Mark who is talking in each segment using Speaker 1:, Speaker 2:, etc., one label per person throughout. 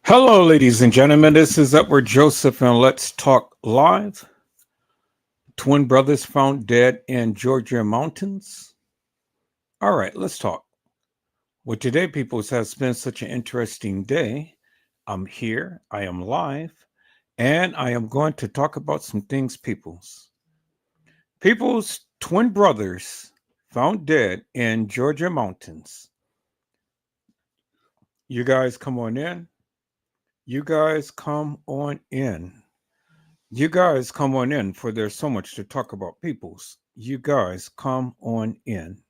Speaker 1: Hello, ladies and gentlemen. This is Edward Joseph, and let's talk live. Twin brothers found dead in Georgia mountains. All right, let's talk. Well, today, people, has been such an interesting day. I'm here, I am live, and I am going to talk about some things, peoples. People's twin brothers found dead in Georgia mountains. You guys come on in. You guys come on in. You guys come on in, for there's so much to talk about, peoples. You guys come on in.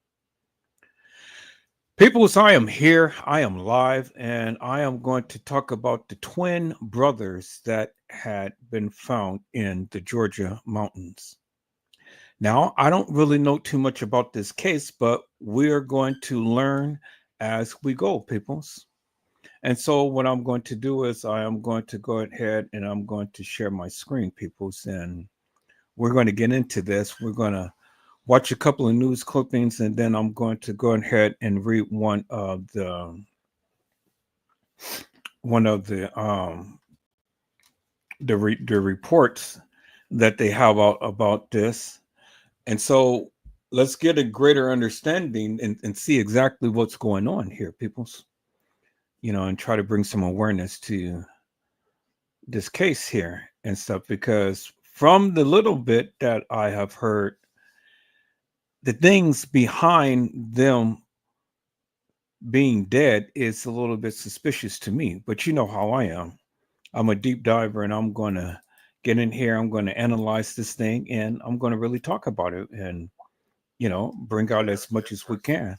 Speaker 1: Peoples, I am here, I am live, and I am going to talk about the twin brothers that had been found in the Georgia mountains. Now, I don't really know too much about this case, but we're going to learn as we go, peoples. And so, what I'm going to do is I am going to go ahead and I'm going to share my screen, peoples, and we're going to get into this. We're going to watch a couple of news clippings, and then I'm going to go ahead and read one of the reports that they have out about this. And so let's get a greater understanding and see exactly what's going on here, peoples. And try to bring some awareness to this case here and stuff, because from the little bit that I have heard, the things behind them being dead is a little bit suspicious to me. But you know how I am. I'm a deep diver, and I'm going to get in here. I'm going to analyze this thing, and I'm going to really talk about it and, bring out as much as we can.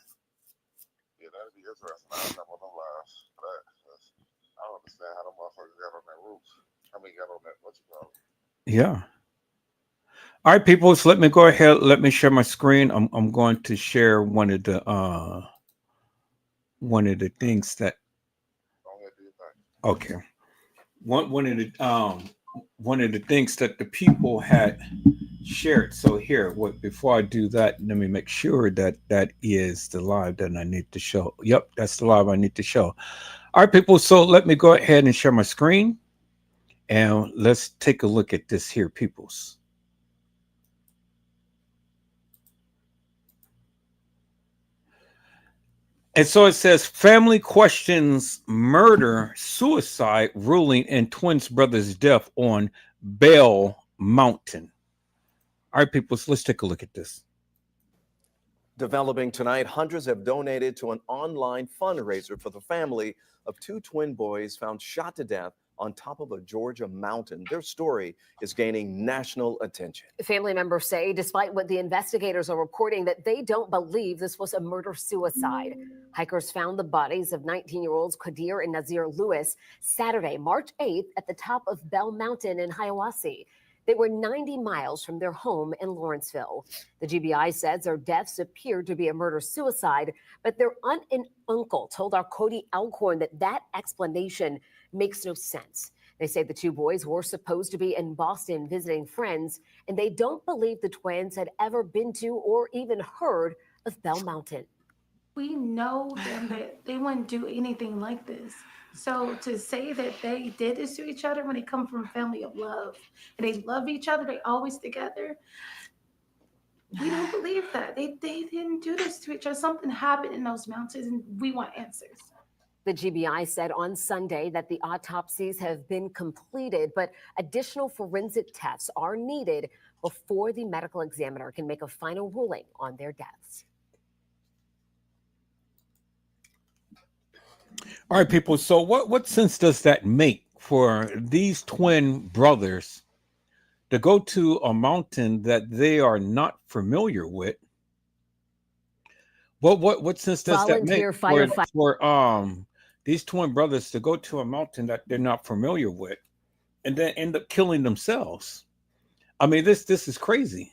Speaker 2: Yeah, that'd be interesting. I jump on them lives for that. 'Cause I don't understand how them motherfuckers got on that roof. I mean, got on that, what you call it?
Speaker 1: Yeah. All right, people. So let me go ahead. Let me share my screen. I'm going to share one of the things that.
Speaker 2: Don't have to do your thing.
Speaker 1: Okay. One of the things that the people had shared. So here, what before I do that, let me make sure that that is the live that I need to show. Yep, that's the live I need to show. All right, people. So let me go ahead and share my screen, and let's take a look at this here, peoples. And so it says family questions murder suicide ruling in twins brothers' death on Bell Mountain. All right, people, so let's take a look at this.
Speaker 3: Developing tonight, hundreds have donated to an online fundraiser for the family of two twin boys found shot to death on top of a Georgia mountain. Their story is gaining national attention.
Speaker 4: Family members say, despite what the investigators are reporting, that they don't believe this was a murder-suicide. Hikers found the bodies of 19-year-olds Qadir and Nazir Lewis Saturday, March 8th, at the top of Bell Mountain in Hiawassee. They were 90 miles from their home in Lawrenceville. The GBI says their deaths appeared to be a murder-suicide, but their aunt and uncle told our Cody Alcorn that explanation makes no sense. They say the two boys were supposed to be in Boston visiting friends, and they don't believe the twins had ever been to or even heard of Bell Mountain.
Speaker 5: We know them that they wouldn't do anything like this. So to say that they did this to each other when they come from a family of love and they love each other, they always together. We don't believe that. They didn't do this to each other. Something happened in those mountains and we want answers.
Speaker 4: The GBI said on Sunday that the autopsies have been completed, but additional forensic tests are needed before the medical examiner can make a final ruling on their deaths.
Speaker 1: All right, people. So what sense does that make for these twin brothers to go to a mountain that they are not familiar with? What sense does that make for these twin brothers to go to a mountain that they're not familiar with and then end up killing themselves? I mean, this is crazy.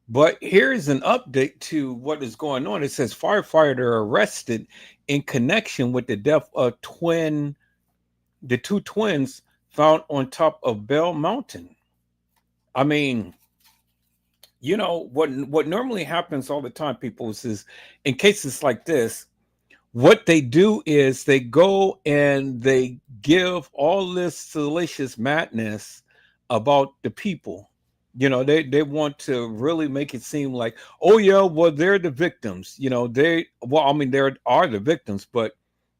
Speaker 1: But here's an update to what is going on. It says firefighter arrested in connection with the death of the two twins found on top of Bell Mountain. I mean, what normally happens all the time, people, is in cases like this, what they do is they go and they give all this salacious madness about the people. You know, they want to really make it seem like, oh yeah, well, they're the victims. You know, they are the victims, but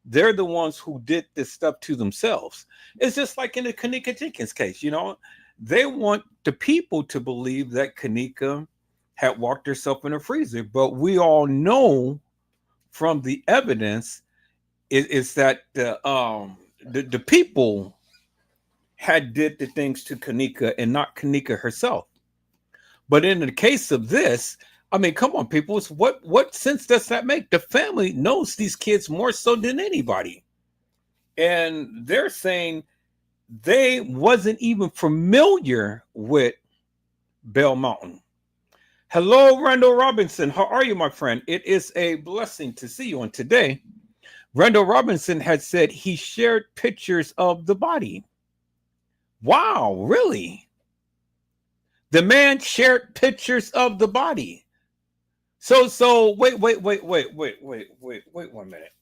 Speaker 1: they're the ones who did this stuff to themselves. It's just like in the Kanika Jenkins case, you know, they want the people to believe that Kanika had walked herself in a freezer, but we all know from the evidence is that the people had did the things to Kanika and not Kanika herself. But in the case of this, I mean, come on, people, it's what sense does that make? The family knows these kids more so than anybody. And they're saying they wasn't even familiar with Bell Mountain. Hello, Randall Robinson. How are you, my friend? It is a blessing to see you on today. Randall Robinson had said he shared pictures of the body. Wow, really? The man shared pictures of the body. So wait 1 minute.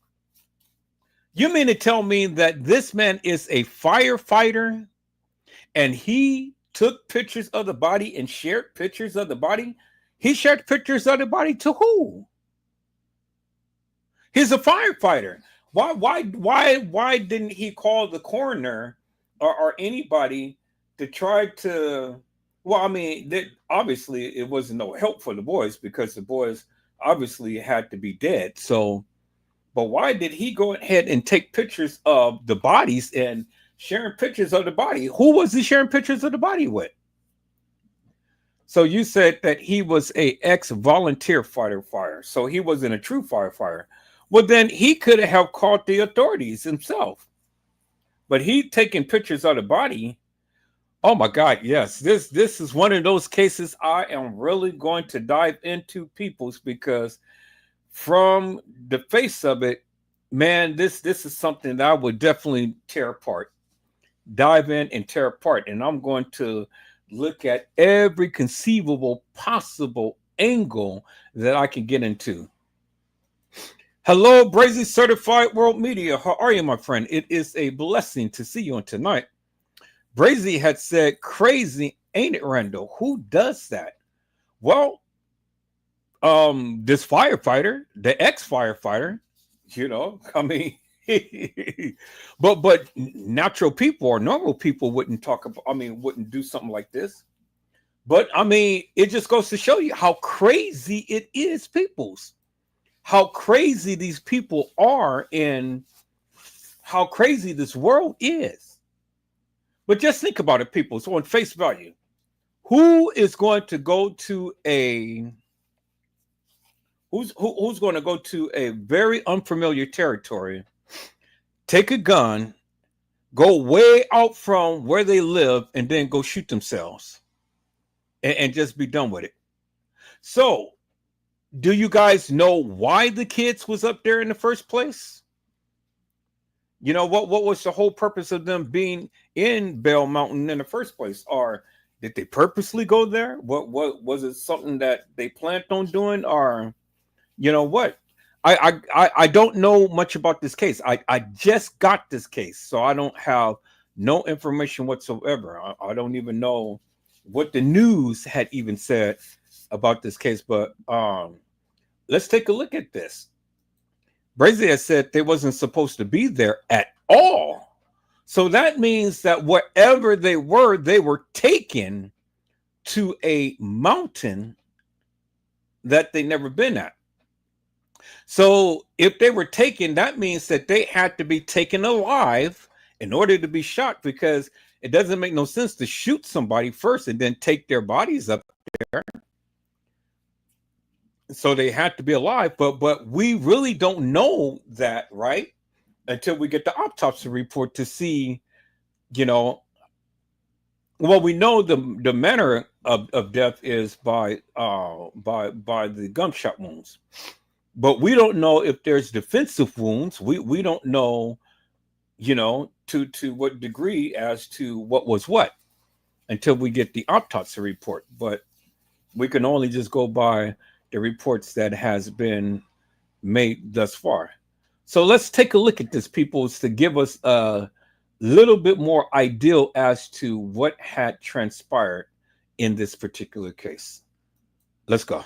Speaker 1: You mean to tell me that this man is a firefighter and he took pictures of the body and shared pictures of the body? He shared pictures of the body to who? He's a firefighter. Why didn't he call the coroner or anybody to try to? Well, I mean, obviously it wasn't no help for the boys because the boys obviously had to be dead. So, but why did he go ahead and take pictures of the bodies and sharing pictures of the body? Who was he sharing pictures of the body with? So you said that he was a ex-volunteer firefighter. So he wasn't a true firefighter. Well, then he could have called the authorities himself. But he taking pictures of the body. Oh my God, yes. This is one of those cases I am really going to dive into, peoples, because from the face of it, man, this is something that I would definitely tear apart. Dive in and tear apart. And I'm going to look at every conceivable possible angle that I can get into. Hello, Brazy Certified World Media. How are you, my friend? It is a blessing to see you on tonight. Brazy had said, crazy, ain't it, Randall? Who does that? Well, this firefighter, the ex-firefighter, you know, I mean, but natural people or normal people wouldn't wouldn't do something like this. But I mean, it just goes to show you how crazy it is, peoples. How crazy these people are and how crazy this world is. But just think about it, people. So on face value, who is going to go to who's going to go to a very unfamiliar territory, take a gun, go way out from where they live, and then go shoot themselves and just be done with it? So, do you guys know why the kids was up there in the first place? You know, what was the whole purpose of them being in Bell Mountain in the first place? Or did they purposely go there? What was it, something that they planned on doing? Or, you know what? I don't know much about this case. I just got this case, so I don't have no information whatsoever. I don't even know what the news had even said about this case. But let's take a look at this. Brazy has said they wasn't supposed to be there at all. So that means that wherever they were taken to a mountain that they never been at. So if they were taken, that means that they had to be taken alive in order to be shot, because it doesn't make no sense to shoot somebody first and then take their bodies up there. So they had to be alive, but we really don't know that, right? Until we get the autopsy report to see, you know. Well, we know the manner of death is by the gunshot wounds, but we don't know if there's defensive wounds. We don't know, you know, to what degree as to what was what until we get the autopsy report. But we can only just go by the reports that has been made thus far. So let's take a look at this, people, to give us a little bit more ideal as to what had transpired in this particular case. Let's go.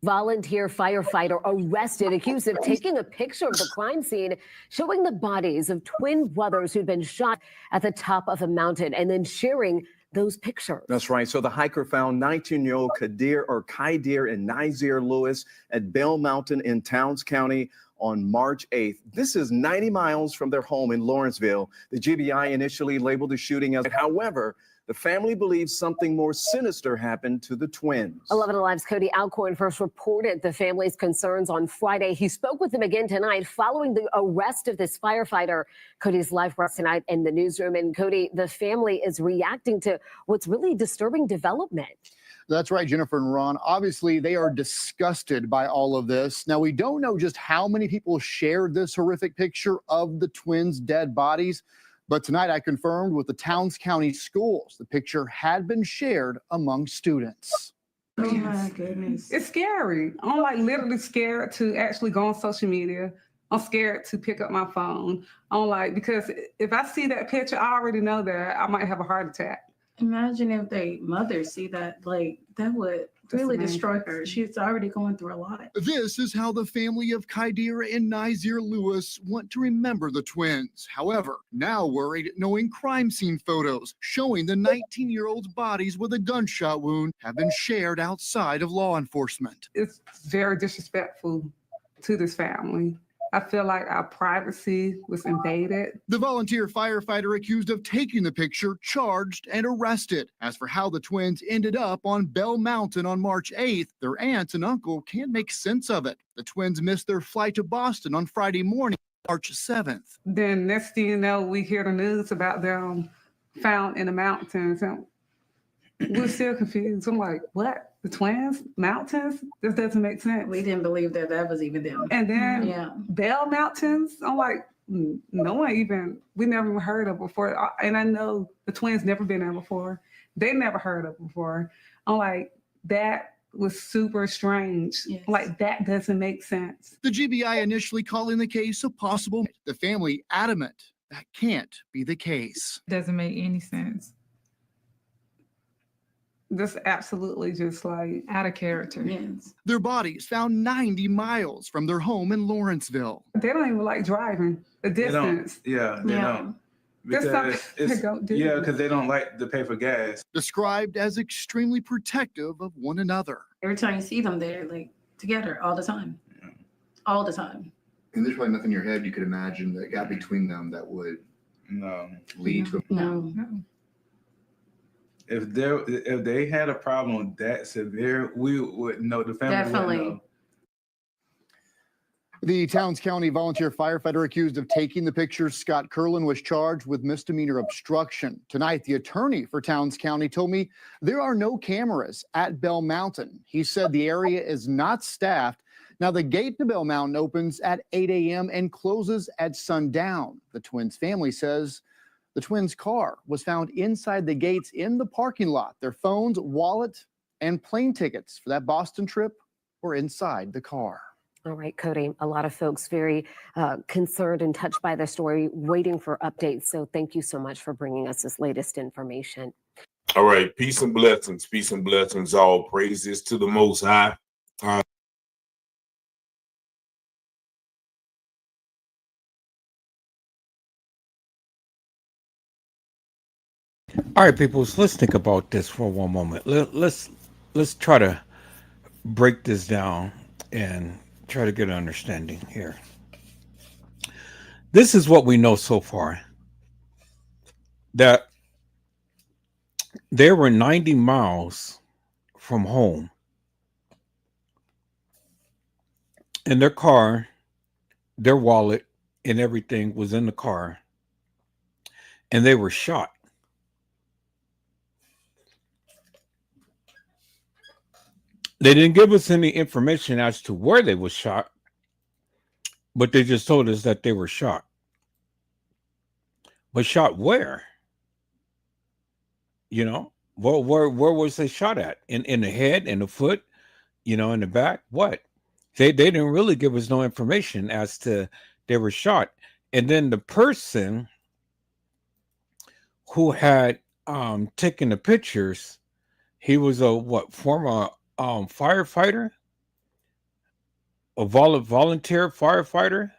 Speaker 4: Volunteer firefighter arrested, accused of taking a picture of the crime scene showing the bodies of twin brothers who'd been shot at the top of a mountain and then sharing those pictures.
Speaker 3: That's right. So the hiker found 19-year-old Kaidir and Nazir Lewis at Bell Mountain in Towns County on March 8th. This is 90 miles from their home in Lawrenceville. The GBI initially labeled the shooting as, however, the family believes something more sinister happened to the twins.
Speaker 4: 11 Alive's Cody Alcorn first reported the family's concerns on Friday. He spoke with them again tonight following the arrest of this firefighter. Cody's live for us tonight in the newsroom. And Cody, the family is reacting to what's really disturbing development.
Speaker 6: That's right, Jennifer and Ron. Obviously, they are disgusted by all of this. Now, we don't know just how many people shared this horrific picture of the twins' dead bodies. But tonight I confirmed with the Towns County schools, the picture had been shared among students.
Speaker 5: Oh my goodness.
Speaker 7: It's scary. I'm like literally scared to actually go on social media. I'm scared to pick up my phone. I'm like, because if I see that picture, I already know that I might have a heart attack.
Speaker 5: Imagine if they mothers see that, like that would really
Speaker 7: amazing.
Speaker 5: destroy her. She's already going through a lot.
Speaker 6: This is how the family of Kaidir and Nazir Lewis want to remember the twins. However, now worried knowing crime scene photos showing the 19-year-old's bodies with a gunshot wound have been shared outside of law enforcement.
Speaker 7: It's very disrespectful to this family. I feel like our privacy was invaded.
Speaker 6: The volunteer firefighter accused of taking the picture, charged and arrested. As for how the twins ended up on Bell Mountain on March 8th, their aunt and uncle can't make sense of it. The twins missed their flight to Boston on Friday morning, March 7th.
Speaker 7: Then next thing you know, we hear the news about them found in the mountains. And we're still confused. I'm like, what? The twins? Mountains? This doesn't make sense.
Speaker 5: We didn't believe that that was even them.
Speaker 7: And then
Speaker 5: Yeah.
Speaker 7: Bell Mountains, I'm like, no one even, we never even heard of before. And I know the twins never been there before. They never heard of before. I'm like, that was super strange.
Speaker 5: Yes.
Speaker 7: Like, that doesn't make sense.
Speaker 6: The GBI initially calling the case a possible. The family adamant that can't be the case.
Speaker 8: Doesn't make any sense.
Speaker 7: This absolutely just like
Speaker 8: Out of character.
Speaker 5: Yes.
Speaker 6: Their bodies found 90 miles from their home in Lawrenceville.
Speaker 7: they don't even like driving the
Speaker 9: They don't.
Speaker 7: distance.
Speaker 9: Yeah, they
Speaker 5: Yeah.
Speaker 9: don't.
Speaker 7: That's
Speaker 9: Because
Speaker 7: something they
Speaker 9: it's
Speaker 7: don't do.
Speaker 9: yeah, because they don't like to pay for gas.
Speaker 6: Described as extremely protective of one another.
Speaker 5: Every time you see them, they're like together all the time. All the time.
Speaker 10: And there's probably nothing in your head you could imagine that got between them that would
Speaker 9: No,
Speaker 10: lead to
Speaker 5: No.
Speaker 9: if they had a problem that severe, we would know. The family
Speaker 5: Definitely.
Speaker 9: would know.
Speaker 6: The Towns County volunteer firefighter accused of taking the pictures, Scott Curlin, was charged with misdemeanor obstruction. Tonight, the attorney for Towns County told me there are no cameras at Bell Mountain. He said the area is not staffed. Now, the gate to Bell Mountain opens at 8 a.m. and closes at sundown. The twins' family says the twins' car was found inside the gates in the parking lot. Their phones, wallet, and plane tickets for that Boston trip were inside the car.
Speaker 4: All right, Cody, a lot of folks very concerned and touched by the story, waiting for updates. So thank you so much for bringing us this latest information.
Speaker 11: All right, peace and blessings, all praises to the Most High.
Speaker 1: All right, people, so let's think about this for one moment. Let's try to break this down and try to get an understanding here. This is what we know so far, that they were 90 miles from home, and their car, their wallet, and everything was in the car, and they were shot. They didn't give us any information as to where they were shot, but they just told us that they were shot. But shot where? You know, where was they shot at? In the head, in the foot, you know, in the back? What? They didn't really give us no information as to they were shot. And then the person who had taken the pictures, he was a former firefighter, a volunteer firefighter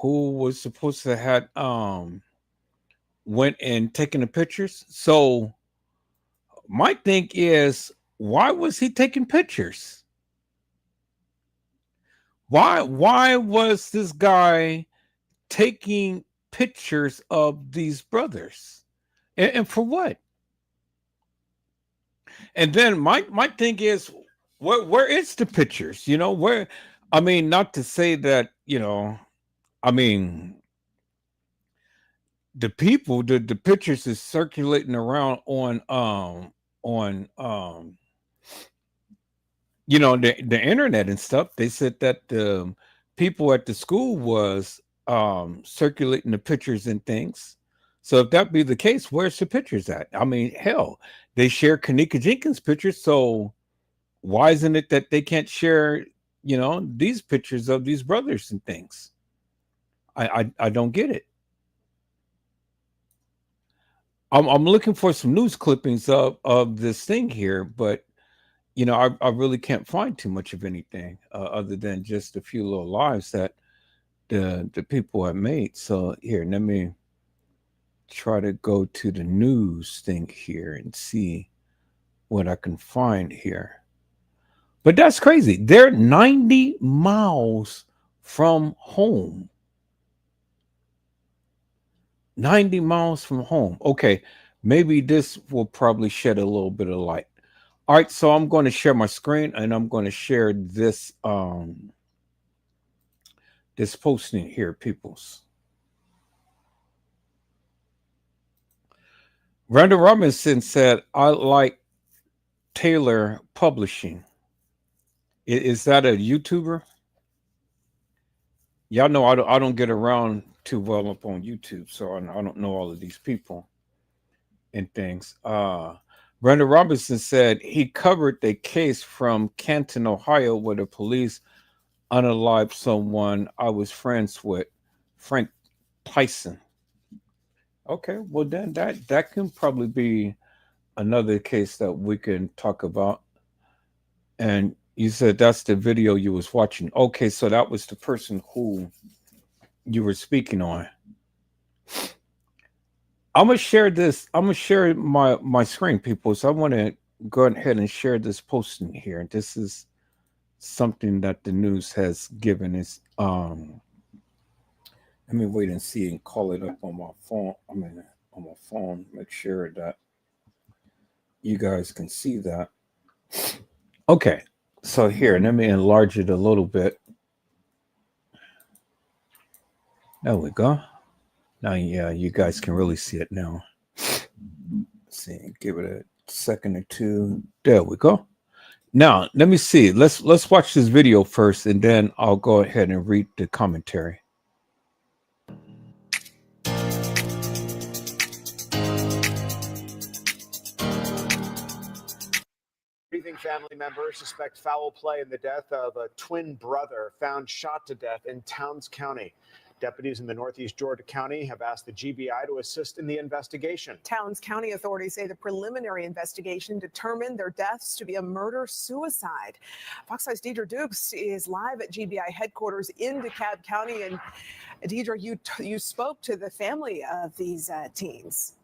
Speaker 1: who was supposed to had went and taken the pictures. So my thing is, why was he taking pictures? Why was this guy taking pictures of these brothers? And for what? And then my thing is, where is the pictures? You know, where, I mean, not to say that, you know, I mean, the people, the pictures is circulating around on you know, the internet and stuff. They said that the people at the school was circulating the pictures and things. So if that be the case, where's the pictures at? I mean, hell, they share Kanika Jenkins pictures, so why isn't it that they can't share, you know, these pictures of these brothers and things? I don't get it. I'm looking for some news clippings of this thing here, but you know, I really can't find too much of anything other than just a few little lives that the people have made. So here, let me try to go to the news thing here and see what I can find here. But that's crazy. They're 90 miles from home. 90 miles from home. Okay, maybe this will probably shed a little bit of light. All right, so I'm going to share my screen and I'm going to share this this posting here, peoples. Randall Robinson said, I like Taylor Publishing. Is that a YouTuber? Y'all know I don't get around too well up on YouTube, so I don't know all of these people and things. Randall Robinson said he covered the case from Canton, Ohio, where the police unalived someone I was friends with, Frank Tyson. Okay, well then that can probably be another case that we can talk about. And you said that's the video you was watching. Okay, so that was the person who you were speaking on. I'm gonna share this. I'm gonna share my screen, people. So I want to go ahead and share this posting here. This is something that the news has given us. Let me wait and see and call it up on my phone. I mean, on my phone, make sure that you guys can see that. Okay, so here, let me enlarge it a little bit. There we go. Now, yeah, you guys can really see it now. Let's see, give it a second or two. There we go. Now, let me see. Let's watch this video first, and then I'll go ahead and read the commentary.
Speaker 3: Grieving family members suspect foul play in the death of a twin brother found shot to death in Towns County. Deputies in the Northeast Georgia County have asked the GBI to assist in the investigation.
Speaker 12: Towns County authorities say the preliminary investigation determined their deaths to be a murder-suicide. Fox 5's Deidre Dukes is live at GBI headquarters in DeKalb County. And Deidre, you spoke to the family of these teens.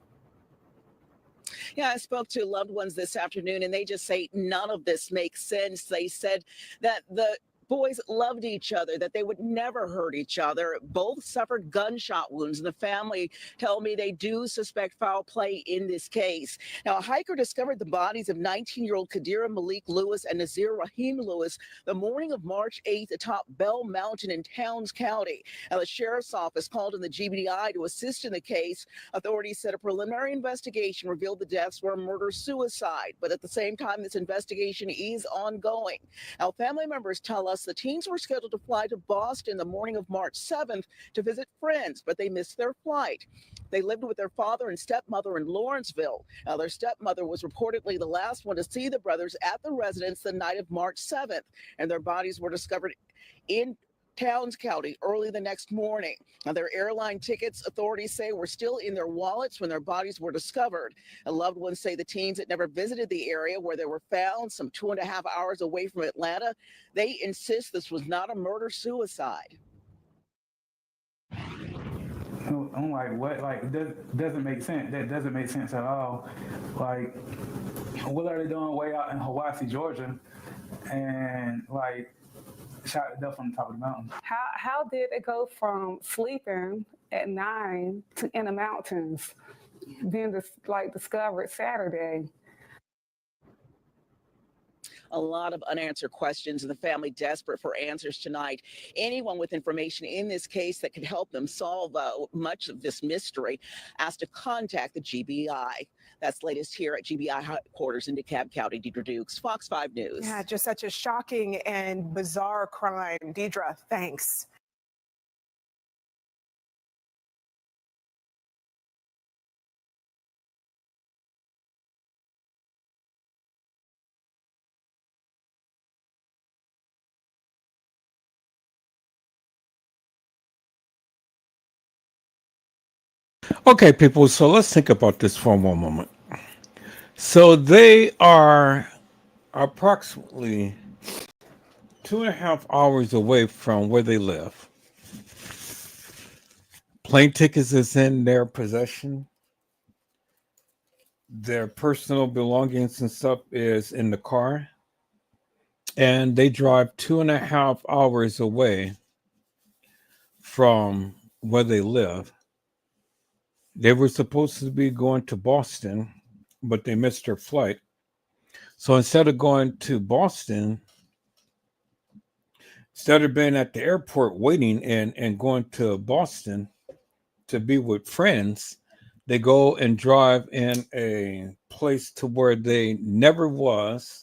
Speaker 13: Yeah, I spoke to loved ones this afternoon, and they just say none of this makes sense. They said that the boys loved each other, that they would never hurt each other. Both suffered gunshot wounds. And the family tell me they do suspect foul play in this case. Now, a hiker discovered the bodies of 19-year-old Kadira Malik Lewis and Nazir Rahim Lewis the morning of March 8th atop Bell Mountain in Towns County. Now, the sheriff's office called in the GBI to assist in the case. Authorities said a preliminary investigation revealed the deaths were a murder-suicide. But at the same time, this investigation is ongoing. Now, family members tell us Plus, the teens were scheduled to fly to Boston the morning of March 7th to visit friends, but they missed their flight. They lived with their father and stepmother in Lawrenceville. Now, their stepmother was reportedly the last one to see the brothers at the residence the night of March 7th, and their bodies were discovered in Towns County early the next morning. Now, their airline tickets, authorities say, were still in their wallets when their bodies were discovered. And loved ones say the teens had never visited the area where they were found, some 2.5 hours away from Atlanta. They insist this was not a murder-suicide.
Speaker 9: I'm like, what? Like, it doesn't make sense. That doesn't make sense at all. Like, what are they doing way out in Hiwassee, Georgia? And like, shot to death on the top of the mountain.
Speaker 7: How did it go from sleeping at 9 to in the mountains, then discovered Saturday?
Speaker 13: A lot of unanswered questions, and the family desperate for answers tonight. Anyone with information in this case that could help them solve much of this mystery asked to contact the GBI. That's latest here at GBI headquarters in DeKalb County. Deidre Dukes, Fox 5 News.
Speaker 12: Yeah, just such a shocking and bizarre crime. Deidre, thanks.
Speaker 1: Okay, people, so let's think about this for one moment. So they are approximately 2.5 hours away from where they live. Plane tickets is in their possession. Their personal belongings and stuff is in the car. And they drive 2.5 hours away from where they live. They were supposed to be going to Boston, but they missed their flight. So instead of going to Boston, instead of being at the airport waiting and going to Boston to be with friends, they go and drive in a place to where they never was.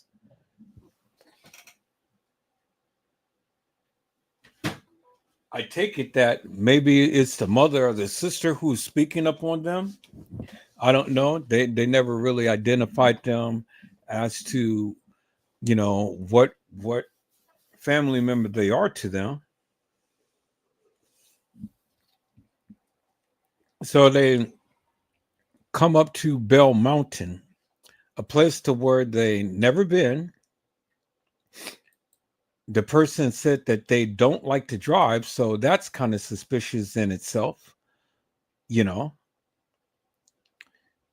Speaker 1: I take it that maybe it's the mother or the sister who's speaking up on them. I don't know. They never really identified them as to, you know, what family member they are to them. So they come up to Bell Mountain, a place to where they never been. The person said that they don't like to drive, so that's kind of suspicious in itself, you know.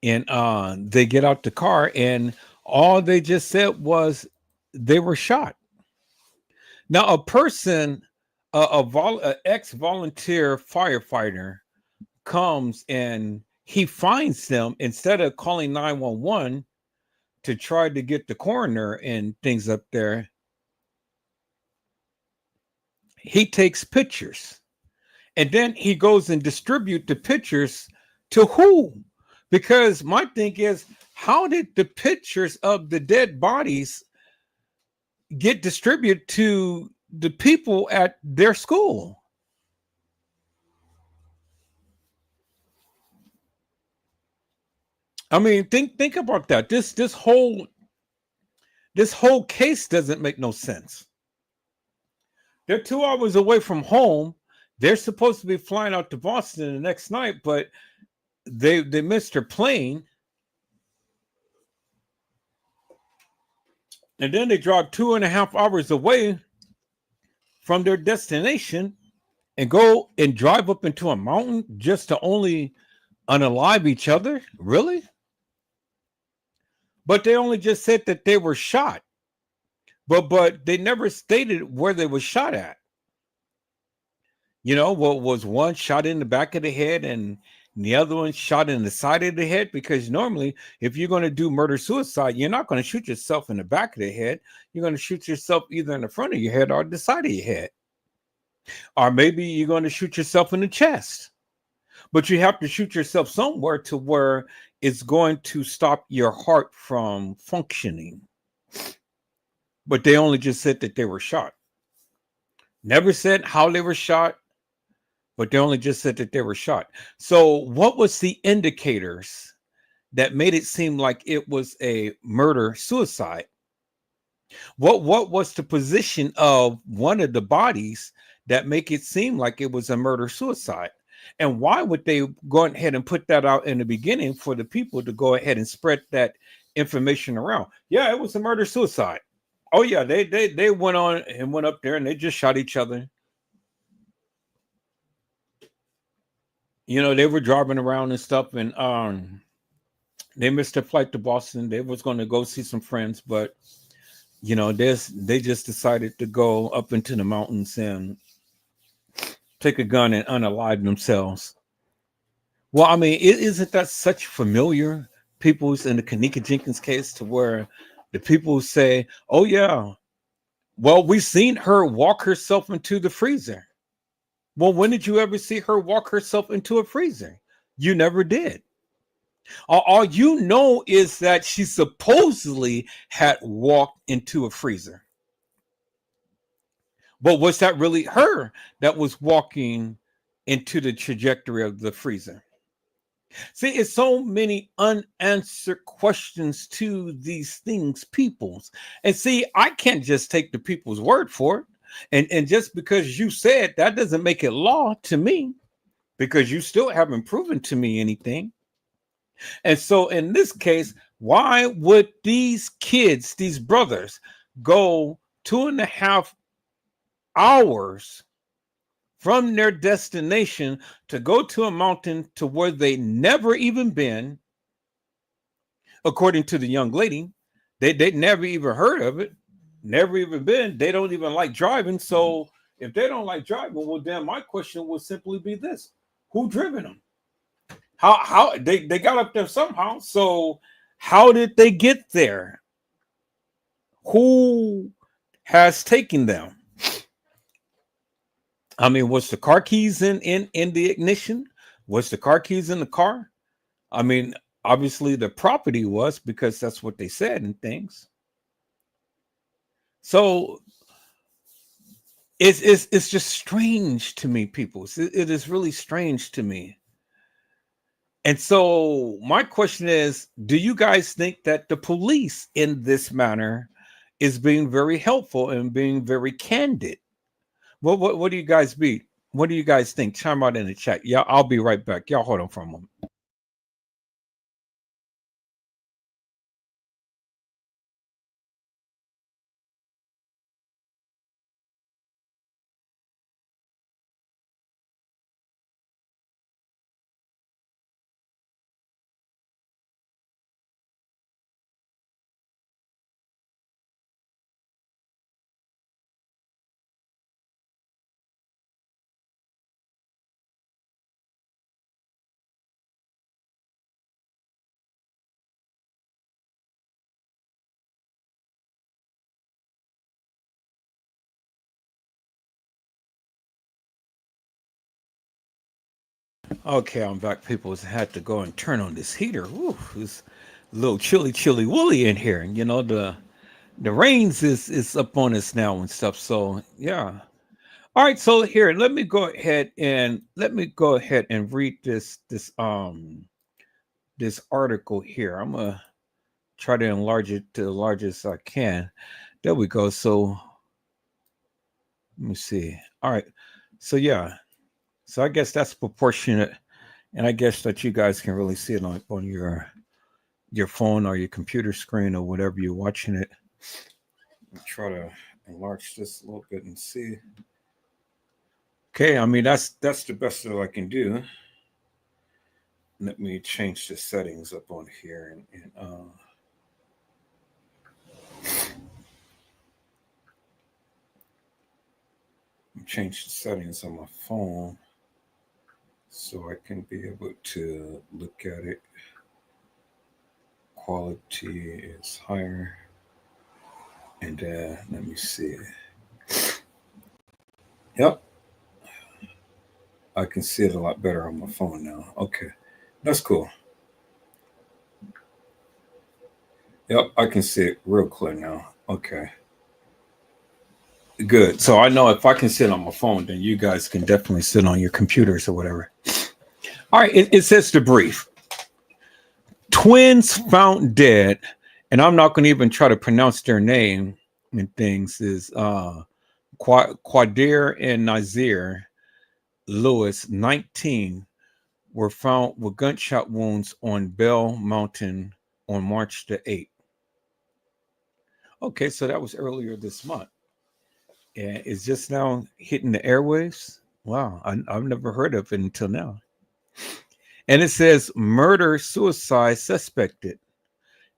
Speaker 1: And they get out the car, and all they just said was they were shot. Now, a person, a ex-volunteer firefighter, comes and he finds them. Instead of calling 911 to try to get the coroner and things up there, he takes pictures, and then he goes and distribute the pictures to who? Because my thing is, how did the pictures of the dead bodies get distributed to the people at their school? I mean, think about that. This whole case doesn't make no sense. They're 2 hours away from home. They're supposed to be flying out to Boston the next night, but they missed their plane. And then they drive 2.5 hours away from their destination and go and drive up into a mountain just to only unalive each other? Really? But they only just said that they were shot. But they never stated where they were shot at. You know, what was one shot in the back of the head and the other one shot in the side of the head? Because normally, if you're going to do murder-suicide, you're not going to shoot yourself in the back of the head. You're going to shoot yourself either in the front of your head or the side of your head. Or maybe you're going to shoot yourself in the chest. But you have to shoot yourself somewhere to where it's going to stop your heart from functioning. But they only just said that they were shot. Never said how they were shot, but they only just said that they were shot. So what was the indicators that made it seem like it was a murder suicide? What was the position of one of the bodies that make it seem like it was a murder suicide? And why would they go ahead and put that out in the beginning for the people to go ahead and spread that information around? Yeah, it was a murder suicide. Oh yeah, they went on and went up there and they just shot each other. You know, they were driving around and stuff, and they missed their flight to Boston. They was going to go see some friends, but you know, they just decided to go up into the mountains and take a gun and unalive themselves. Well, I mean, isn't that such familiar people's in the Kanika Jenkins case, to where the people say, oh yeah, well, we've seen her walk herself into the freezer. Well, when did you ever see her walk herself into a freezer? You never did. All you know is that she supposedly had walked into a freezer. But was that really her that was walking into the trajectory of the freezer? See, it's so many unanswered questions to these things, peoples. And see, I can't just take the people's word for it. And just because you said, that doesn't make it law to me, because you still haven't proven to me anything. And so in this case, why would these kids, these brothers, go 2.5 hours from their destination to go to a mountain to where they never even been? According to the young lady, they never even heard of it, never even been. They don't even like driving. So if they don't like driving, well, then my question would simply be this: who driven them? How they got up there somehow. So how did they get there? Who has taken them? I mean, was the car keys in the ignition? Was the car keys in the car? I mean, obviously the property was, because that's what they said and things. So it's just strange to me, people. It is really strange to me. And so my question is, do you guys think that the police in this manner is being very helpful and being very candid? What do you guys be? What do you guys think? Chime out in the chat. Yeah, I'll be right back. Y'all hold on for a moment. Okay, I'm back, people. I had to go and turn on this heater. Ooh, it's a little chilly woolly in here. And you know, the rains is up on us now and stuff. So yeah. All right, so here, let me go ahead and read this article here. I'm gonna try to enlarge it to the largest I can. There we go. So let me see. All right. So yeah. So I guess that's proportionate, and I guess that you guys can really see it on your phone or your computer screen or whatever you're watching it. I'll try to enlarge this a little bit and see. Okay, I mean that's the best that I can do. Let me change the settings up on here and change the settings on my phone so I can be able to look at it. Quality is higher. And let me see. Yep. I can see it a lot better on my phone now. Okay. That's cool. Yep, I can see it real clear now. Okay. Good. So I know if I can sit on my phone, then you guys can definitely sit on your computers or whatever. All right. It says to brief. Twins found dead, and I'm not going to even try to pronounce their name and things, is Quadir and Nazir Lewis, 19, were found with gunshot wounds on Bell Mountain on March the 8th. Okay, so that was earlier this month. And it's just now hitting the airwaves. Wow, I've never heard of it until now. And it says murder suicide suspected.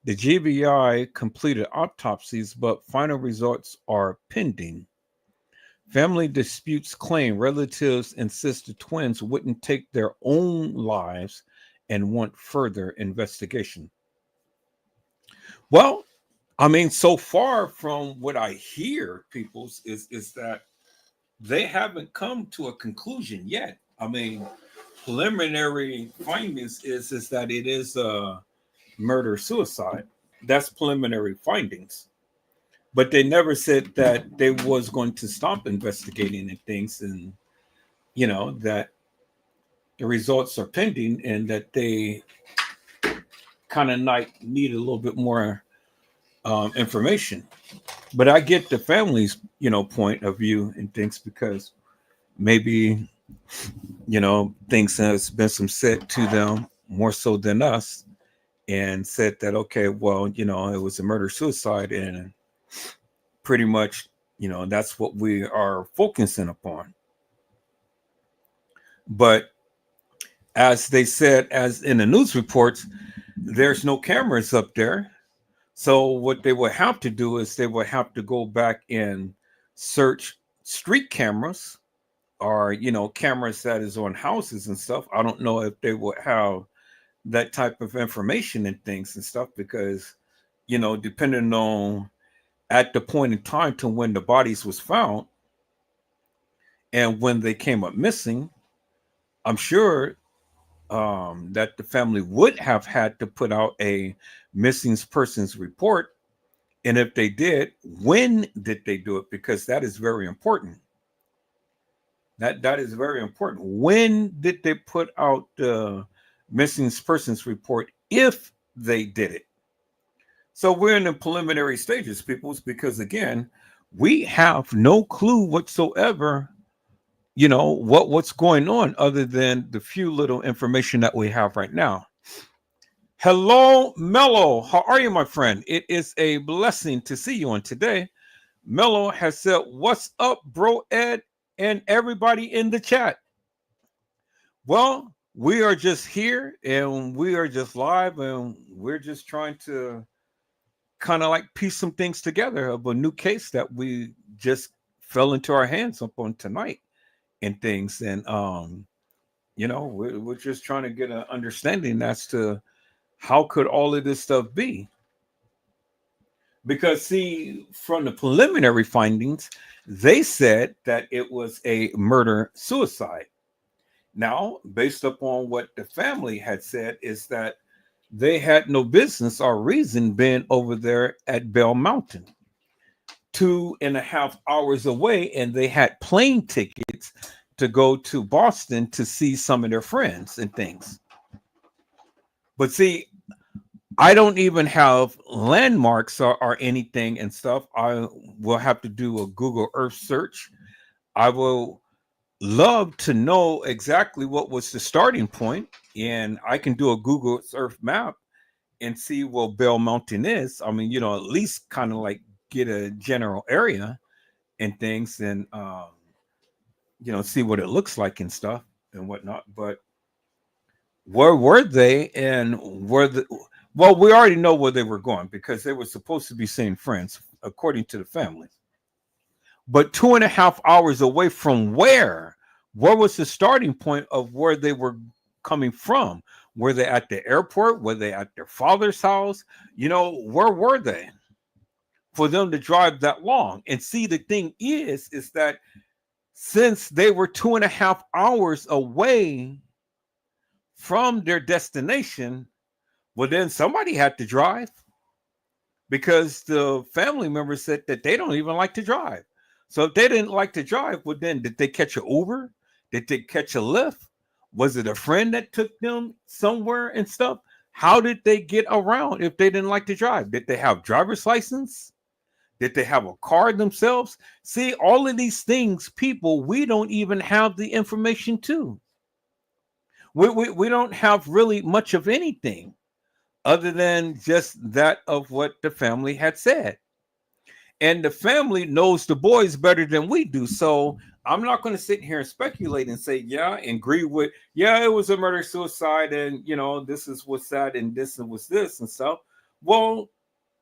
Speaker 1: The GBI completed autopsies, but final results are pending. Family disputes claim relatives insist the twins wouldn't take their own lives and want further investigation. Well, I mean, so far from what I hear, peoples, is that they haven't come to a conclusion yet. I mean, preliminary findings is that it is a murder suicide. That's preliminary findings. But they never said that they was going to stop investigating and things, and you know that the results are pending and that they kind of need a little bit more information. But I get the family's point of view and things, because maybe things has been some said to them more so than us, and said that okay, well, it was a murder suicide, and pretty much that's what we are focusing upon. But as they said, as in the news reports, there's no cameras up there. So what they would have to do is they would have to go back and search street cameras, or cameras that is on houses and stuff. I don't know if they would have that type of information and things and stuff, because depending on at the point in time to when the bodies was found and when they came up missing, I'm sure that the family would have had to put out a missing persons report. And if they did, when did they do it? Because that is very important. That is very important. When did they put out the missing persons report, if they did it? So we're in the preliminary stages, peoples, because again, we have no clue whatsoever, what's going on, other than the few little information that we have right now. Hello, Mello. How are you, my friend? It is a blessing to see you on today. Mello has said, "What's up, bro, Ed, and everybody in the chat?" Well, we are just here, and we are just live, and we're just trying to kind of like piece some things together of a new case that we just fell into our hands up on tonight and things. And we're just trying to get an understanding as to how could all of this stuff be. Because see, from the preliminary findings, they said that it was a murder suicide. Now, based upon what the family had said, is that they had no business or reason being over there at Bell Mountain, 2.5 hours away, and they had plane tickets to go to Boston to see some of their friends and things. But see, I don't even have landmarks or anything and stuff. I will have to do a Google Earth search. I will love to know exactly what was the starting point, and I can do a Google Earth map and see where Bell Mountain is. I mean, at least kind of like get a general area and things, and see what it looks like and stuff and whatnot. But where were they, and well, we already know where they were going, because they were supposed to be seeing friends, according to the family. But 2.5 hours away from where was the starting point of where they were coming from? Were they at the airport? Were they at their father's house? Where were they for them to drive that long? And see, the thing is that since they were 2.5 hours away from their destination, well, then somebody had to drive, because the family members said that they don't even like to drive. So if they didn't like to drive, well, then did they catch an Uber? Did they catch a Lyft? Was it a friend that took them somewhere and stuff? How did they get around if they didn't like to drive? Did they have driver's license? Did they have a car themselves? See, all of these things, people, we don't even have the information to. We don't have really much of anything other than just that of what the family had said. And the family knows the boys better than we do. So I'm not going to sit here and speculate and say, yeah, and agree with, yeah, it was a murder suicide, and this is what's that, and this was this and stuff. Well,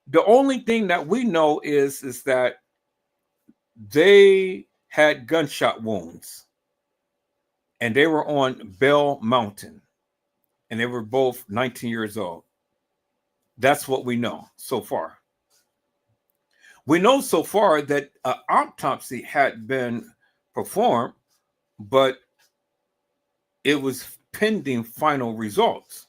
Speaker 1: the only thing that we know is that they had gunshot wounds, and they were on Bell Mountain, and they were both 19 years old. That's what we know so far. We know so far that an autopsy had been performed, but it was pending final results.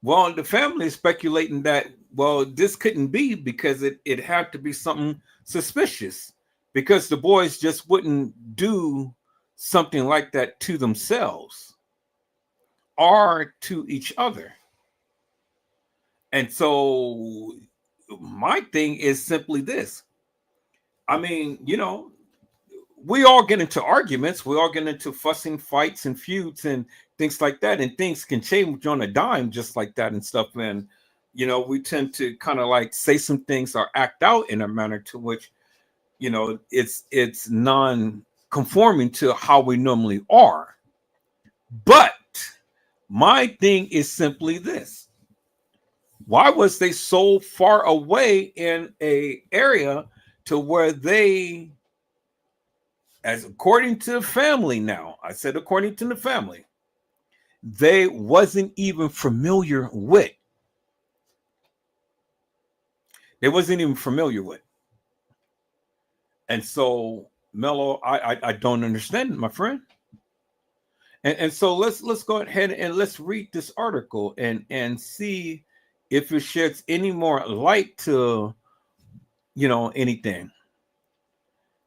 Speaker 1: Well, the family is speculating that, well, this couldn't be because it had to be something suspicious, because the boys just wouldn't do something like that to themselves or to each other. And so my thing is simply this. I mean, we all get into arguments. We all get into fussing, fights, and feuds and things like that. And things can change on a dime just like that and stuff. And, we tend to kind of like say some things or act out in a manner to which, it's non-conforming to how we normally are. But my thing is simply this. Why was they so far away in a area to where they, as according to the family now, I said according to the family, they wasn't even familiar with. They wasn't even familiar with. And so, Mello, I don't understand, my friend. And so let's go ahead and let's read this article and see if it sheds any more light to, anything.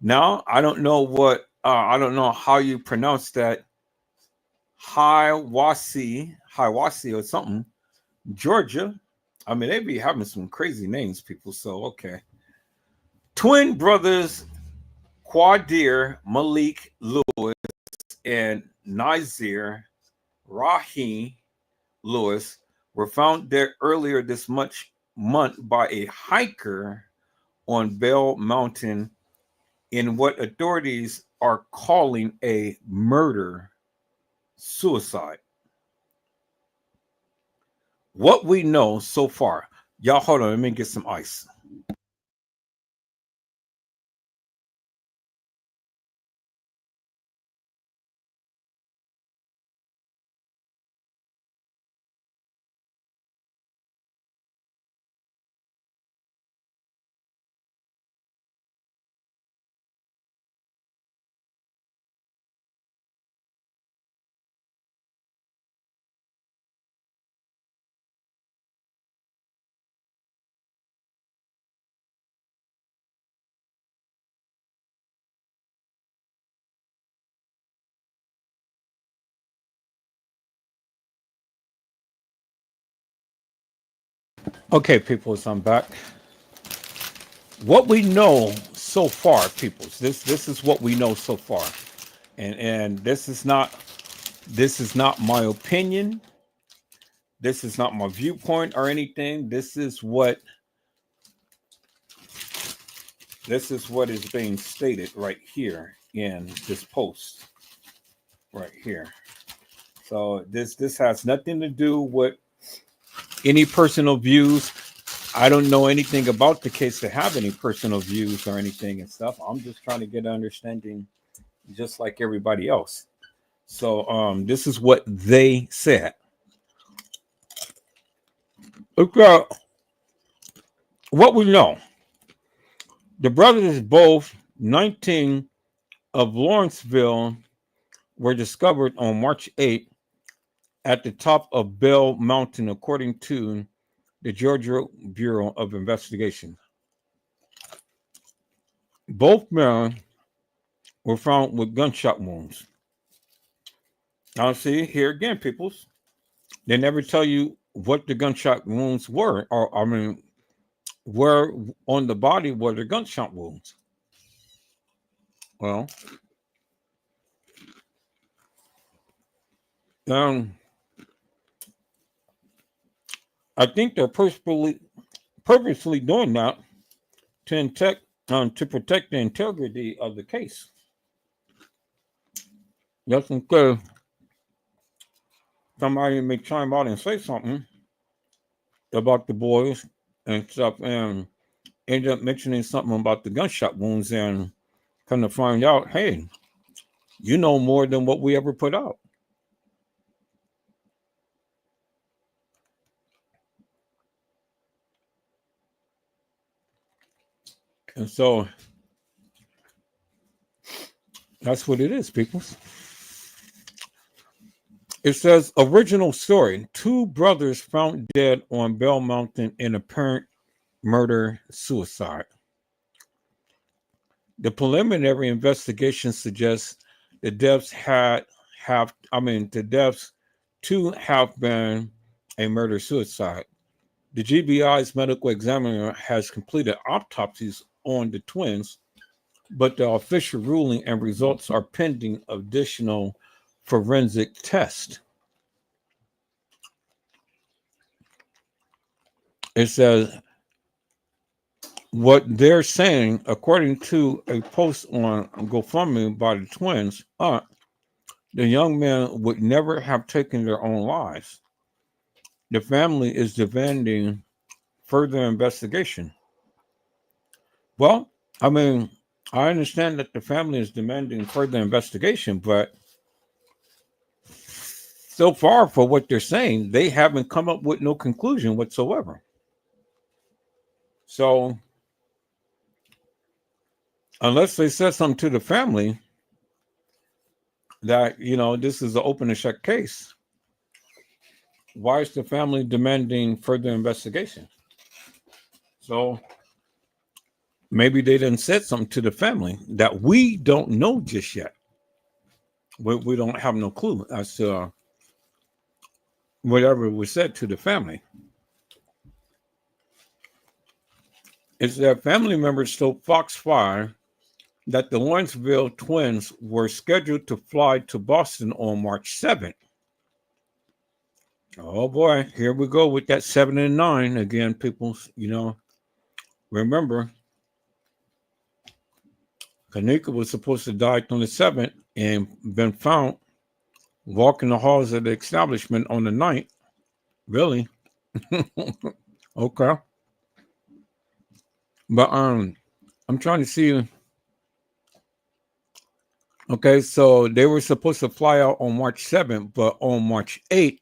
Speaker 1: Now, I don't know I don't know how you pronounce that. Hiawassee or something, Georgia. I mean, they be having some crazy names, people. So, okay. Twin brothers Quadir Malik Lewis and Nazir Rahim Lewis were found dead earlier this month by a hiker on Bell Mountain in what authorities are calling a murder suicide. What we know so far, y'all hold on, let me get some ice. Okay, people, so I'm back. What we know so far, peoples, this is what we know so far, and this is not my opinion. This is not my viewpoint or anything. This is what is being stated right here in this post right here. So this has nothing to do with any personal views. I don't know anything about the case to have any personal views or anything and stuff. I'm just trying to get an understanding just like everybody else. So this is what they said. Okay. What we know. The brothers, both 19 of Lawrenceville, were discovered on March 8th at the top of Bell Mountain, according to the Georgia Bureau of Investigation. both men were found with gunshot wounds. Now, see here again, peoples. They never tell you what the gunshot wounds were, or I mean, where on the body were the gunshot wounds. Well, I think they're purposely doing that to protect the integrity of the case. Just in case somebody may chime out and say something about the boys and stuff, and end up mentioning something about the gunshot wounds, and come to find out, hey, you know more than what we ever put out. And so that's what it is, people. It says, original story. 2 brothers found dead on Bell Mountain in apparent murder-suicide. The preliminary investigation suggests the deaths to have been a murder-suicide. The GBI's medical examiner has completed autopsies on the twins, but the official ruling and results are pending additional forensic tests. It says what they're saying, according to a post on GoFundMe by the twins, the young men would never have taken their own lives. The family is demanding further investigation. Well, I mean, I understand that the family is demanding further investigation, but so far for what they're saying, they haven't come up with no conclusion whatsoever. So unless they said something to the family that, you know, this is an open and shut case, why is the family demanding further investigation? So maybe they didn't say something to the family that we don't know just yet. We don't have no clue as to whatever was said to the family. It's that family members told Fox 5 that the Lawrenceville twins were scheduled to fly to Boston on March 7th. Oh boy, here we go with that 7 and 9 again, people. You know, remember, Kanika was supposed to die on the 7th and been found walking the halls of the establishment on the 9th. Really? Okay. But I'm trying to see. Okay, so they were supposed to fly out on March 7th, but on March 8th,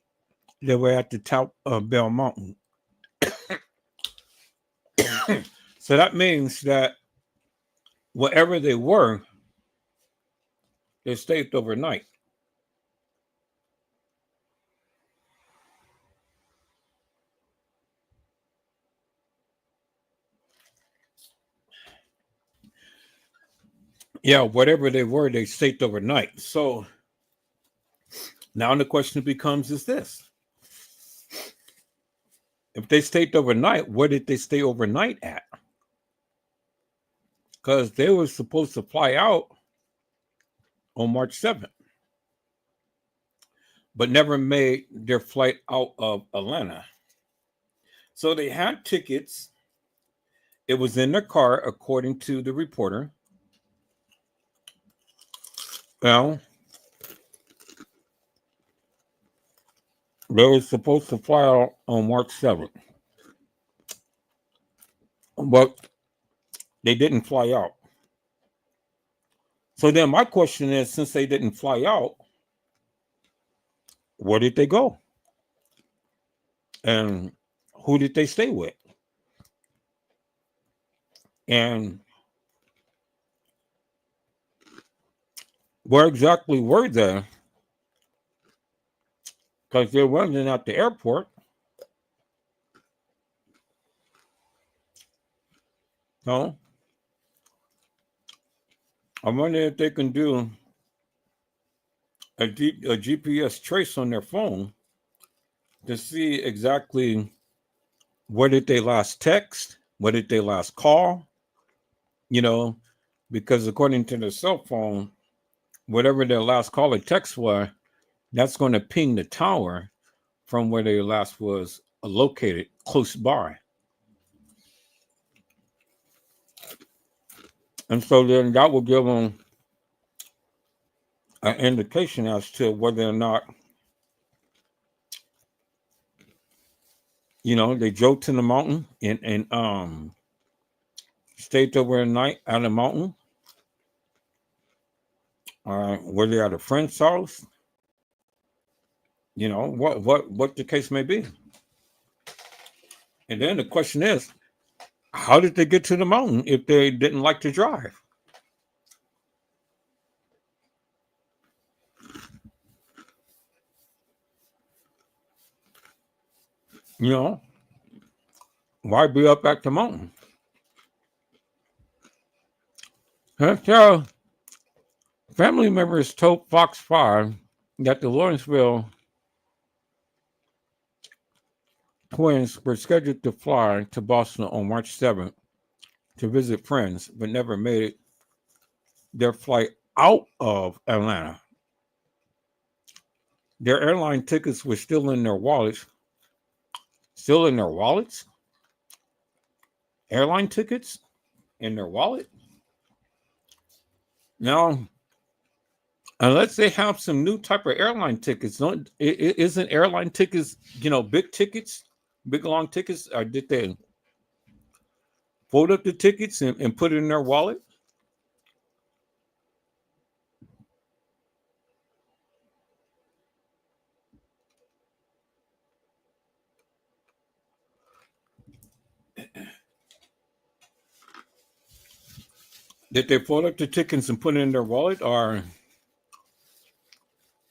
Speaker 1: they were at the top of Bell Mountain. So that means that wherever they were, they stayed overnight. Yeah, whatever they were, they stayed overnight. So now the question becomes is this. If they stayed overnight, where did they stay overnight at? Because they were supposed to fly out on March 7th, but never made their flight out of Atlanta. So they had tickets. It was in their car, according to the reporter. Well, they were supposed to fly out on March 7th, but they didn't fly out. So then my question is, since they didn't fly out, where did they go? And who did they stay with? And where exactly were they? Because they wasn't at the airport. No. I wonder if they can do a GPS trace on their phone to see exactly where did they last text, where did they last call, you know, because according to the cell phone, whatever their last call or text was, that's going to ping the tower from where their last was located close by. And so then that will give them an indication as to whether or not, you know, they drove to the mountain and stayed over a night at the mountain. Were they at a friend's house? You know, what the case may be. And then the question is, how did they get to the mountain if they didn't like to drive? You know, why be up at the mountain? So, family members told Fox 5 that the Lawrenceville twins were scheduled to fly to Boston on March 7th to visit friends, but never made it their flight out of Atlanta. Their airline tickets were still in their wallets. Still in their wallets? Airline tickets in their wallet? Now, unless they have some new type of airline tickets, isn't airline tickets, you know, big tickets, big long tickets? Or did they fold up the tickets and put it in their wallet? Did they fold up the tickets and put it in their wallet? Or,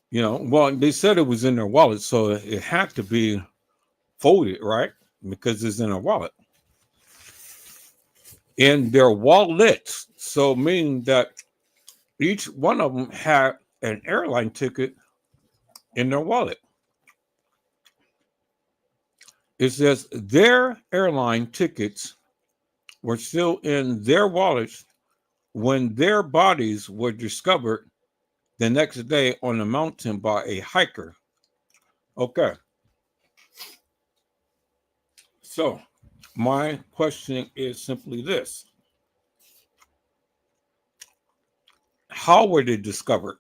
Speaker 1: you know, well, they said it was in their wallet, so it had to be folded, right? Because it's in a wallet. In their wallets, so meaning that each one of them had an airline ticket in their wallet. It says their airline tickets were still in their wallets when their bodies were discovered the next day on the mountain by a hiker. Okay. So my question is simply this. How were they discovered?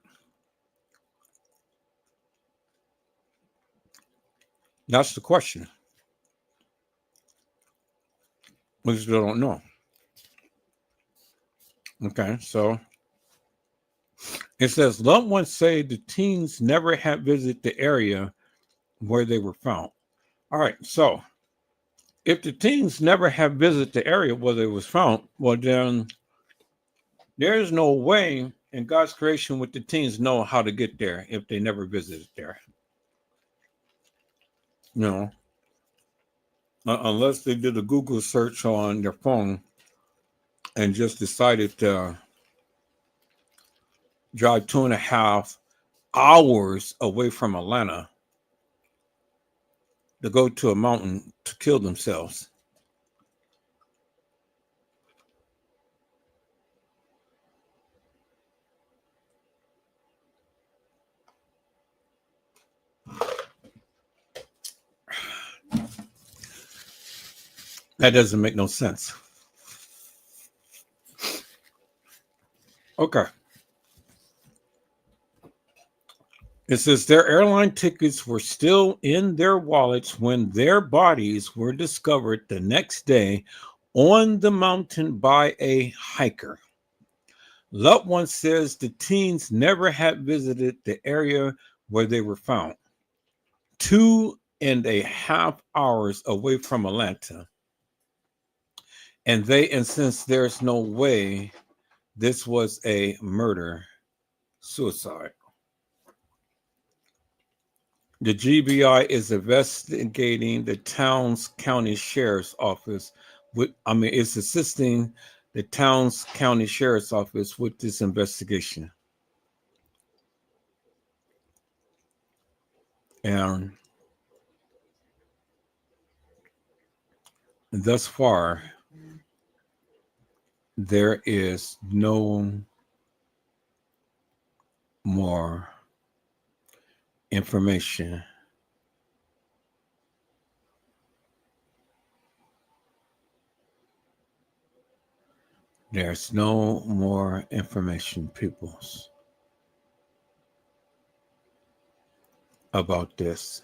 Speaker 1: That's the question. We still don't know. Okay, so it says loved ones say the teens never had visited the area where they were found. All right, so if the teens never have visited the area where they was found, well then there's no way in God's creation would the teens know how to get there if they never visited there. No. Unless they did a Google search on their phone and just decided to drive 2.5 hours away from Atlanta to go to a mountain to kill themselves. That doesn't make no sense. Okay. It says their airline tickets were still in their wallets when their bodies were discovered the next day on the mountain by a hiker. Loved one says the teens never had visited the area where they were found, 2.5 hours away from Atlanta. And since there's no way this was a murder-suicide. The GBI is investigating the Towns County Sheriff's Office. It's assisting the Towns County Sheriff's Office with this investigation. And thus far, there is no more information There's no more information, peoples, about this.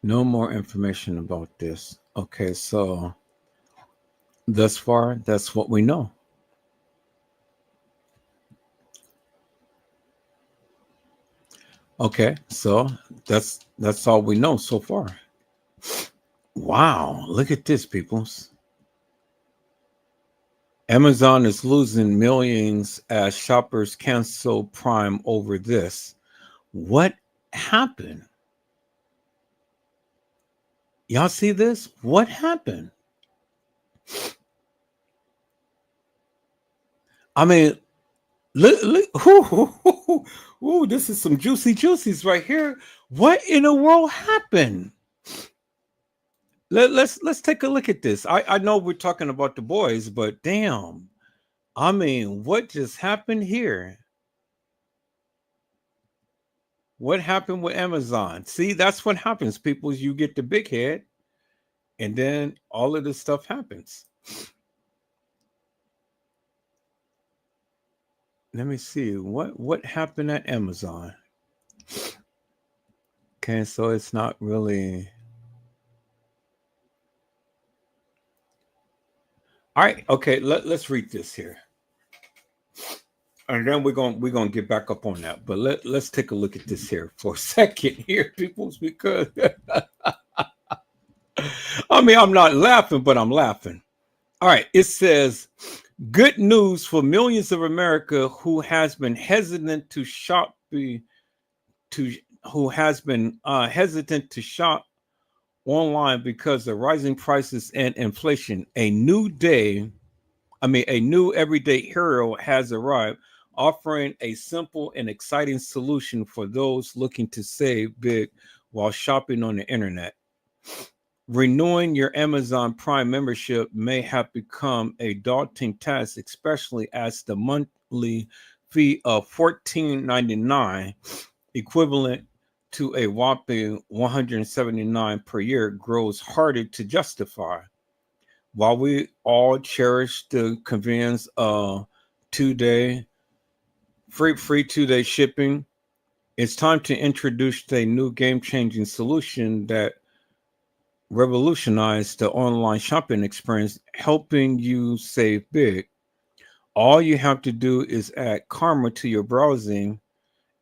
Speaker 1: No more information about this. Okay, so thus far, that's what we know. Okay, so that's all we know so far. Wow, look at this, peoples. Amazon is losing millions as shoppers cancel Prime over this. What happened? Y'all see this? What happened? I mean, look, ooh, this is some juicy juicies right here. What in the world happened? Let's take a look at this. I know we're talking about the boys, but damn, I mean, what just happened here? What happened with Amazon? See, that's what happens, people. You get the big head, and then all of this stuff happens. Let me see what happened at Amazon. Okay, so it's not really. All right, okay, let's read this here. And then we're gonna get back up on that. But let's take a look at this here for a second here, peoples, because I mean, I'm not laughing, but I'm laughing. All right, it says, good news for millions of America who has been hesitant to shop hesitant to shop online because of rising prices and inflation. A new everyday hero has arrived, offering a simple and exciting solution for those looking to save big while shopping on the internet. Renewing your Amazon Prime membership may have become a daunting task, especially as the monthly fee of $14.99, equivalent to a whopping $179 per year, grows harder to justify. While we all cherish the convenience of free 2-day shipping, it's time to introduce a new game-changing solution that revolutionized the online shopping experience, helping you save big. All you have to do is add Karma to your browsing,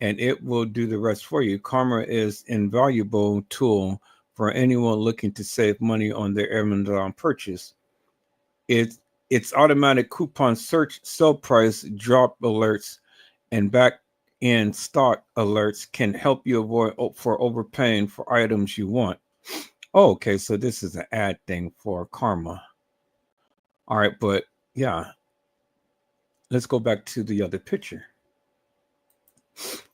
Speaker 1: and it will do the rest for you. Karma is an invaluable tool for anyone looking to save money on their Amazon purchase. Its automatic coupon search, sell price, drop alerts, and back in stock alerts can help you avoid overpaying for items you want. Oh, okay, so this is an ad thing for Karma. All right, but yeah, let's go back to the other picture.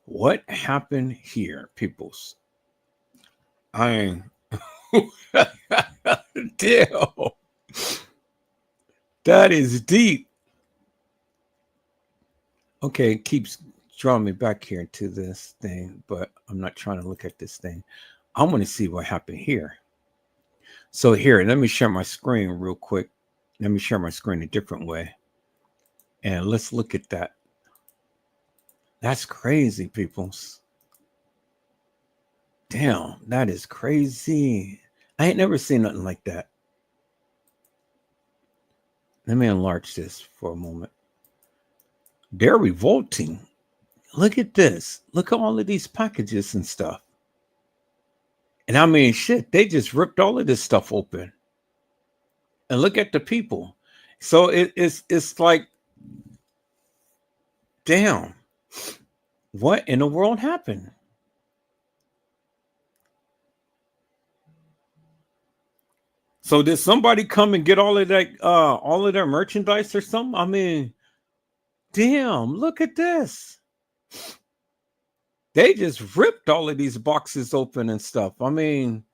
Speaker 1: What happened here, peoples? Damn. That is deep. Okay, it keeps drawing me back here to this thing, but I'm not trying to look at this thing. I want to see what happened here. So here, let me share my screen real quick. Let me share my screen a different way. And let's look at that. That's crazy, peoples. Damn, that is crazy. I ain't never seen nothing like that. Let me enlarge this for a moment. They're revolting. Look at this. Look at all of these packages and stuff. And I mean, shit, they just ripped all of this stuff open. And look at the people. So it's like, damn. What in the world happened? So did somebody come and get all of their merchandise or something? I mean, damn, look at this. They just ripped all of these boxes open and stuff. I mean,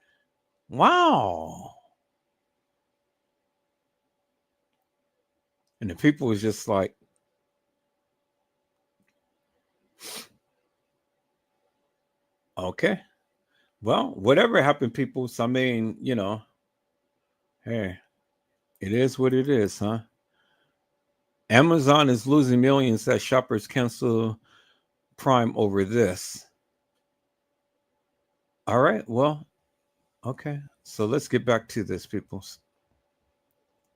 Speaker 1: wow. And the people was just like, okay, well, whatever happened, people. I mean, you know, hey, it is what it is, huh? Amazon is losing millions as shoppers cancel Prime over this. All right, well, okay. So let's get back to this, people.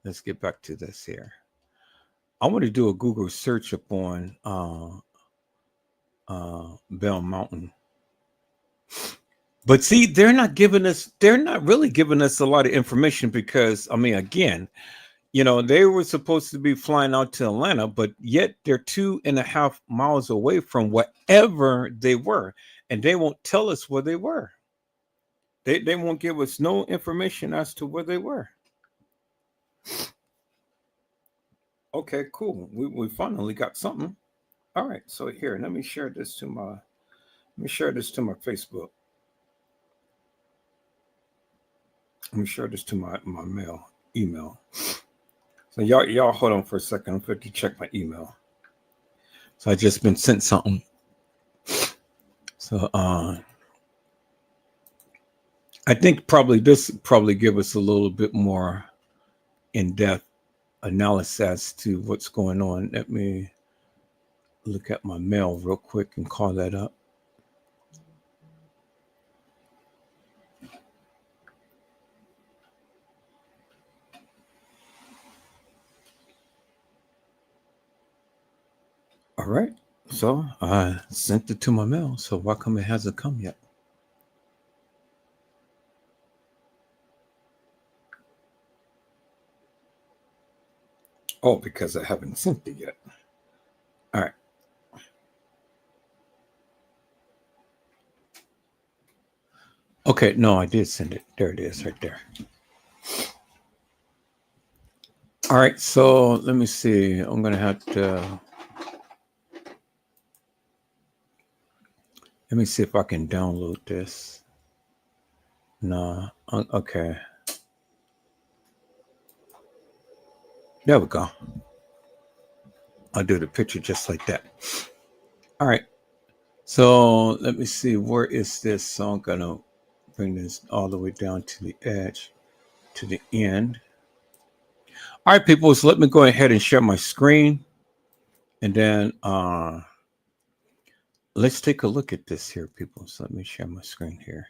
Speaker 1: Let's get back to this here. I want to do a Google search upon Bell Mountain. But see, they're not really giving us a lot of information because, I mean, again, you know, they were supposed to be flying out to Atlanta, but yet they're 2.5 miles away from wherever they were. And they won't tell us where they were. They won't give us no information as to where they were. Okay, cool. We finally got something. All right, so here, let me share this to my Facebook. Let me share this to my email. So y'all hold on for a second. I'm going to check my email. So I just been sent something. So I think this give us a little bit more in-depth analysis as to what's going on. Let me look at my mail real quick and call that up. All right, so I sent it to my mail. So why come it hasn't come yet? Oh, because I haven't sent it yet. All right. Okay, no, I did send it. There it is, right there. All right, so let me see. I'm gonna have to. Let me see if I can download this. No, okay. There we go. I'll do the picture just like that. All right. So let me see. Where is this? So I'm going to bring this all the way down to the edge, to the end. All right, people. So let me go ahead and share my screen. And then let's take a look at this here, people. So let me share my screen here.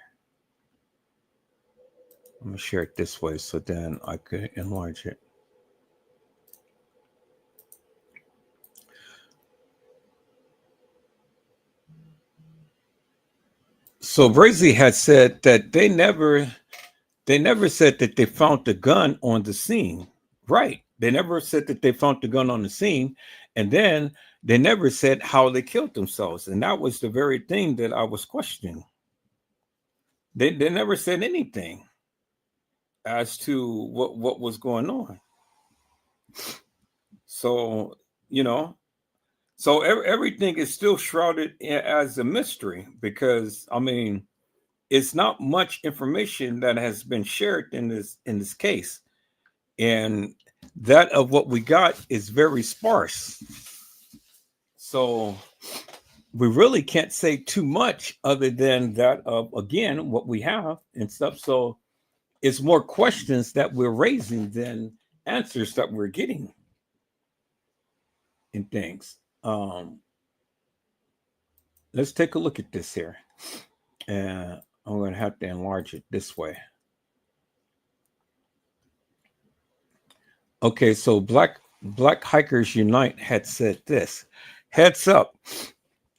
Speaker 1: I'm going to share it this way so then I could enlarge it. So Brazy had said that they never said that they found the gun on the scene. Right. They never said that they found the gun on the scene. And then they never said how they killed themselves. And that was the very thing that I was questioning. They never said anything as to what was going on. So, you know, so everything is still shrouded as a mystery because, I mean, it's not much information that has been shared in this case. And that of what we got is very sparse. So we really can't say too much other than that of, again, what we have and stuff. So it's more questions that we're raising than answers that we're getting in things. Let's take a look at this here. And I'm going to have to enlarge it this way. Okay, so Black Hikers Unite had said this. Heads up,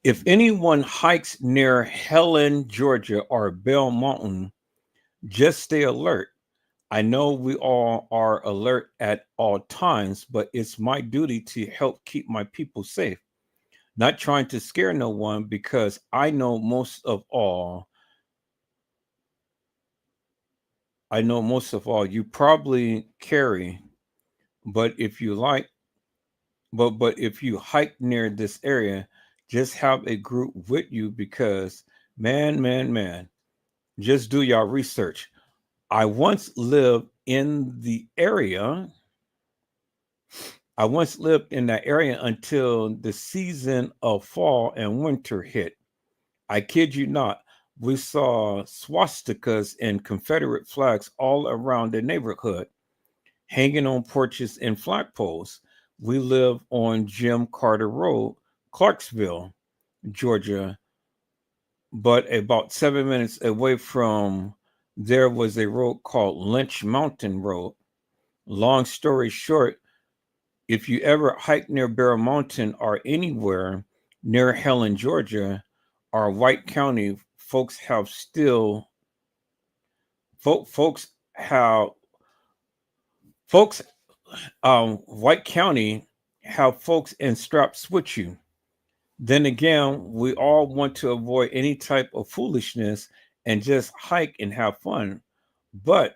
Speaker 1: if anyone hikes near Helen, Georgia or Bell Mountain, just stay alert. I know we all are alert at all times, but it's my duty to help keep my people safe. not trying to scare no one, because I know most of all, you probably carry, but if you like, but if you hike near this area, just have a group with you, because man, just do y'all research. I once lived in the area. I once lived in that area until the season of fall and winter hit. I kid you not. We saw swastikas and Confederate flags all around the neighborhood, hanging on porches and flagpoles. We live on Jim Carter Road, Clarksville, Georgia, but about 7 minutes away from there was a road called Lynch Mountain Road. Long story short, if you ever hike near Bear Mountain or anywhere near Helen, Georgia, or White County, folks have White County have folks in straps with you. Then again, we all want to avoid any type of foolishness and just hike and have fun. But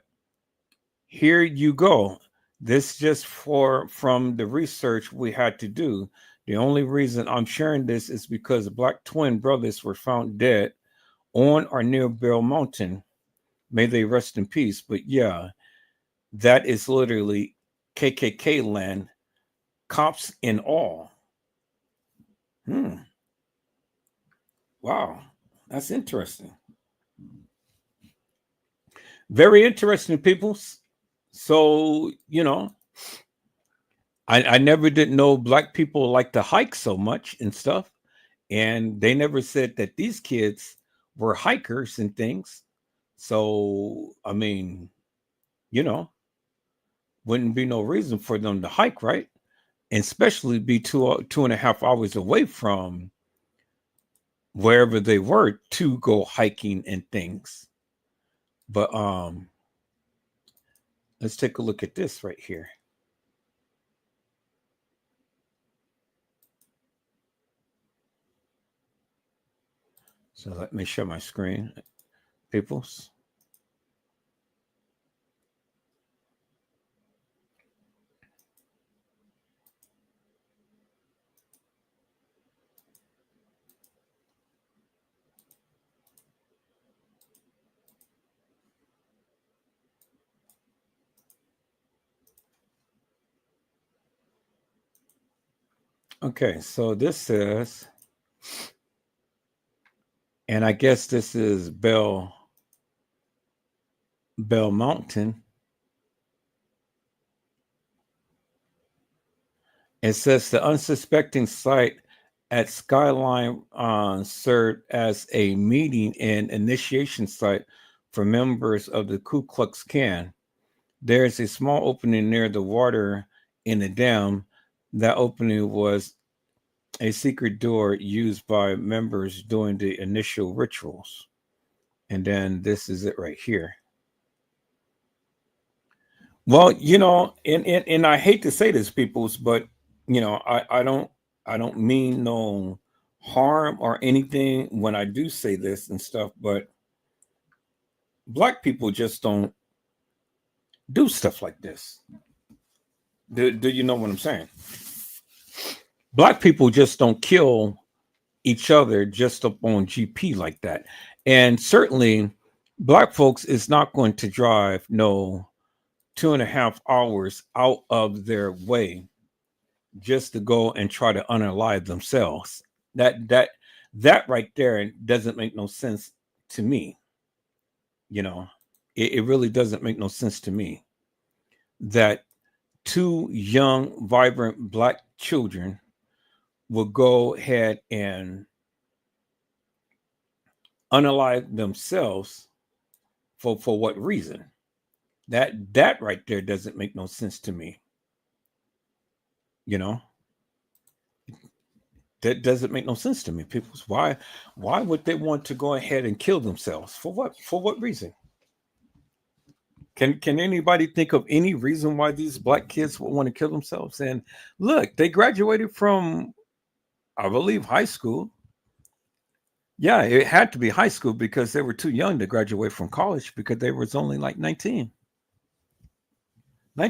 Speaker 1: here you go. This just from the research we had to do. The only reason I'm sharing this is because Black twin brothers were found dead on or near Bear Mountain. May they rest in peace. But yeah, that is literally KKK land, cops and all. Wow, that's interesting. Very interesting, people. So, I never did know Black people like to hike so much and stuff. And they never said that these kids were hikers and things. So, I mean, wouldn't be no reason for them to hike, right? And especially be 2.5 hours away from wherever they were to go hiking and things. But let's take a look at this right here. So let me share my screen, peoples. Okay, so this says, and I guess this is Bear Mountain. It says the unsuspecting site at Skyline served as a meeting and initiation site for members of the Ku Klux Klan. There is a small opening near the water in the dam. That opening was a secret door used by members during the initial rituals. And then this is it right here. Well, and I hate to say this, peoples, but I don't mean no harm or anything when I do say this and stuff, but Black people just don't do stuff like this. Do you know what I'm saying? Black people just don't kill each other just up on GP like that. And certainly Black folks is not going to drive no 2.5 hours out of their way just to go and try to unalive themselves. That right there doesn't make no sense to me. It really doesn't make no sense to me that 2 young, vibrant Black children will go ahead and unalive themselves for what reason? That right there doesn't make no sense to me. That doesn't make no sense to me. People, why would they want to go ahead and kill themselves? For what? For what reason? Can anybody think of any reason why these Black kids would want to kill themselves? And look, they graduated from I believe high school. Yeah, it had to be high school because they were too young to graduate from college because they was only like 19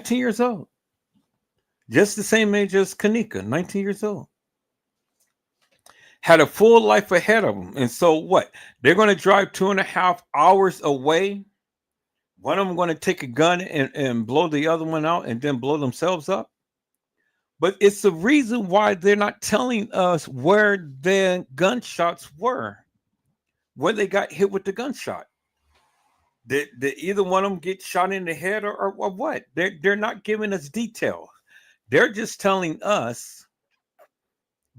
Speaker 1: years old. Just the same age as Kanika, 19 years old. Had a full life ahead of them. And so what? They're going to drive 2.5 hours away. One of them going to take a gun and blow the other one out and then blow themselves up. But it's the reason why they're not telling us where the gunshots were, where they got hit with the gunshot. Did either one of them get shot in the head or what? They're not giving us detail. They're just telling us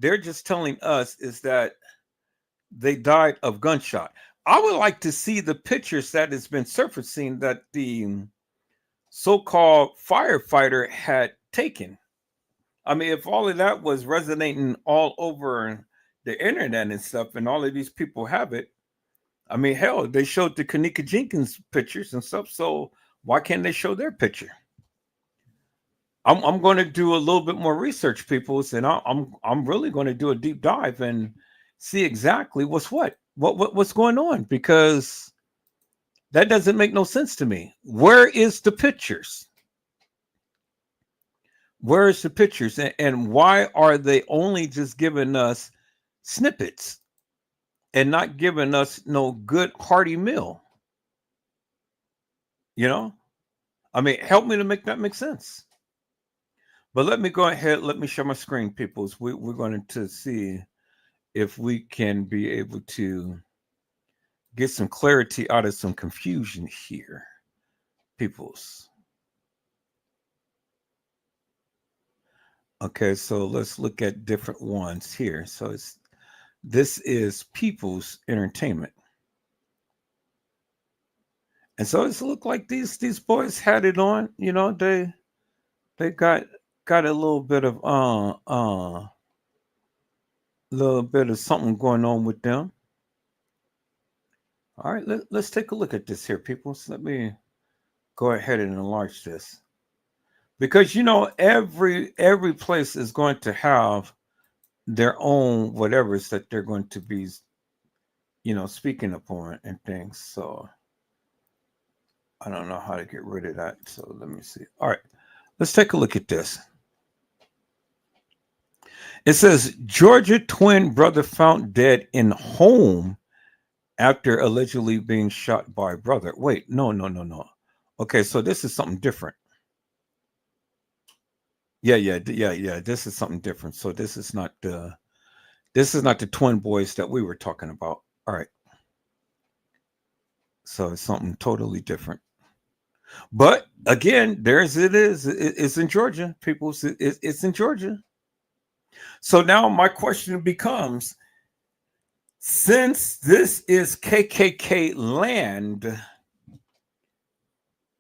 Speaker 1: is that they died of gunshot. I would like to see the pictures that has been surfacing that the so-called firefighter had taken. I mean, if all of that was resonating all over the internet and stuff, and all of these people have it, I mean, hell, they showed the Kanika Jenkins pictures and stuff. So why can't they show their picture? I'm going to do a little bit more research, people, and I'm really going to do a deep dive and see exactly what's going on, because that doesn't make no sense to me. Where is the pictures? Where is the pictures? And why are they only just giving us snippets and not giving us no good hearty meal? You know, I mean, help me to make that make sense. But let me go ahead. Let me share my screen, peoples. We're going to see if we can be able to get some clarity out of some confusion here, peoples. Okay, so let's look at different ones here. So this is People's Entertainment. And so it's looked like these boys had it on, you know, they got a little bit of something going on with them. All right, let's take a look at this here, people. So let me go ahead and enlarge this. Because, you know, every place is going to have their own whatever's that they're going to be, you know, speaking upon and things. So I don't know how to get rid of that. So let me see. All right, let's take a look at this. It says Georgia twin brother found dead in home after allegedly being shot by brother. Wait, no. Okay, so this is something different. Yeah. This is something different. So this is not the twin boys that we were talking about. All right. So it's something totally different. But again, it's in Georgia, people. It's in Georgia. So now my question becomes, since this is KKK land,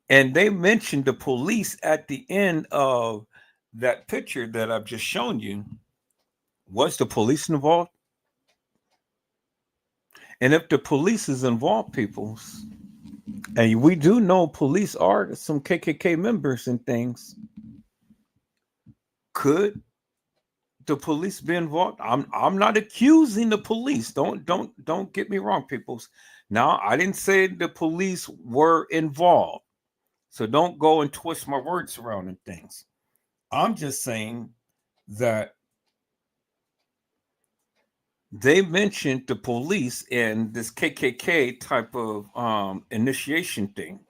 Speaker 1: and they mentioned the police at the end of that picture that I've just shown you, was the police involved? And if the police is involved, people, and we do know police are some KKK members and things, could the police be involved? I'm not accusing the police. Don't get me wrong, peoples. Now, I didn't say the police were involved, so don't go and twist my words around and things. I'm just saying that they mentioned the police in this KKK type of initiation thing.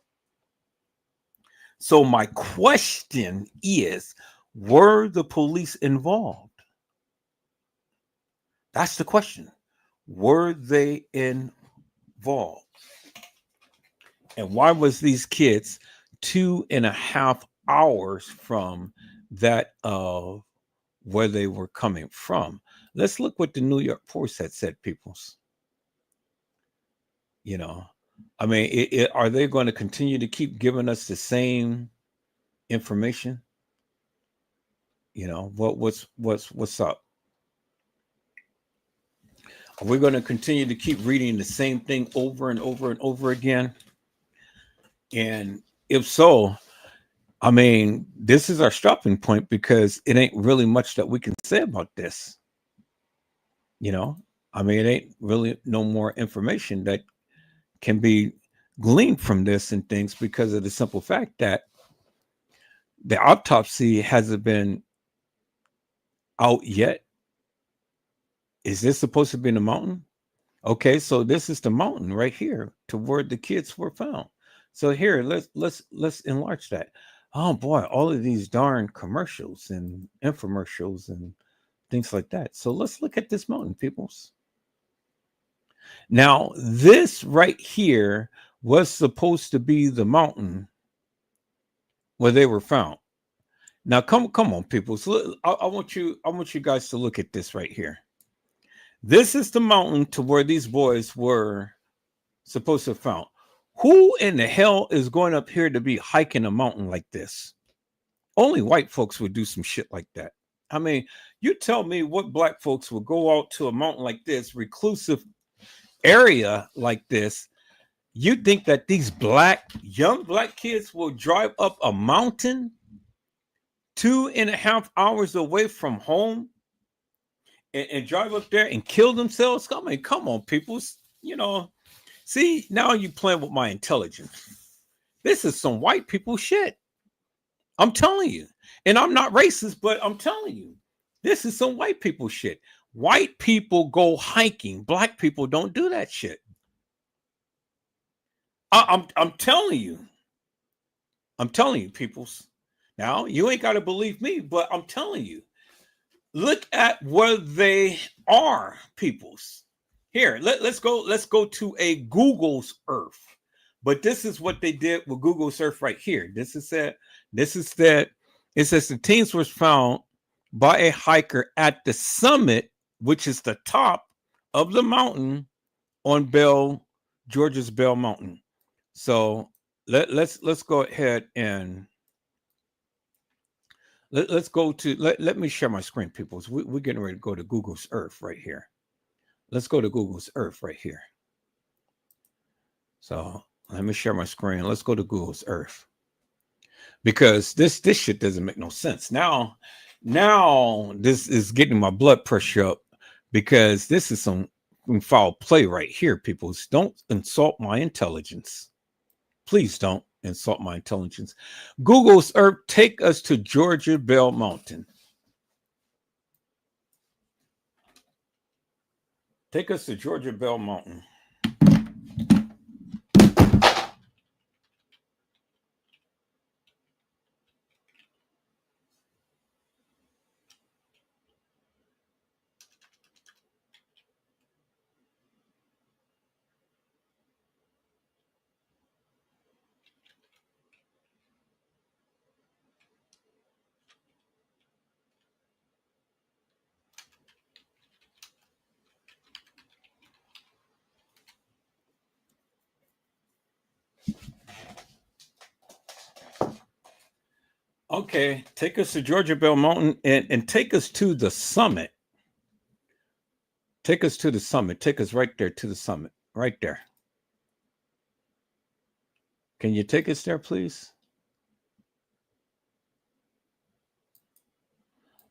Speaker 1: So my question is, were the police involved? That's the question. Were they involved? And why was these kids 2.5 hours from that of where they were coming from? Let's look what the New York Post had said, peoples. You know, I mean, are they going to continue to keep giving us the same information? You know, what's up? Are we going to continue to keep reading the same thing over and over and over again? And if so, I mean, this is our stopping point, because it ain't really much that we can say about this. You know, I mean, it ain't really no more information that can be gleaned from this and things because of the simple fact that the autopsy hasn't been out yet. Is this supposed to be in the mountain? Okay, so this is the mountain right here to where the kids were found. So here, let's enlarge that. Oh boy, all of these darn commercials and infomercials and things like that. So let's look at this mountain, peoples. Now, this right here was supposed to be the mountain where they were found. Now, come on, people. So I want you guys to look at this right here. This is the mountain to where these boys were supposed to have found. Who in the hell is going up here to be hiking a mountain like this? Only white folks would do some shit like that. I mean, you tell me what black folks would go out to a mountain like this, reclusive area like this. You think that these young black kids will drive up a mountain 2.5 hours away from home and drive up there and kill themselves? I mean, come on, people. You know, see, now you playing with my intelligence. This is some white people shit. I'm telling you. And I'm not racist, but I'm telling you, this is some white people shit. White people go hiking. Black people don't do that shit. I'm telling you. I'm telling you, peoples. Now, you ain't got to believe me, but I'm telling you. Look at where they are, peoples. Here, let's go to a Google's Earth. But this is what they did with Google's Earth right here. It says the teens was found by a hiker at the summit, which is the top of the mountain on Georgia's Bell Mountain. So let's go ahead and let's go to let me share my screen, people. We're getting ready to go to Google's Earth right here. Let's go to Google's Earth right here. So let me share my screen. Let's go to Google's Earth. Because this shit doesn't make no sense. Now this is getting my blood pressure up because this is some foul play right here, people. Don't insult my intelligence. Please don't insult my intelligence. Google's Earth, take us to Georgia Bell Mountain. Take us to Georgia Bell Mountain. Okay, take us to Georgia Bell Mountain and take us to the summit. Take us to the summit. Take us right there to the summit. Right there. Can you take us there, please?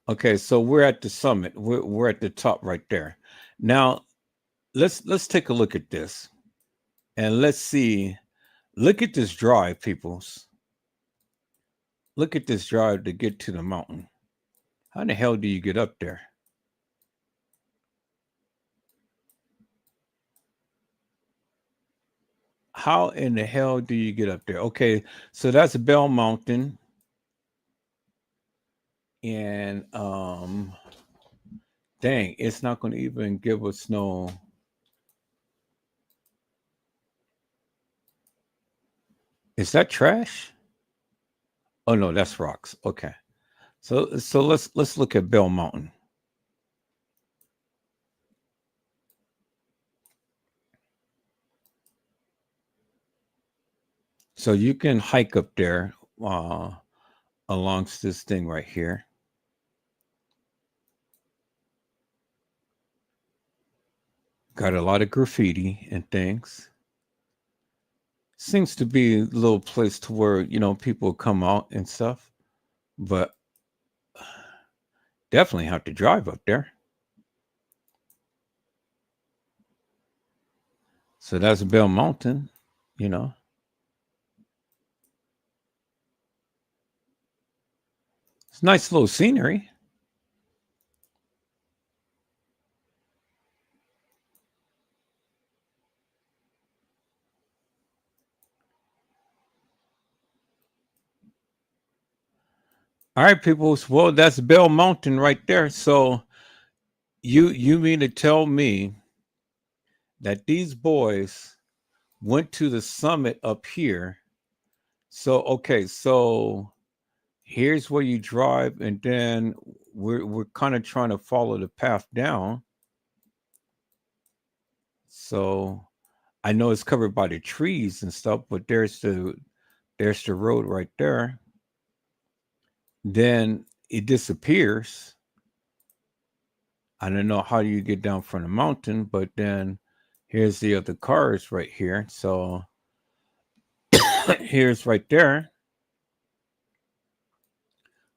Speaker 1: Okay, so we're at the summit. We're at the top right there. Now, let's take a look at this. And let's see. Look at this drive, peoples. Look at this drive to get to the mountain. How the hell do you get up there? How in the hell do you get up there? Okay, so that's Bell Mountain. And dang, it's not going to even give us no. Is that trash? Oh no, that's rocks. Okay. So let's look at Bell Mountain. So you can hike up there alongst this thing right here. Got a lot of graffiti and things. Seems to be a little place to where, you know, people come out and stuff, but definitely have to drive up there. So that's Bell Mountain, you know. It's nice little scenery. All right, people. Well, that's Bell Mountain right there. So you mean to tell me that these boys went to the summit up here? So okay, so here's where you drive, and then we're kind of trying to follow the path down. So I know it's covered by the trees and stuff, but there's the road right there. Then it disappears. I don't know how you get down from the mountain, but then here's the other cars right here. So here's right there.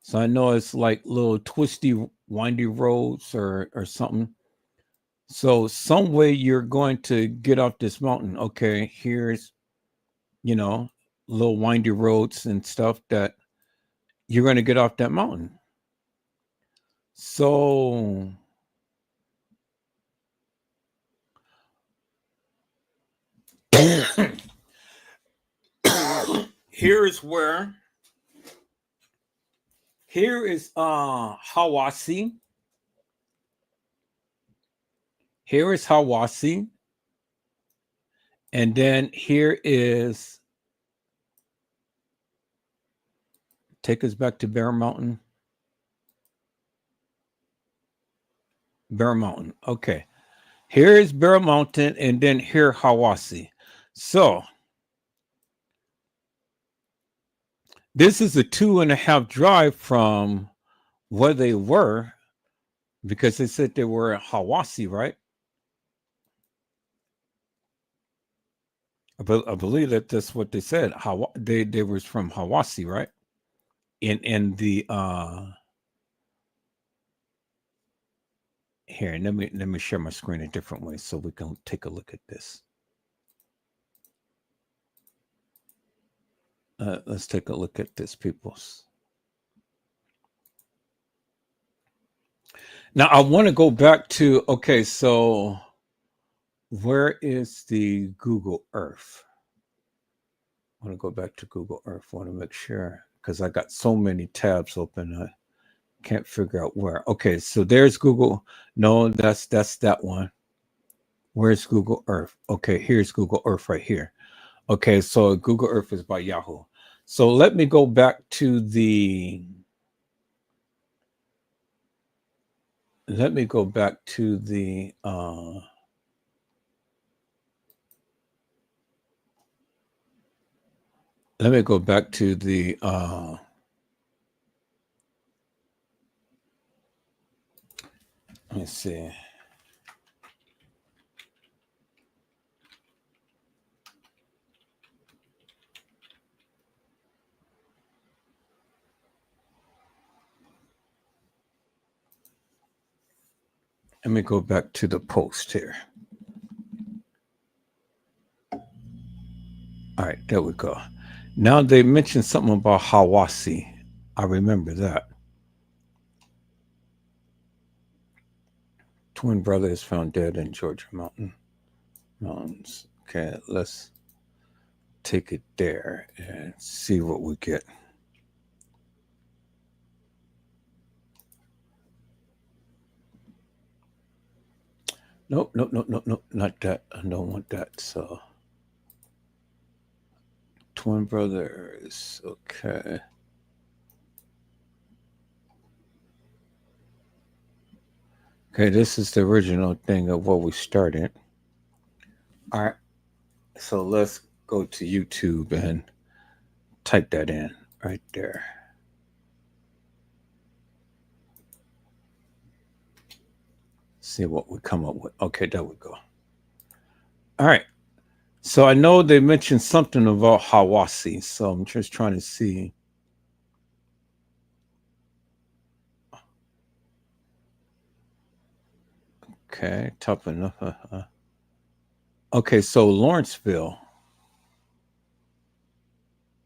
Speaker 1: So I know it's like little twisty, windy roads or something. So some way you're going to get off this mountain. Okay, here's, little windy roads and stuff that you're going to get off that mountain. So here is Hiwassee. Here is Hiwassee. And then here is, take us back to Bear Mountain. Bear Mountain. Okay. Here is Bear Mountain, and then here Hiwassee. So this is a 2.5 drive from where they were, because they said they were in Hiwassee, right? I believe that that's what they said. They was from Hiwassee, right? In the here, let me share my screen a different way so we can take a look at this. Let's take a look at this, peoples. Now I want to go back to, okay, so where is the Google Earth? I want to go back to Google Earth. I want to make sure, because I got so many tabs open, I can't figure out where. Okay, so there's Google. No, that's that one. Where's Google Earth? Okay, here's Google Earth right here. Okay, so Google Earth is by Yahoo. So let me go back to the, let me go back to the let me see. Let me go back to the post here. All right, there we go. Now they mentioned something about Hiwassee. I remember that. Twin brother is found dead in Georgia mountains. Okay, let's take it there and see what we get. Nope, not that. I don't want that. So, twin brothers. Okay. Okay, this is the original thing of what we started. All right. So let's go to YouTube and type that in right there. See what we come up with. Okay, there we go. All right. So I know they mentioned something about Hiwassee, so I'm just trying to see. Okay, tough enough. Okay, so Lawrenceville,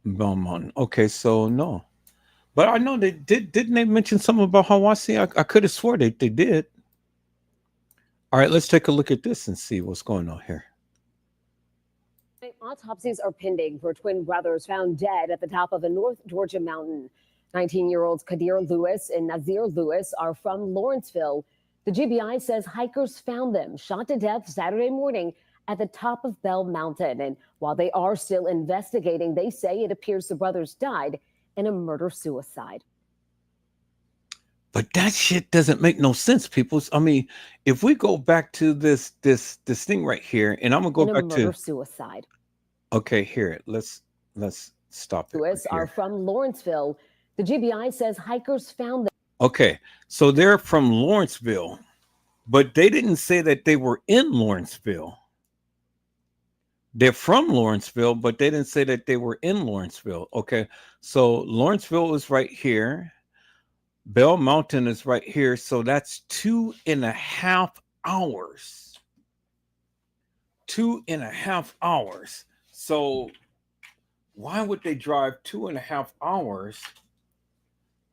Speaker 1: Belmont. Okay, so no. But I know they didn't they mention something about Hawassi? I could have swore they did. All right, let's take a look at this and see what's going on here.
Speaker 4: Autopsies are pending for twin brothers found dead at the top of a North Georgia mountain. 19-year-olds Kadir Lewis and Nazir Lewis are from Lawrenceville. The GBI says hikers found them shot to death Saturday morning at the top of Bell Mountain. And while they are still investigating, they say it appears the brothers died in a murder-suicide.
Speaker 1: But that shit doesn't make no sense, people. I mean, if we go back to this thing right here, and I'm gonna go back to
Speaker 4: murder-suicide.
Speaker 1: Okay, here. Let's stop it.
Speaker 4: Lewis are from Lawrenceville. The GBI says hikers found them.
Speaker 1: Okay, so they're from Lawrenceville, but they didn't say that they were in Lawrenceville. They're from Lawrenceville, but they didn't say that they were in Lawrenceville. Okay, so Lawrenceville is right here. Bell Mountain is right here. So that's 2.5 hours. 2.5 hours. So why would they drive 2.5 hours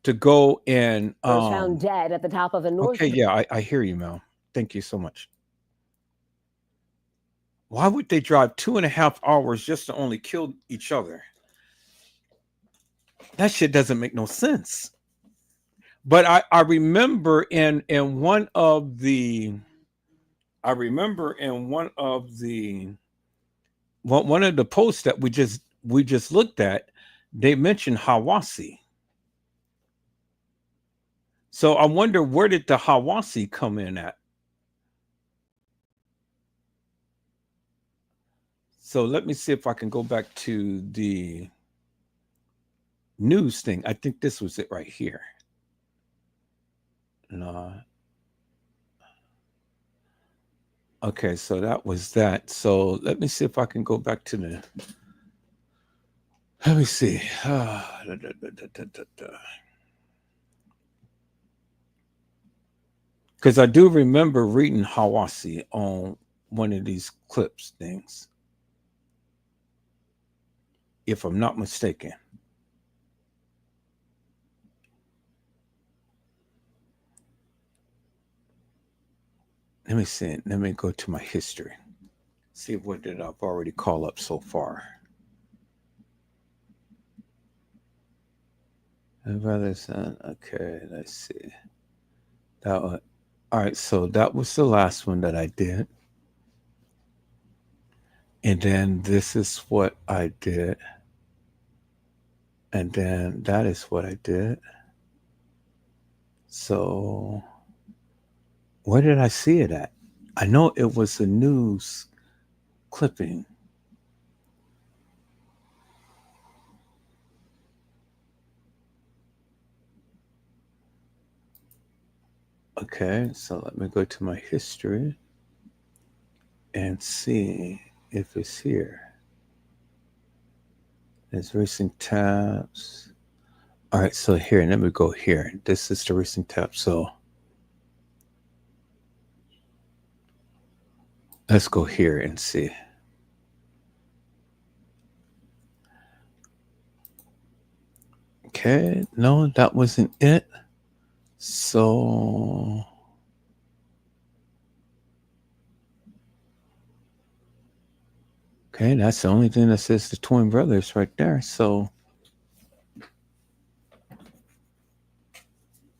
Speaker 1: to go and
Speaker 4: found dead at the top of a North?
Speaker 1: Okay, yeah, I hear you, Mel. Thank you so much. Why would they drive 2.5 hours just to only kill each other? That shit doesn't make no sense. But I remember in one of the posts that we just looked at, they mentioned Hawassi. So I wonder, where did the Hawassi come in at? So let me see if I can go back to the news thing. I think this was it right here. No. Okay, so that was that. So let me see if I can go back to the. Let me see. Because I do remember reading Hawassi on one of these clips things, if I'm not mistaken. Let me see. Let me go to my history. See what did I've already call up so far. Okay, let's see. That one. All right, so that was the last one that I did. And then this is what I did. And then that is what I did. So where did I see it at? I know it was a news clipping. Okay, so let me go to my history and see if it's here. There's recent tabs. All right, so here, let me go here. This is the recent tab. So let's go here and see. Okay, no, that wasn't it. So okay, that's the only thing that says the twin brothers right there. So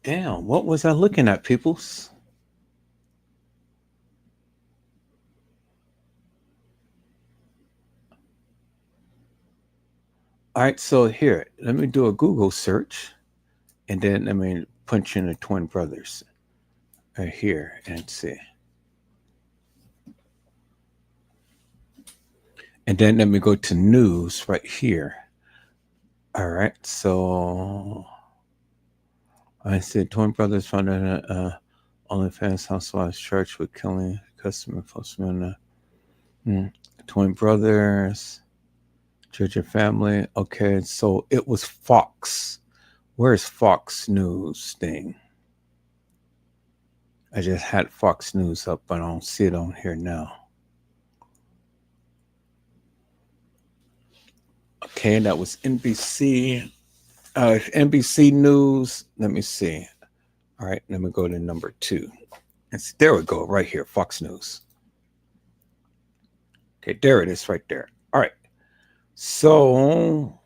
Speaker 1: damn, what was I looking at, peoples? All right, so here, let me do a Google search, and then let me punch in the twin brothers right here and see. And then let me go to news right here. All right, so I said twin brothers found an OnlyFans housewives church with killing customer postman. Twin brothers, Georgia family. Okay, so it was Fox. Where's Fox News thing? I just had Fox News up, but I don't see it on here now. Okay, that was NBC. NBC News. Let me see. All right, let me go to number 2. There we go, right here, Fox News. Okay, there it is right there. All right. So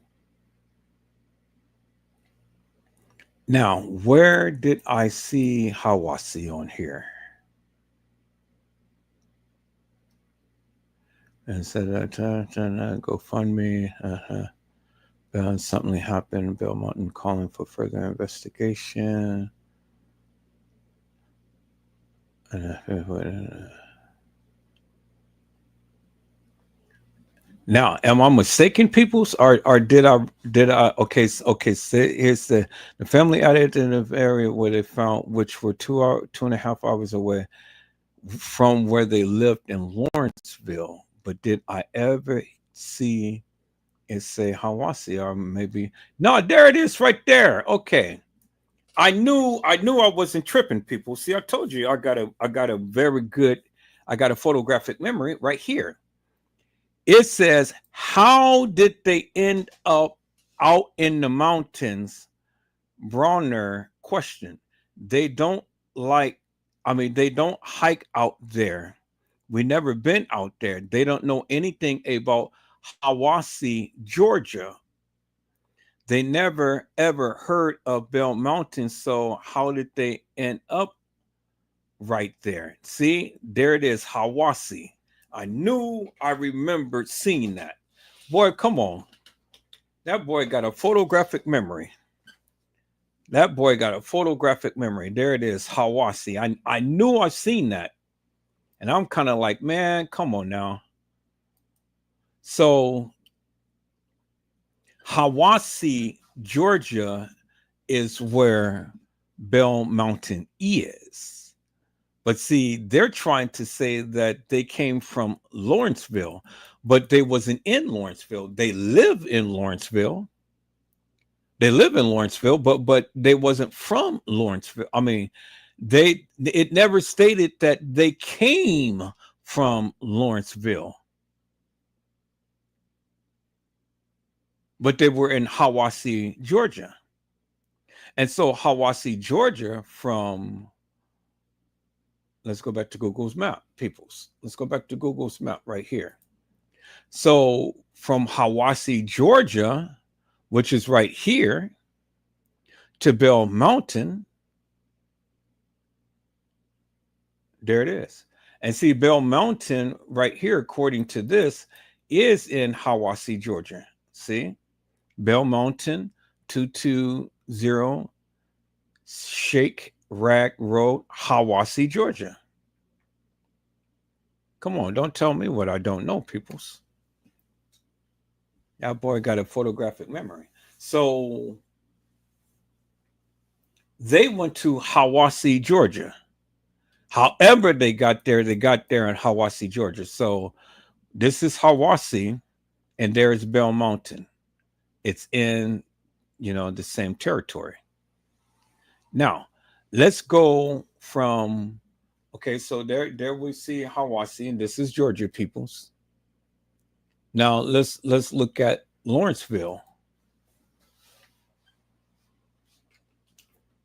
Speaker 1: now, where did I see Hawassi on here? And said that GoFundMe. Something happened. Bill Mountain calling for further investigation. Now, am I mistaken, peoples, or did I? Okay, so here's the family identified area where they found, which were 2.5 hours away from where they lived in Lawrenceville. But did I ever see it say Hawassi, or maybe no? There it is, right there. Okay, I knew I wasn't tripping, people. See, I told you I got a very good, I got a photographic memory right here. It says, how did they end up out in the mountains? Bronner question. They don't they don't hike out there. We never been out there. They don't know anything about Hawassi, Georgia. They never ever heard of Bell Mountain. So how did they end up right there? See, there it is, Hawassi. I knew I remembered seeing that. Boy, come on. That boy got a photographic memory. That boy got a photographic memory. There it is, Hawassi. I knew I seen that. And I'm kind of like, man, come on now. So Hawassi, Georgia is where Bell Mountain is. But see, they're trying to say that they came from Lawrenceville, but they wasn't in Lawrenceville. They live in Lawrenceville. They live in Lawrenceville, but they wasn't from Lawrenceville. I mean, it never stated that they came from Lawrenceville. But they were in Hawassi, Georgia. And so Hawassi, Georgia from, let's go back to Google's map, peoples. Let's go back to Google's map right here. So from Hawassi, Georgia, which is right here, to Bell Mountain, there it is. And see, Bell Mountain right here, according to this, is in Hawassi, Georgia. See? Bell Mountain, 220 Shake Rag Road, Hawassi, Georgia. Come on, don't tell me what I don't know, peoples. That boy got a photographic memory. So they went to Hawassi, Georgia. However they got there in Hawassi, Georgia. So this is Hawassi, and there is Bell Mountain. It's in, the same territory. Now, let's go from, okay, so there we see Hawassi, and this is Georgia, peoples. Now, let's look at Lawrenceville.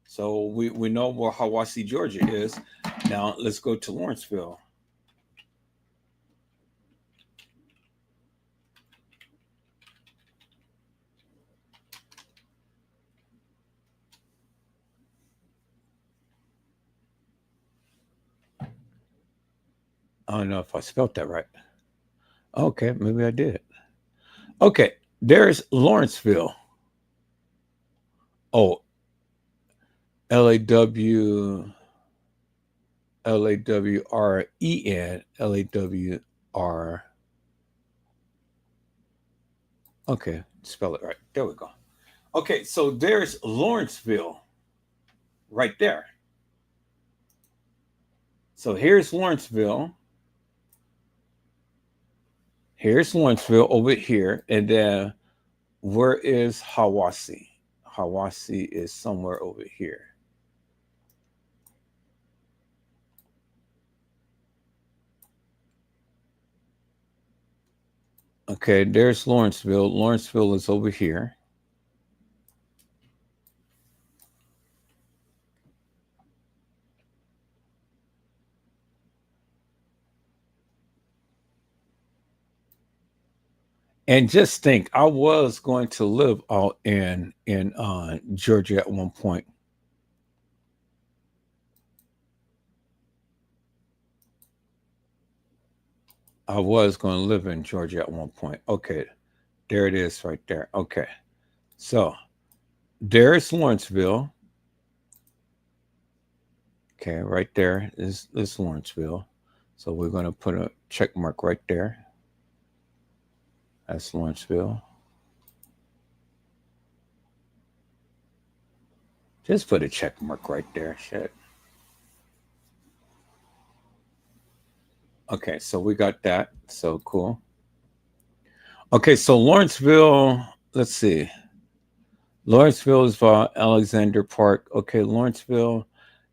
Speaker 1: So we know where Hawassi, Georgia is. Now, let's go to Lawrenceville. I don't know if I spelled that right. Okay, maybe I did. Okay, there's Lawrenceville. Oh, Lawren, Lawr. Okay, spell it right. There we go. Okay, so there's Lawrenceville right there. So here's Lawrenceville. Here's Lawrenceville over here. And then where is Hawassi? Hawassi is somewhere over here. Okay, there's Lawrenceville. Lawrenceville is over here. And just think, I was going to live out in Georgia at one point. I was going to live in Georgia at one point. Okay, there it is right there. Okay, so there's Lawrenceville. Okay, right there is Lawrenceville. So we're going to put a check mark right there. That's Lawrenceville. Just put a check mark right there. Shit. Okay, so we got that. So cool. Okay, so Lawrenceville, let's see. Lawrenceville is Alexander Park. Okay, Lawrenceville.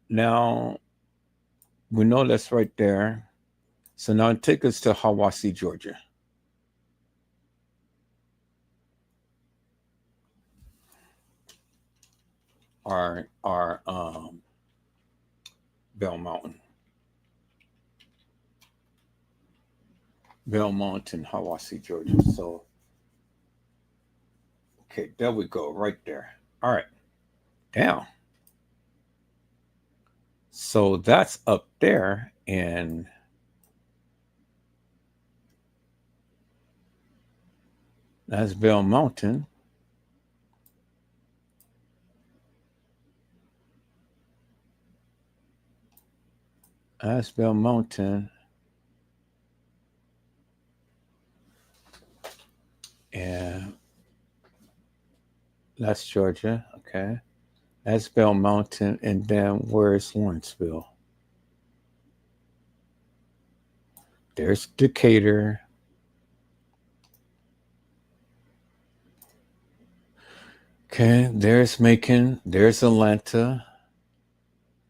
Speaker 1: Now, we know that's right there. So now take us to Hiwassee, Georgia. Our Bell Mountain. Bell Mountain, Hiwassee, Georgia. So, okay, there we go, right there. All right, down. So that's up there, and that's Bell Mountain. That's Bell Mountain. And that's Georgia. Okay. That's Bell Mountain. And then where's Lawrenceville? There's Decatur. Okay. There's Macon. There's Atlanta.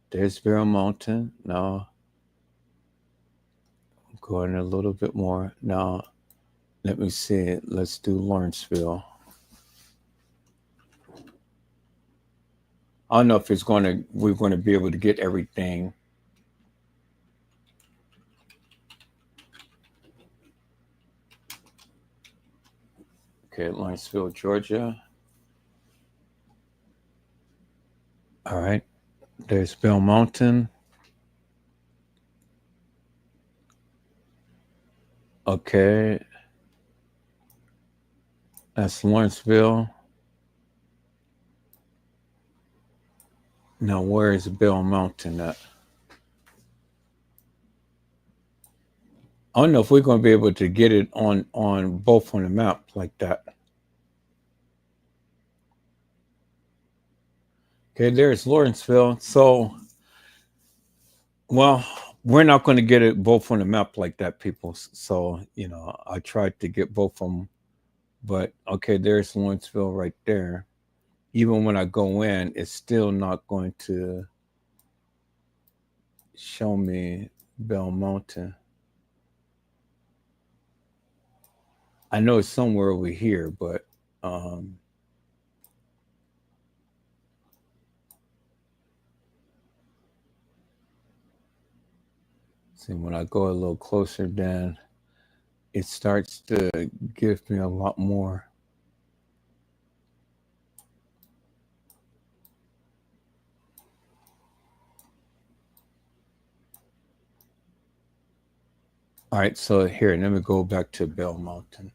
Speaker 1: There's Bell Mountain. Now, I'm going a little bit more. Now, let me see. Let's do Lawrenceville. I don't know if we're going to be able to get everything. Okay, Lawrenceville, Georgia. All right. There's Bell Mountain. Okay. That's Lawrenceville. Now, where is Bell Mountain at? I don't know if we're going to be able to get it on both on the map like that. Okay, there's Lawrenceville. So, well, we're not going to get it both on the map like that, people. So, you know, I tried to get both of them. But, okay, there's Lawrenceville right there. Even when I go in, it's still not going to show me Bell Mountain. I know it's somewhere over here, but see, when I go a little closer, then it starts to give me a lot more. All right, so here, let me go back to Bell Mountain.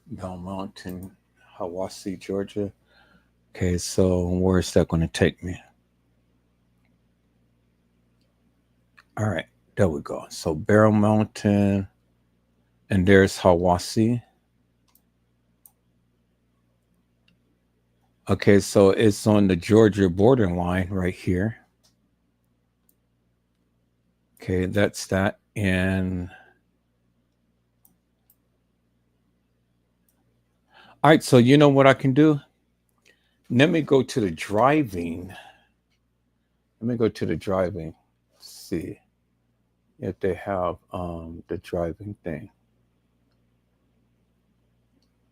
Speaker 1: Bell Mountain, Hiwassee, Georgia. Okay, so where's that going to take me? All right, there we go. So Bell Mountain, and there's Hiwassee. Okay, so it's on the Georgia borderline right here. Okay, that's that. And all right, so you know what I can do? Let me go to the driving. Let me go to the driving. See if they have the driving thing.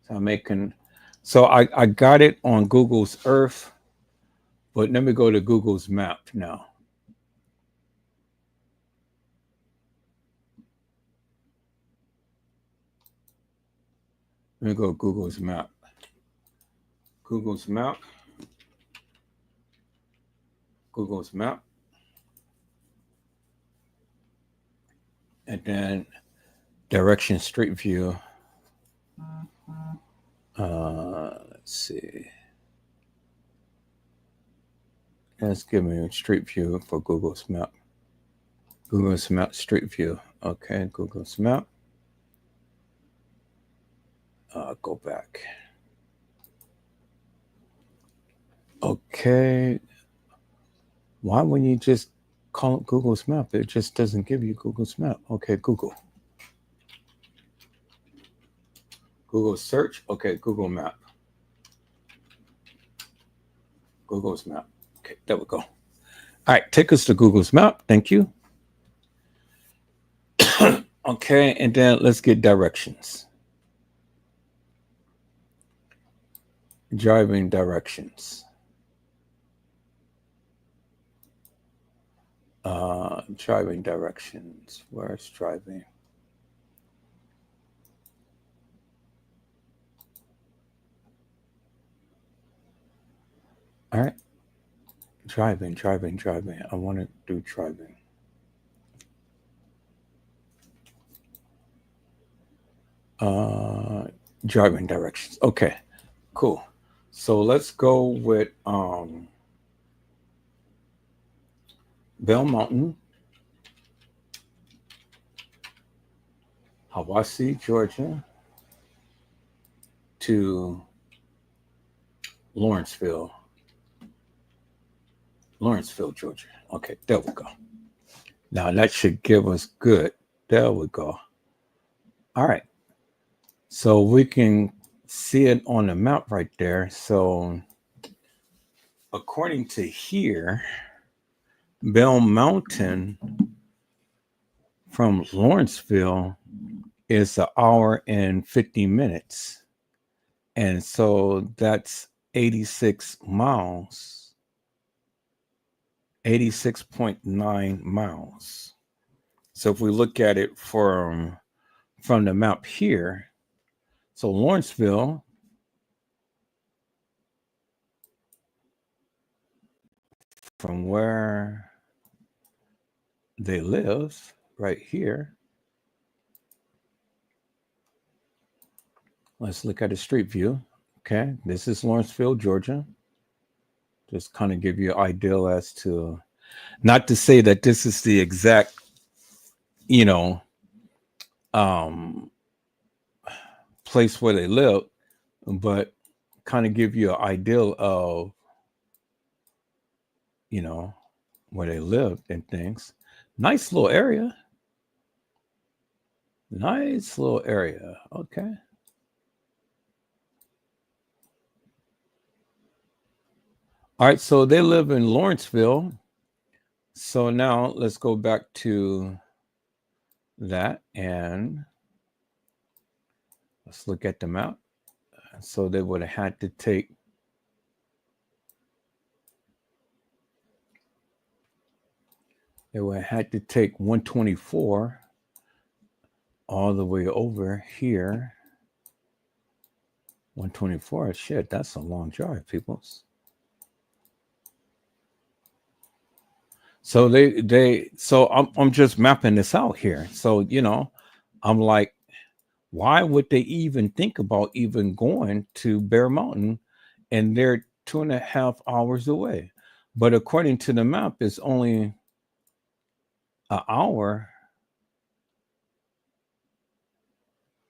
Speaker 1: So I'm making. So I got it on Google's Earth, but let me go to Google's Map now. Let me go to Google's Map. Google's Map. Google's Map. And then Direction Street View. Let's see. Let's give me a Street View for Google's Map. Google's Map Street View. Okay, Google's Map. Go back. Okay. Why wouldn't you just call it Google's Map? It just doesn't give you Google's Map. Okay, Google. Google search. Okay, Google Map. Google's Map. Okay, there we go. All right, take us to Google's Map. Thank you. Okay, and then let's get directions. Driving directions. Driving directions. Where's driving? All right. Driving. I want to do driving. Driving directions. Okay, cool. So let's go with Bell Mountain, Hiwassee, Georgia, to Lawrenceville, Georgia. Okay, there we go. Now that should give us good. There we go. All right. So we can see it on the map right there. So according to here, Bell Mountain from Lawrenceville is 1 hour and 50 minutes. And so that's 86 miles, 86.9 miles. So if we look at it from the map here, so Lawrenceville from where they live right here. Let's look at a street view. Okay, this is Lawrenceville, Georgia. Just kind of give you an idea as to, not to say that this is the exact, place where they live, but kind of give you an idea of, where they live and things. Nice little area. Nice little area. Okay. All right, so they live in Lawrenceville. So now let's go back to that and let's look at the map. So they would have had to take They would have had to take 124 all the way over here. 124, shit, that's a long drive, people. So I'm just mapping this out here. So, I'm like, why would they even think about even going to Bear Mountain? And they're 2.5 hours away. But according to the map, it's only an hour.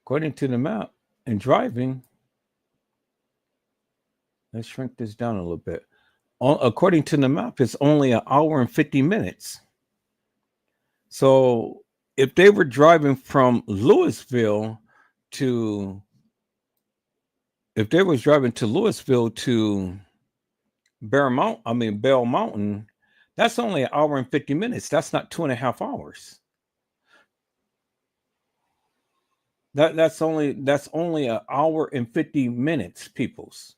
Speaker 1: According to the map and driving, let's shrink this down a little bit. According to the map, it's only 1 hour and 50 minutes. So if they were driving from Louisville to Bell Mountain, that's only an hour and 50 minutes. That's not 2.5 hours. That's only an hour and 50 minutes, peoples.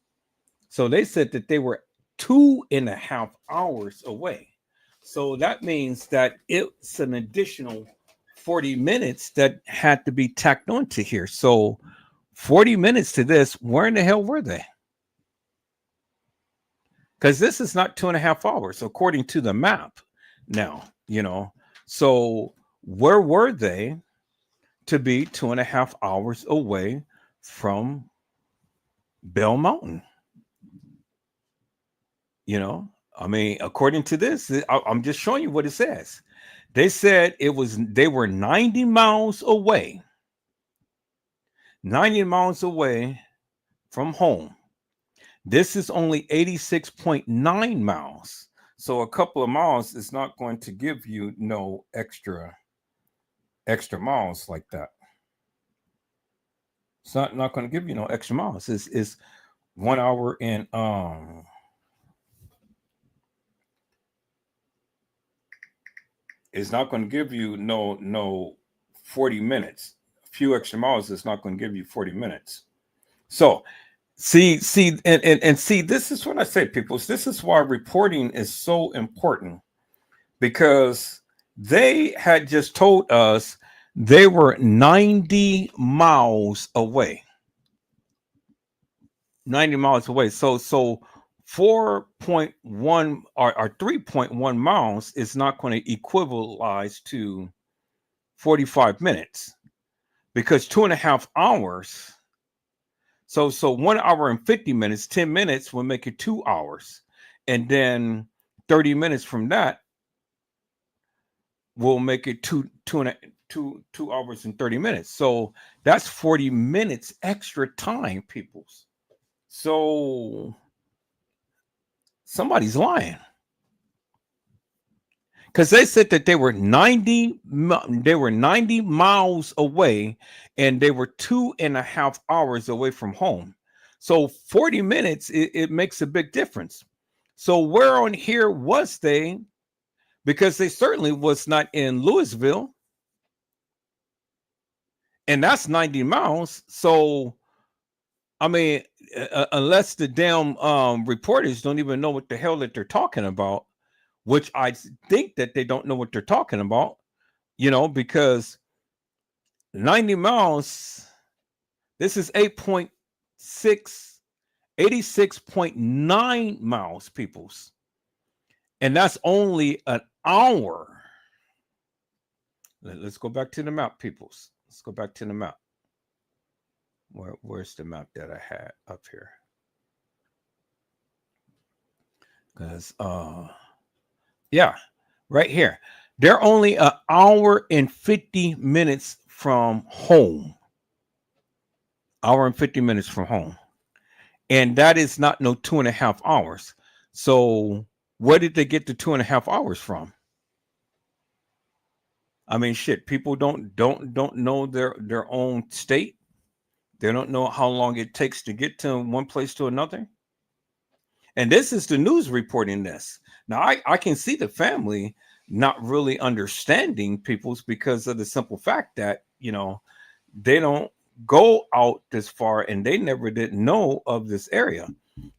Speaker 1: So they said that they were 2.5 hours away. So that means that it's an additional 40 minutes that had to be tacked onto here. So 40 minutes to this, where in the hell were they? Because this is not 2.5 hours, according to the map now, So where were they to be 2.5 hours away from Bell Mountain? According to this, I'm just showing you what it says. They said they were 90 miles away. 90 miles away from home. This is only 86.9 miles. So a couple of miles is not going to give you no extra miles like that. It's not going to give you no extra miles. It's 1 hour and it's not going to give you no 40 minutes. A few extra miles is not going to give you 40 minutes. So see, and see, this is what I say, people. This is why reporting is so important, because they had just told us they were 90 miles away. 90 miles away. So 4.1 or 3.1 miles is not going to equivalize to 45 minutes, because 2.5 hours. So 1 hour and 50 minutes, 10 minutes will make it 2 hours. And then 30 minutes from that will make it 2 hours and 30 minutes. So that's 40 minutes extra time, people. So somebody's lying, because they said that they were 90 miles away and they were 2.5 hours away from home. So 40 minutes, it makes a big difference. So where on here was they? Because they certainly was not in Louisville, and that's 90 miles. So unless the damn reporters don't even know what the hell that they're talking about, which I think that they don't know what they're talking about, because 90 miles, this is 86.9 miles, peoples. And that's only an hour. Let's go back to the map, peoples. Let's go back to the map. Where's the map that I had up here? Because yeah, right here. They're only an hour and 50 minutes from home. Hour and 50 minutes from home. And that is not no 2.5 hours. So where did they get the 2.5 hours from? Shit, people don't know their own state. They don't know how long it takes to get to one place to another. And this is the news reporting this. Now, I can see the family not really understanding people's, because of the simple fact that, they don't go out this far and they never did know of this area.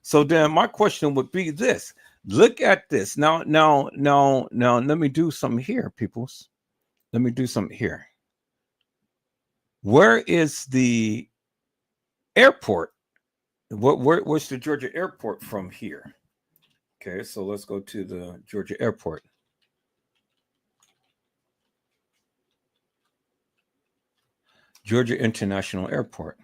Speaker 1: So then my question would be this. Look at this. Now, let me do something here, peoples. Let me do something here. Where is the airport? Where's the Georgia airport from here? Okay, so let's go to the Georgia airport. Georgia International Airport.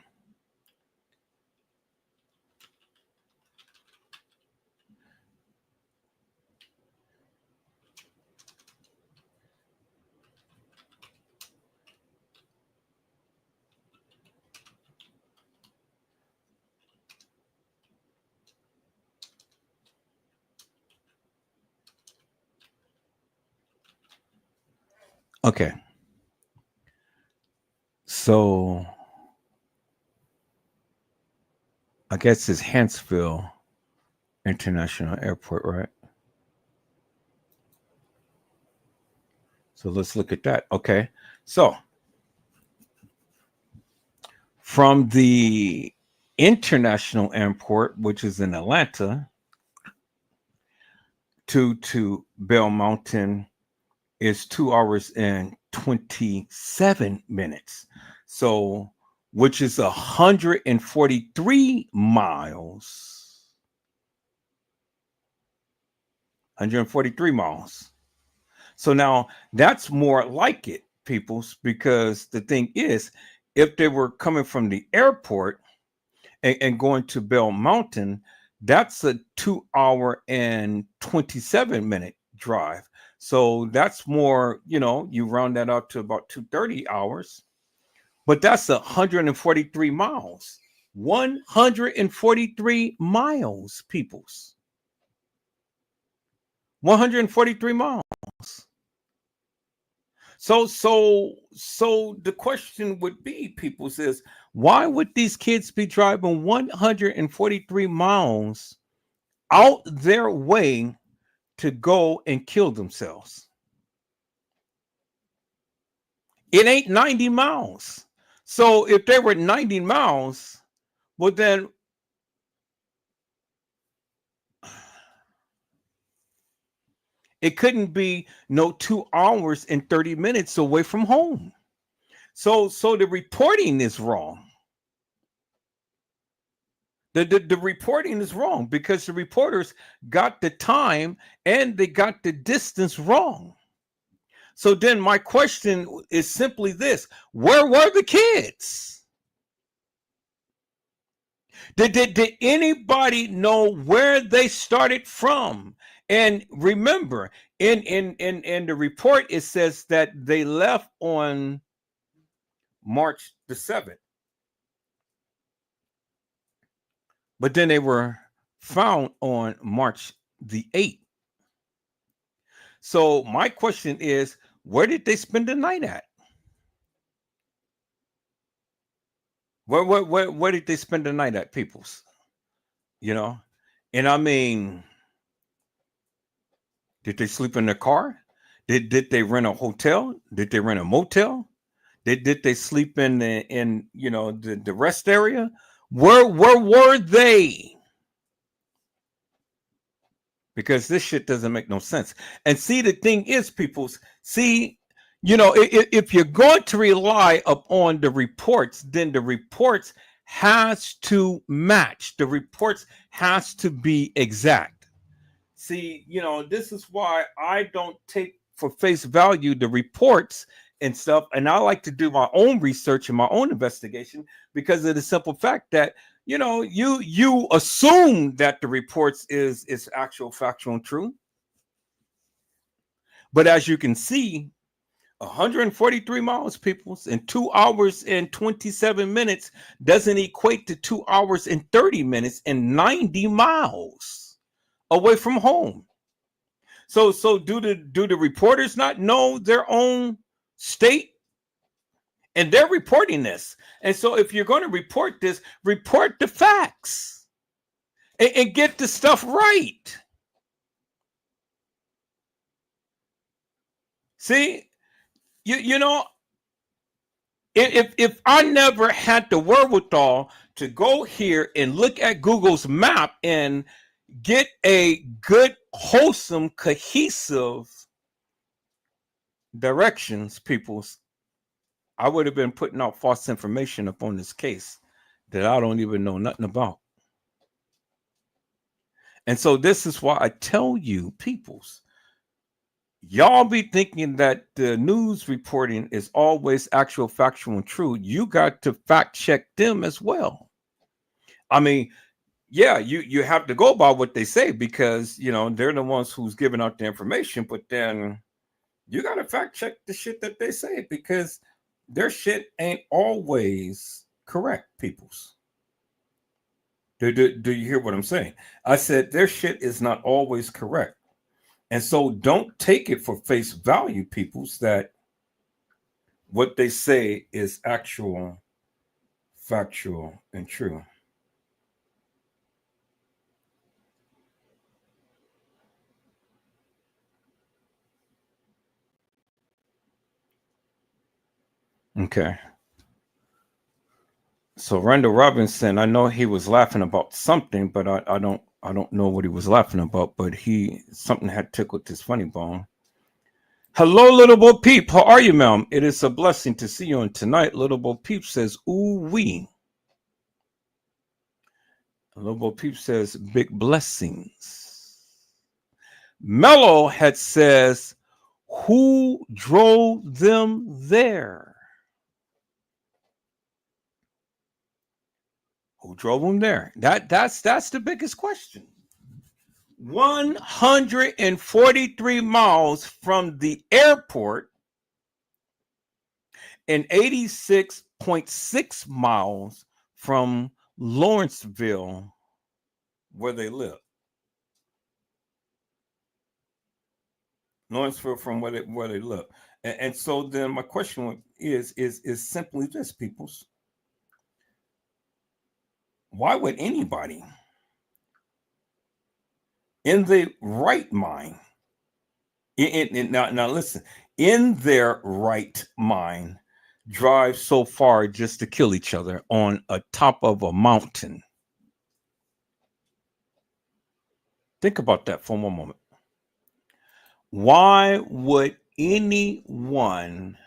Speaker 1: Okay. So I guess it's Huntsville International Airport, right? So let's look at that. Okay. So from the international airport, which is in Atlanta, to Bell Mountain is 2 hours and 27 minutes. So, which is 143 miles. 143 miles. So now that's more like it, peoples, because the thing is, if they were coming from the airport and going to Bell Mountain, that's a 2 hour and 27 minute drive. So that's more, you round that out to about 230 hours, but that's 143 miles. 143 miles, peoples. 143 miles. So the question would be, people says, why would these kids be driving 143 miles out their way to go and kill themselves? It ain't 90 miles. So if they were 90 miles, well then it couldn't be no 2 hours and 30 minutes away from home. So the reporting is wrong. The reporting is wrong because the reporters got the time and they got the distance wrong. So then my question is simply this: where were the kids? Did anybody know where they started from? And remember, in the report, it says that they left on March the 7th. But then they were found on March the 8th. So my question is, where did they spend the night at? Where did they spend the night at, peoples? And I mean, did they sleep in their car? Did they rent a hotel? Did they rent a motel? Did they sleep in the rest area? Where were they? Because this shit doesn't make no sense. And see, the thing is, peoples, if you're going to rely upon the reports, then the reports has to match. The reports has to be exact. See, this is why I don't take for face value the reports and stuff. And I like to do my own research and my own investigation because of the simple fact that, you assume that the reports is actual, factual, and true. But as you can see, 143 miles, people, in 2 hours and 27 minutes doesn't equate to 2 hours and 30 minutes and 90 miles away from home. So do the reporters not know their own state? And they're reporting this. And so if you're going to report this, report the facts and get the stuff right. See, if I never had the wherewithal to go here and look at Google's map and get a good, wholesome, cohesive directions, peoples, I would have been putting out false information upon this case that I don't even know nothing about. And so this is why I tell you, peoples, y'all be thinking that the news reporting is always actual, factual, and true. You got to fact check them as well. I mean, yeah, you have to go by what they say because, they're the ones who's giving out the information, but then you got to fact check the shit that they say because their shit ain't always correct, peoples. Do you hear what I'm saying? I said their shit is not always correct. And so don't take it for face value, peoples, that what they say is actual, factual, and true. Okay. So Randall Robinson, I know he was laughing about something, but I don't know what he was laughing about, but something had tickled his funny bone. Hello, Little Bo Peep. How are you, ma'am? It is a blessing to see you on tonight. Little Bo Peep says, ooh wee. Little Bo Peep says, big blessings. Mellow had says, who drove them there? Who drove them there? That's the biggest question. 143 miles from the airport and 86.6 miles from Lawrenceville, where they live. Lawrenceville from where they live. And so then my question is simply this, peoples. Why would anybody in the right mind, now listen, in their right mind, drive so far just to kill each other on a top of a mountain? Think about that for one moment. Why would anyone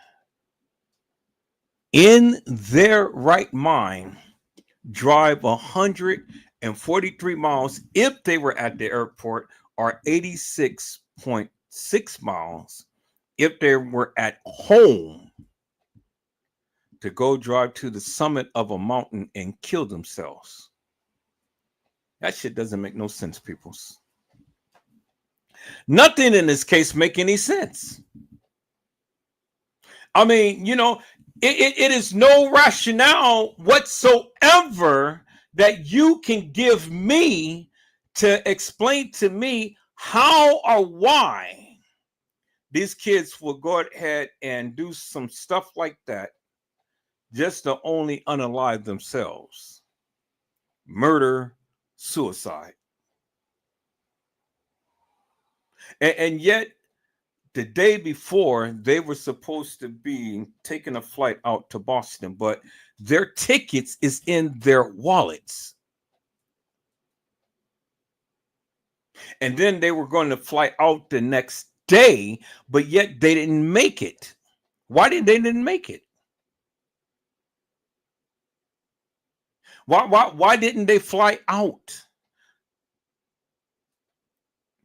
Speaker 1: in their right mind drive 143 miles if they were at the airport, or 86.6 miles if they were at home, to go drive to the summit of a mountain and kill themselves? That shit doesn't make no sense, peoples. Nothing in this case make any sense. I mean, it is no rationale whatsoever that you can give me to explain to me how or why these kids will go ahead and do some stuff like that just to only unalive themselves. Murder, suicide. And yet, the day before, they were supposed to be taking a flight out to Boston, but their tickets is in their wallets. And then they were going to fly out the next day, but yet they didn't make it. Why didn't make it? Why didn't they fly out?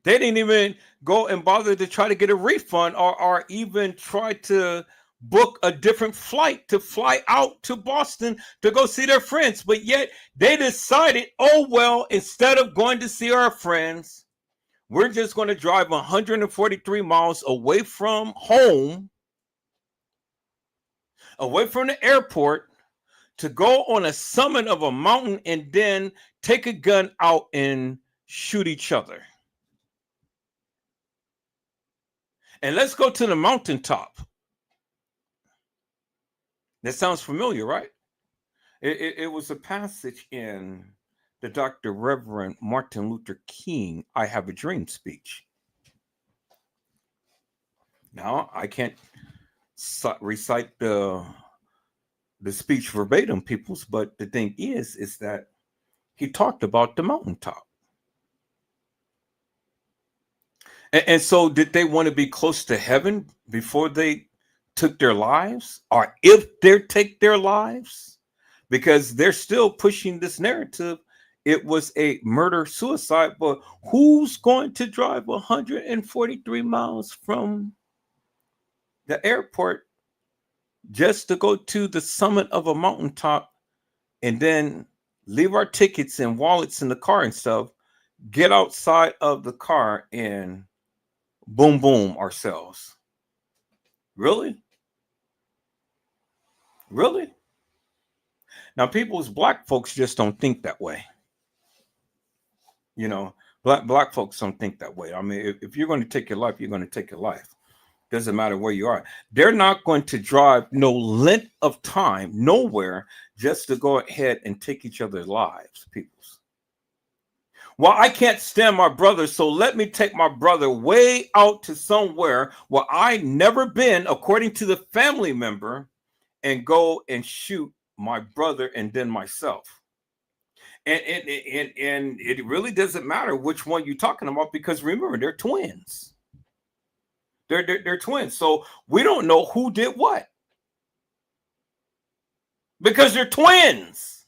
Speaker 1: They didn't even go and bother to try to get a refund or even try to book a different flight to fly out to Boston to go see their friends. But yet they decided, oh, well, instead of going to see our friends, we're just going to drive 143 miles away from home, away from the airport, to go on a summit of a mountain and then take a gun out and shoot each other. And let's go to the mountaintop. That sounds familiar, right? It was a passage in the Dr. Reverend Martin Luther King I Have a Dream speech. Now, I can't recite the speech verbatim, peoples, but the thing is that he talked about the mountaintop. And so did they want to be close to heaven before they took their lives, or if they take their lives? Because they're still pushing this narrative. It was a murder-suicide, but who's going to drive 143 miles from the airport just to go to the summit of a mountaintop and then leave our tickets and wallets in the car and stuff, get outside of the car and boom, boom ourselves? Really? Really? Now, people's black folks just don't think that way. Black folks don't think that way. I mean, if you're going to take your life, you're going to take your life. Doesn't matter where you are. They're not going to drive no length of time, nowhere, just to go ahead and take each other's lives, peoples. Well, I can't stand my brother, so let me take my brother way out to somewhere where I never been, according to the family member, and go and shoot my brother and then myself. And it really doesn't matter which one you're talking about, because remember, they're twins. They're twins. So we don't know who did what, because they're twins.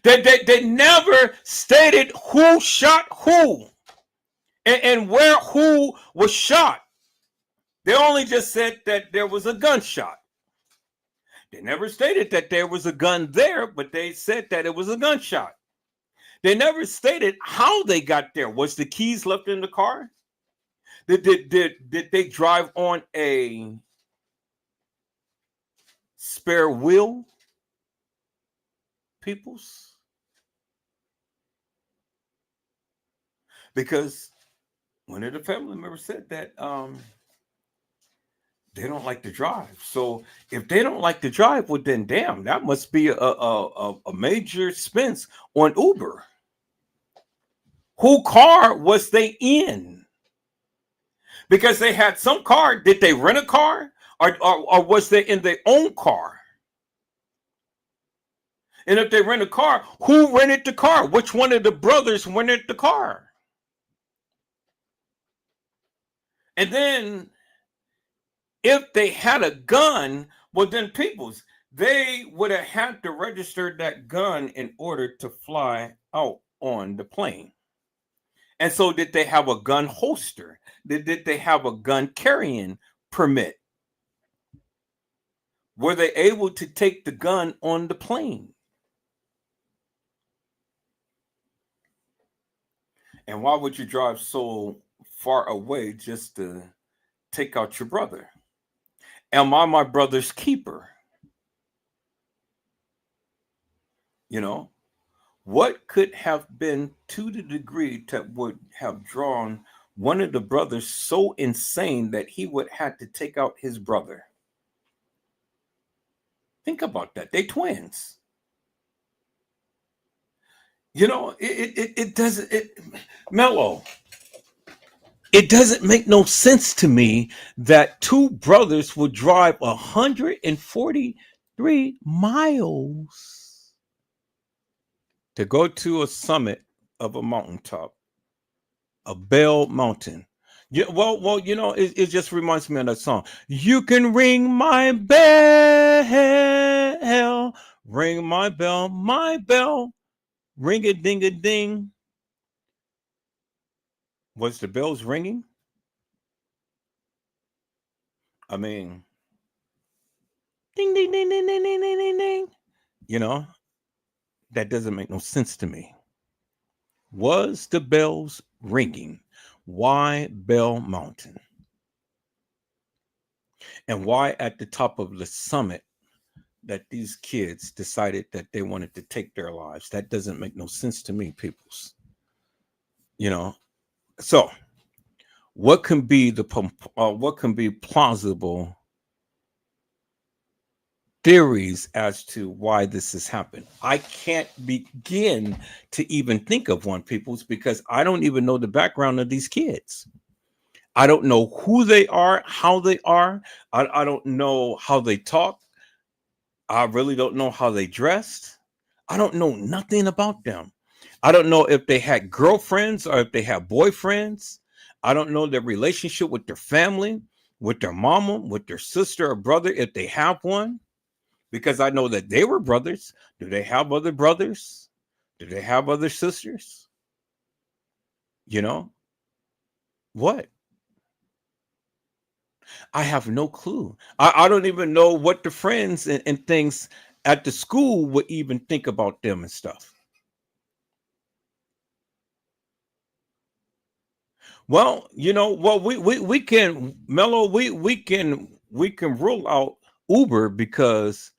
Speaker 1: They never stated who shot who and where who was shot. They only just said that there was a gunshot. They never stated that there was a gun there, but they said that it was a gunshot. They never stated how they got there. Was the keys left in the car? Did they drive on a spare wheel, peoples? Because one of the family members said that they don't like to drive. So if they don't like to drive, well then damn, that must be a major expense on Uber. Who car was they in? Because they had some car. Did they rent a car, or was they in their own car? And if they rent a car, who rented the car? Which one of the brothers rented the car? And then if they had a gun, well then peoples, they would have had to register that gun in order to fly out on the plane. And so did they have a gun holster? Did they have a gun carrying permit? Were they able to take the gun on the plane? And why would you drive so far away just to take out your brother? Am I my brother's keeper? You know, what could have been to the degree that would have drawn one of the brothers so insane that he would have to take out his brother? Think about that. They twins. You know, it doesn't, Mello, it doesn't make no sense to me that two brothers would drive 143 miles to go to a summit of a mountaintop, a Bell Mountain. Yeah, well, you know, it just reminds me of that song. You can ring my bell, ring my bell, ring a ding a ding. Was the bells ringing? I mean, ding, ding, ding, ding, ding, ding, ding, ding, ding. You know, that doesn't make no sense to me. Was the bells ringing? Why Bell Mountain? And why at the top of the summit that these kids decided that they wanted to take their lives? That doesn't make no sense to me, peoples. You know, so what can be plausible theories as to why this has happened? I can't begin to even think of one, peoples, because I don't even know the background of these kids. I don't know who they are, how they are. I don't know how they talk. I really don't know how they dressed. I don't know nothing about them. I don't know if they had girlfriends or if they had boyfriends. I don't know their relationship with their family, with their mama, with their sister or brother, if they have one. Because I know that they were brothers. Do they have other brothers? Do they have other sisters? You know? What? I have no clue. I don't even know what the friends and things at the school would even think about them and stuff. Well, you know, well, we can, Mello, we can rule out Uber because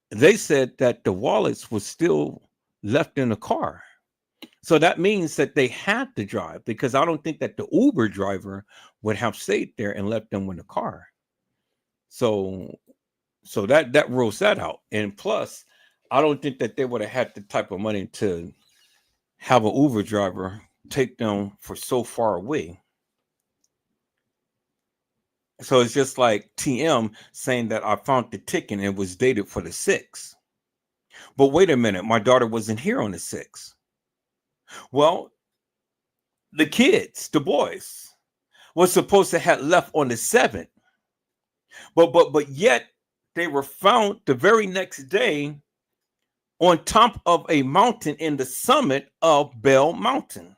Speaker 1: they said that the wallets were still left in the car. So that means that they had to drive, because I don't think that the Uber driver would have stayed there and left them in the car. So that rules that out. And plus, I don't think that they would have had the type of money to have an Uber driver take them for so far away. So it's just like TM saying that I found the ticket and it was dated for the 6th. But wait a minute, my daughter wasn't here on the 6th. Well, the kids, the boys, was supposed to have left on the 7th. But yet they were found the very next day on top of a mountain in the summit of Bell Mountain,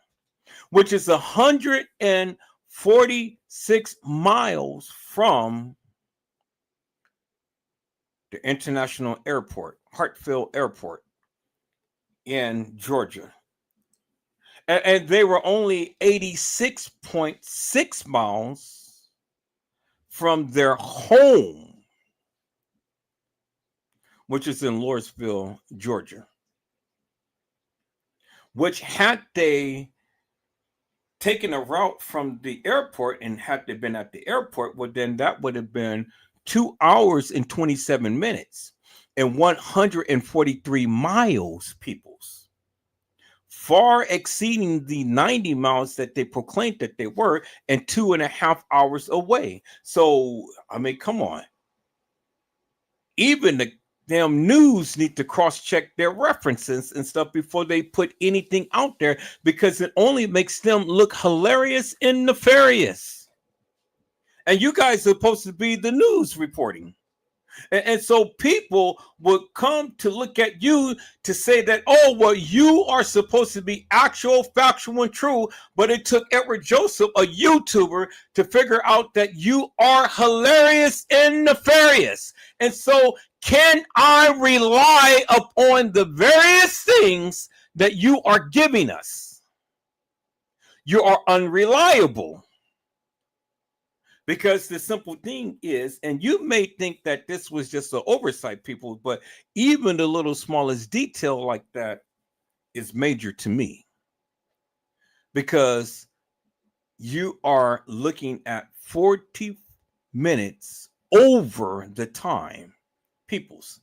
Speaker 1: which is 146 miles from the International Airport, Hartsfield Airport in Georgia. And they were only 86.6 miles from their home, which is in Lawrenceville, Georgia. Which, had they taken a route from the airport and had they been at the airport, well, then that would have been 2 hours and 27 minutes and 143 miles, peoples, far exceeding the 90 miles that they proclaimed that they were, and 2.5 hours away. So, I mean, come on. Even the damn news need to cross-check their references and stuff before they put anything out there, because it only makes them look hilarious and nefarious. And you guys are supposed to be the news reporting. And so people would come to look at you to say that, oh, well, you are supposed to be actual, factual, and true. But it took Edward Joseph, a YouTuber, to figure out that you are hilarious and nefarious. And so can I rely upon the various things that you are giving us? You are unreliable. Because the simple thing is, and you may think that this was just an oversight, people, but even the little smallest detail like that is major to me. Because you are looking at 40 minutes over the time, peoples.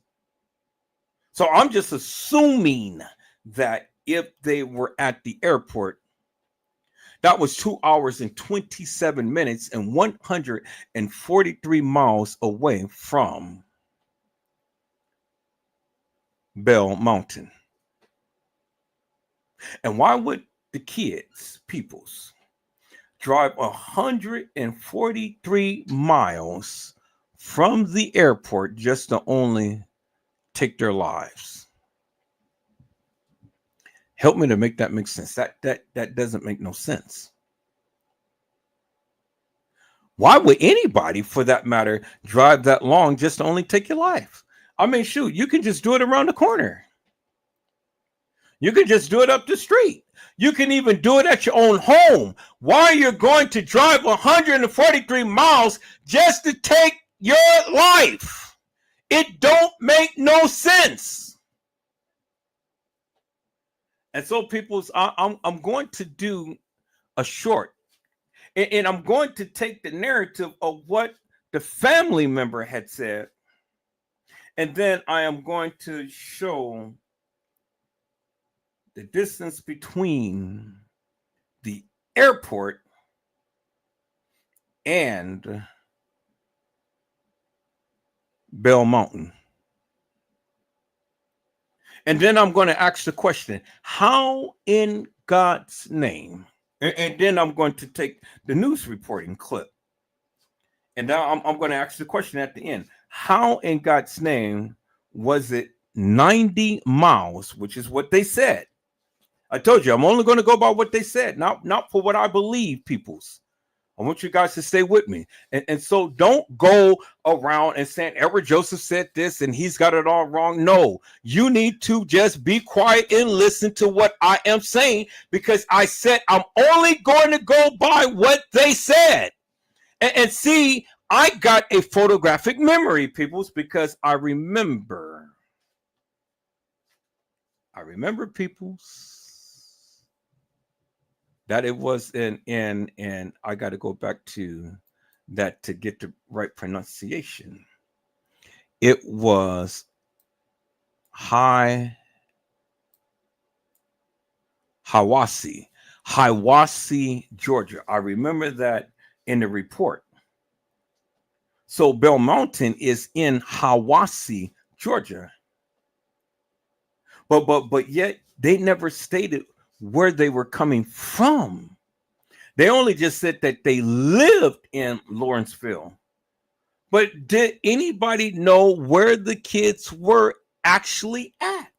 Speaker 1: So I'm just assuming that if they were at the airport, that was 2 hours and 27 minutes and 143 miles away from Bell Mountain. And why would the kids, peoples, drive 143 miles from the airport just to only take their lives? Help me to make that make sense. That doesn't make no sense. Why would anybody, for that matter, drive that long just to only take your life? I mean, shoot, you can just do it around the corner. You can just do it up the street. You can even do it at your own home. Why are you going to drive 143 miles just to take your life? It don't make no sense. And so, peoples, I'm going to do a short, and I'm going to take the narrative of what the family member had said, and then I am going to show the distance between the airport and Bell Mountain. And then I'm going to ask the question, how in God's name? And then I'm going to take the news reporting clip. And now I'm going to ask the question at the end. How in God's name was it 90 miles, which is what they said? I told you, I'm only going to go by what they said, not for what I believe, peoples. I want you guys to stay with me. And so don't go around and saying Edward Joseph said this and he's got it all wrong. No, you need to just be quiet and listen to what I am saying, because I said I'm only going to go by what they said. And see, I got a photographic memory, peoples, because I remember, peoples, that it was and I got to go back to that to get the right pronunciation. It was Hiwassee, Georgia. I remember that in the report. So Bell Mountain is in Hiwassee, Georgia. But yet they never stated where they were coming from. They only just said that they lived in Lawrenceville. But did anybody know where the kids were actually at?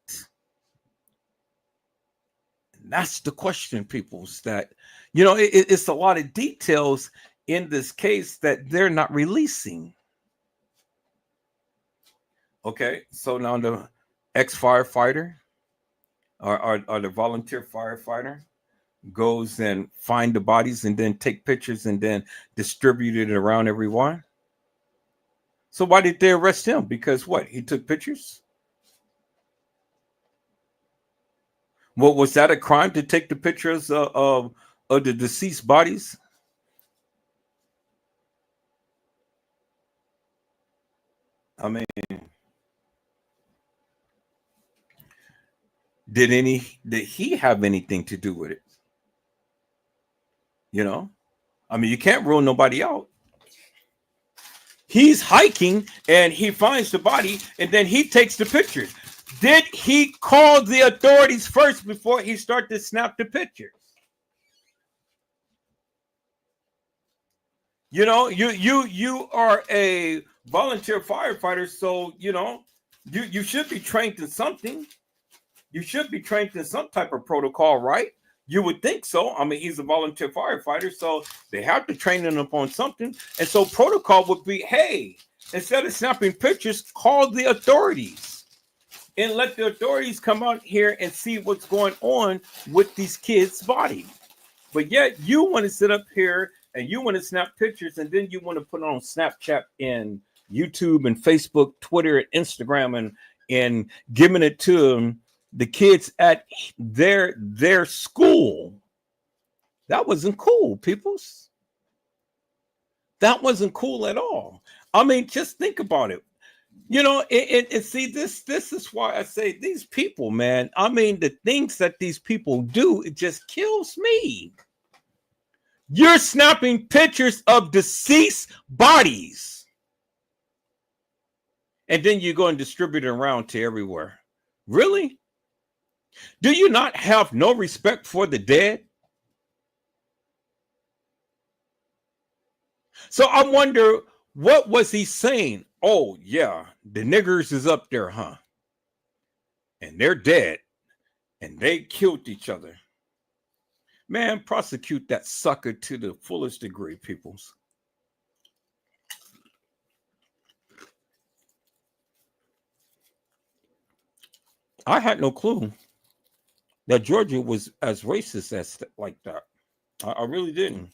Speaker 1: And that's the question, peoples, that, it's a lot of details in this case that they're not releasing. Okay, so now the ex-firefighter or the volunteer firefighter goes and find the bodies and then take pictures and then distribute it around everyone. So why did they arrest him? Because what? He took pictures? Well, was that a crime to take the pictures of the deceased bodies? I mean, did he have anything to do with it? I mean, you can't rule nobody out. He's hiking and he finds the body and then he takes the pictures. Did he call the authorities first before he started to snap the pictures? You are a volunteer firefighter, so you should be trained in something. You should be trained in some type of protocol, right? You would think so. I mean, he's a volunteer firefighter, so they have to train him upon something. And so protocol would be, hey, instead of snapping pictures, call the authorities and let the authorities come out here and see what's going on with these kids' body. But yet you want to sit up here and you want to snap pictures and then you want to put it on Snapchat and YouTube and Facebook, Twitter, and Instagram and giving it to the kids at their school. That wasn't cool, peoples. That wasn't cool at all. I mean, just think about it. See, this is why I say these people, man. I mean, the things that these people do, it just kills me. You're snapping pictures of deceased bodies. And then you go and distribute it around to everywhere. Really? Do you not have no respect for the dead? So I wonder, what was he saying? Oh, yeah, the niggers is up there, huh? And they're dead. And they killed each other. Man, prosecute that sucker to the fullest degree, peoples. I had no clue that Georgia was as racist as like that. I really didn't.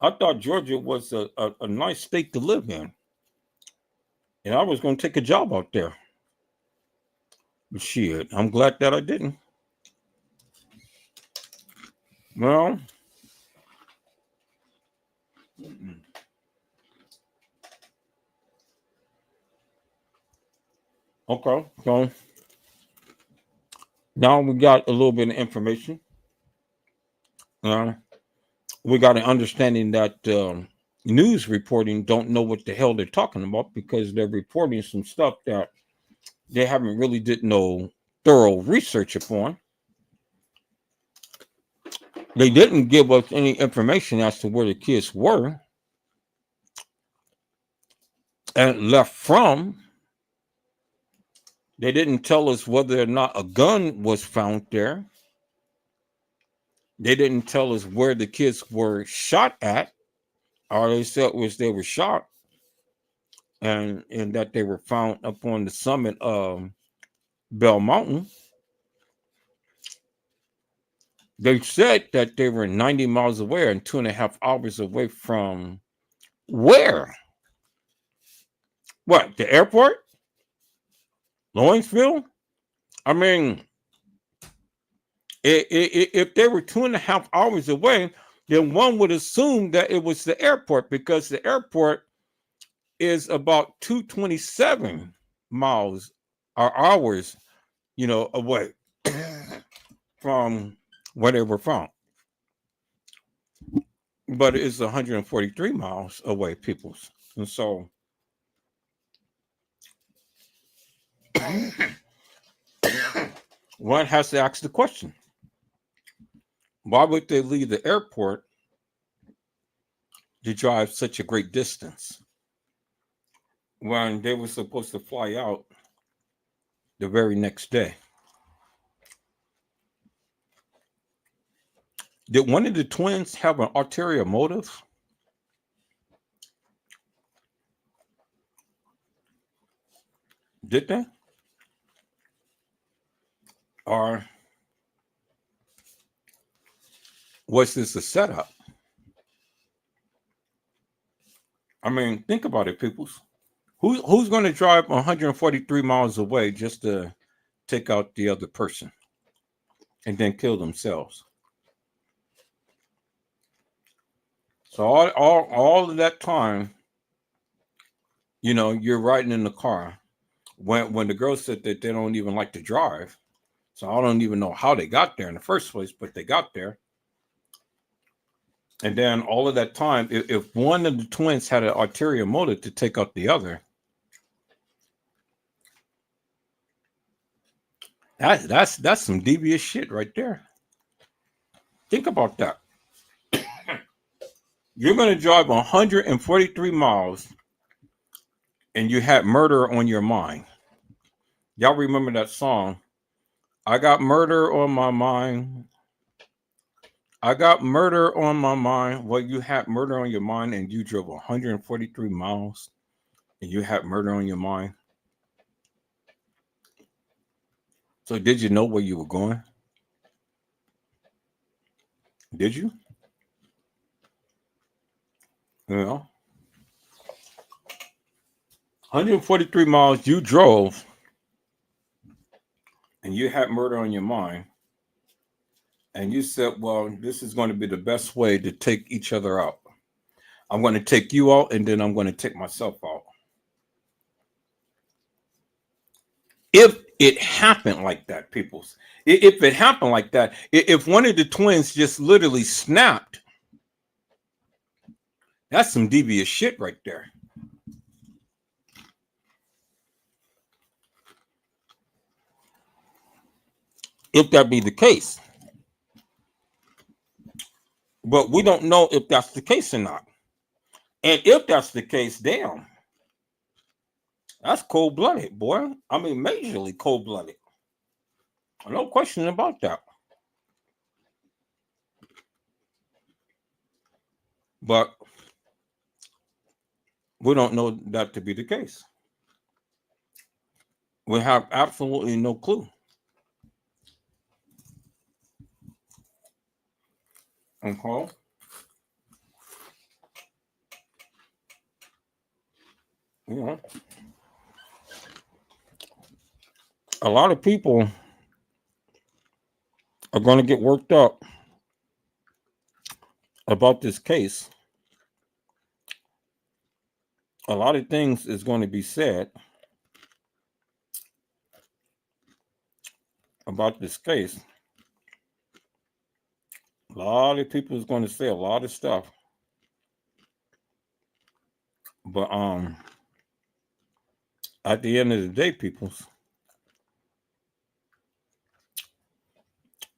Speaker 1: I thought Georgia was a nice state to live in. And I was going to take a job out there. But shit, I'm glad that I didn't. Well, okay, so now we got a little bit of information. We got an understanding that news reporting don't know what the hell they're talking about because they're reporting some stuff that they haven't really did no thorough research upon. They didn't give us any information as to where the kids were and left from. They didn't tell us whether or not a gun was found there. They didn't tell us where the kids were shot at. All they said was they were shot and that they were found up on the summit of Bell Mountain. They said that they were 90 miles away and 2.5 hours away from where? What, the airport? Lawrenceville? I mean, if they were 2.5 hours away, then one would assume that it was the airport because the airport is about 227 miles or hours, away from where they were from. But it's 143 miles away, peoples. And so one has to ask the question, why would they leave the airport to drive such a great distance when they were supposed to fly out the very next day? Did one of the twins have an ulterior motive? Did they? Or was this a setup? I mean, think about it, peoples. Who's going to drive 143 miles away just to take out the other person and then kill themselves? So all of that time, you're riding in the car. When the girl said that they don't even like to drive, so I don't even know how they got there in the first place, but they got there. And then all of that time, if one of the twins had an ulterior motive to take out the other, that's some devious shit right there. Think about that. You're going to drive 143 miles and you had murder on your mind. Y'all remember that song? I got murder on my mind. I got murder on my mind. Well, you had murder on your mind and you drove 143 miles and you had murder on your mind. So did you know where you were going? Did you? 143 miles you drove and you had murder on your mind. And you said, well, this is going to be the best way to take each other out. I'm going to take you out and then I'm going to take myself out. If it happened like that, peoples, if it happened like that, if one of the twins just literally snapped, that's some devious shit right there. If that be the case. But we don't know if that's the case or not. And if that's the case, damn, that's cold-blooded, boy. I mean, majorly cold-blooded. No question about that. But we don't know that to be the case. We have absolutely no clue. Okay. A lot of people are going to get worked up about this case. A lot of things is going to be said about this case. A lot of people is going to say a lot of stuff. But at the end of the day, peoples,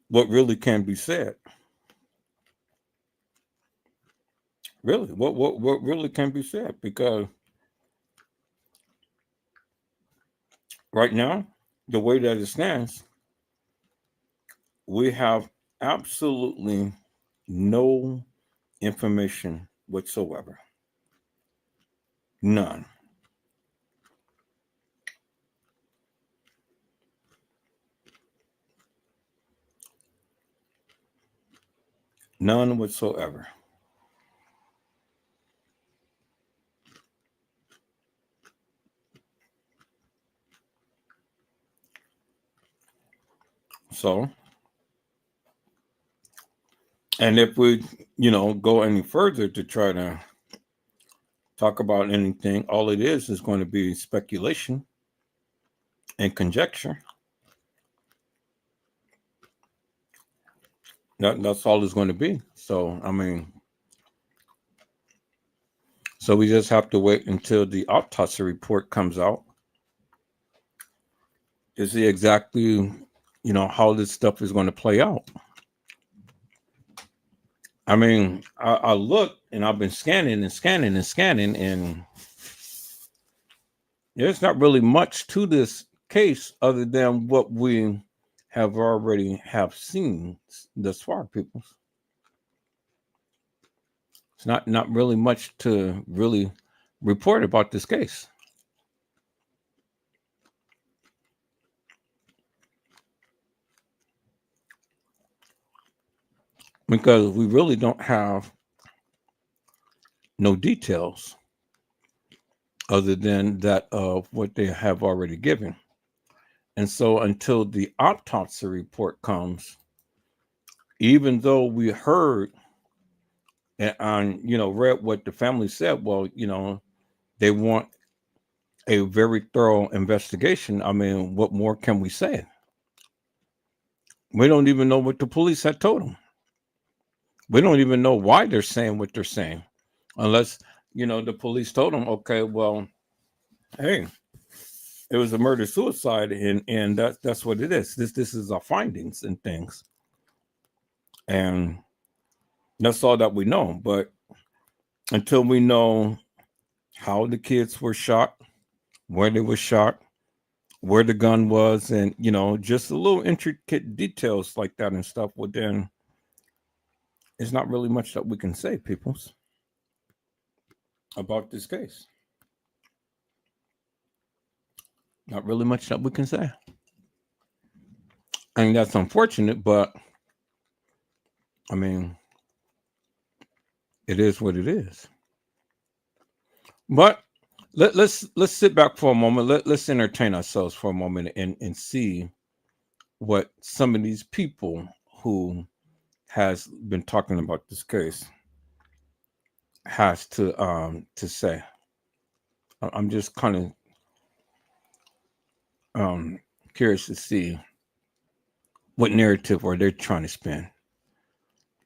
Speaker 1: what really can be said? Really, what really can be said? Because right now, the way that it stands, we have absolutely no information whatsoever. None. None whatsoever. So, and if we, go any further to try to talk about anything, all it is going to be speculation and conjecture. That's all it's going to be. So, I mean, So we just have to wait until the autopsy report comes out to see exactly, how this stuff is going to play out. I mean, I look and I've been scanning, and there's not really much to this case other than what we have already seen thus far, people. It's not really much to really report about this case. Because we really don't have no details other than that of what they have already given. And so until the autopsy report comes, even though we heard and read what the family said, well, they want a very thorough investigation. I mean, what more can we say? We don't even know what the police had told them. We don't even know why they're saying what they're saying, unless, the police told them, okay, well, hey, it was a murder-suicide, and that's what it is. This is our findings and things. And that's all that we know. But until we know how the kids were shot, where they were shot, where the gun was, and, just a little intricate details like that and stuff, well, then there's not really much that we can say, peoples, about this case. Not really much that we can say. And that's unfortunate, but I mean, it is what it is. But let's sit back for a moment. Let's entertain ourselves for a moment and see what some of these people who has been talking about this case has to say. I'm just kind of curious to see what narrative are they trying to spin.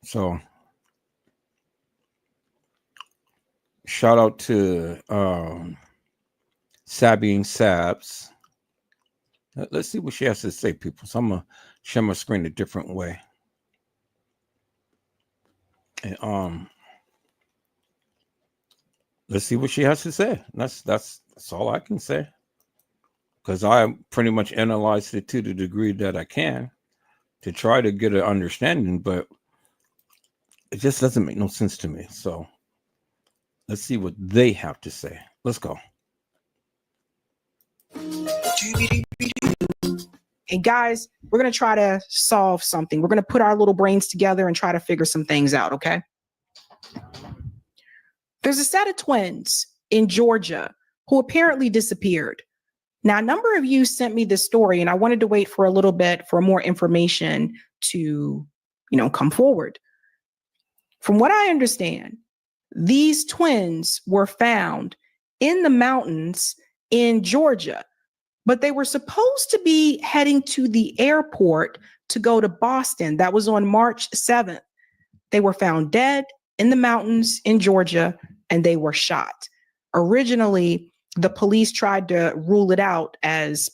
Speaker 1: So shout out to Sabine Sabs. Let's see what she has to say, people. So I'm gonna share my screen a different way. And let's see what she has to say. That's all I can say, because I pretty much analyzed it to the degree that I can to try to get an understanding, but it just doesn't make no sense to me. So let's see what they have to say. Let's go.
Speaker 14: And guys, we're going to try to solve something. We're going to put our little brains together and try to figure some things out, okay? There's a set of twins in Georgia who apparently disappeared. Now, a number of you sent me this story, and I wanted to wait for a little bit for more information to, come forward. From what I understand, these twins were found in the mountains in Georgia, but they were supposed to be heading to the airport to go to Boston. That was on March 7th. They were found dead in the mountains in Georgia, and they were shot. Originally, the police tried to rule it out as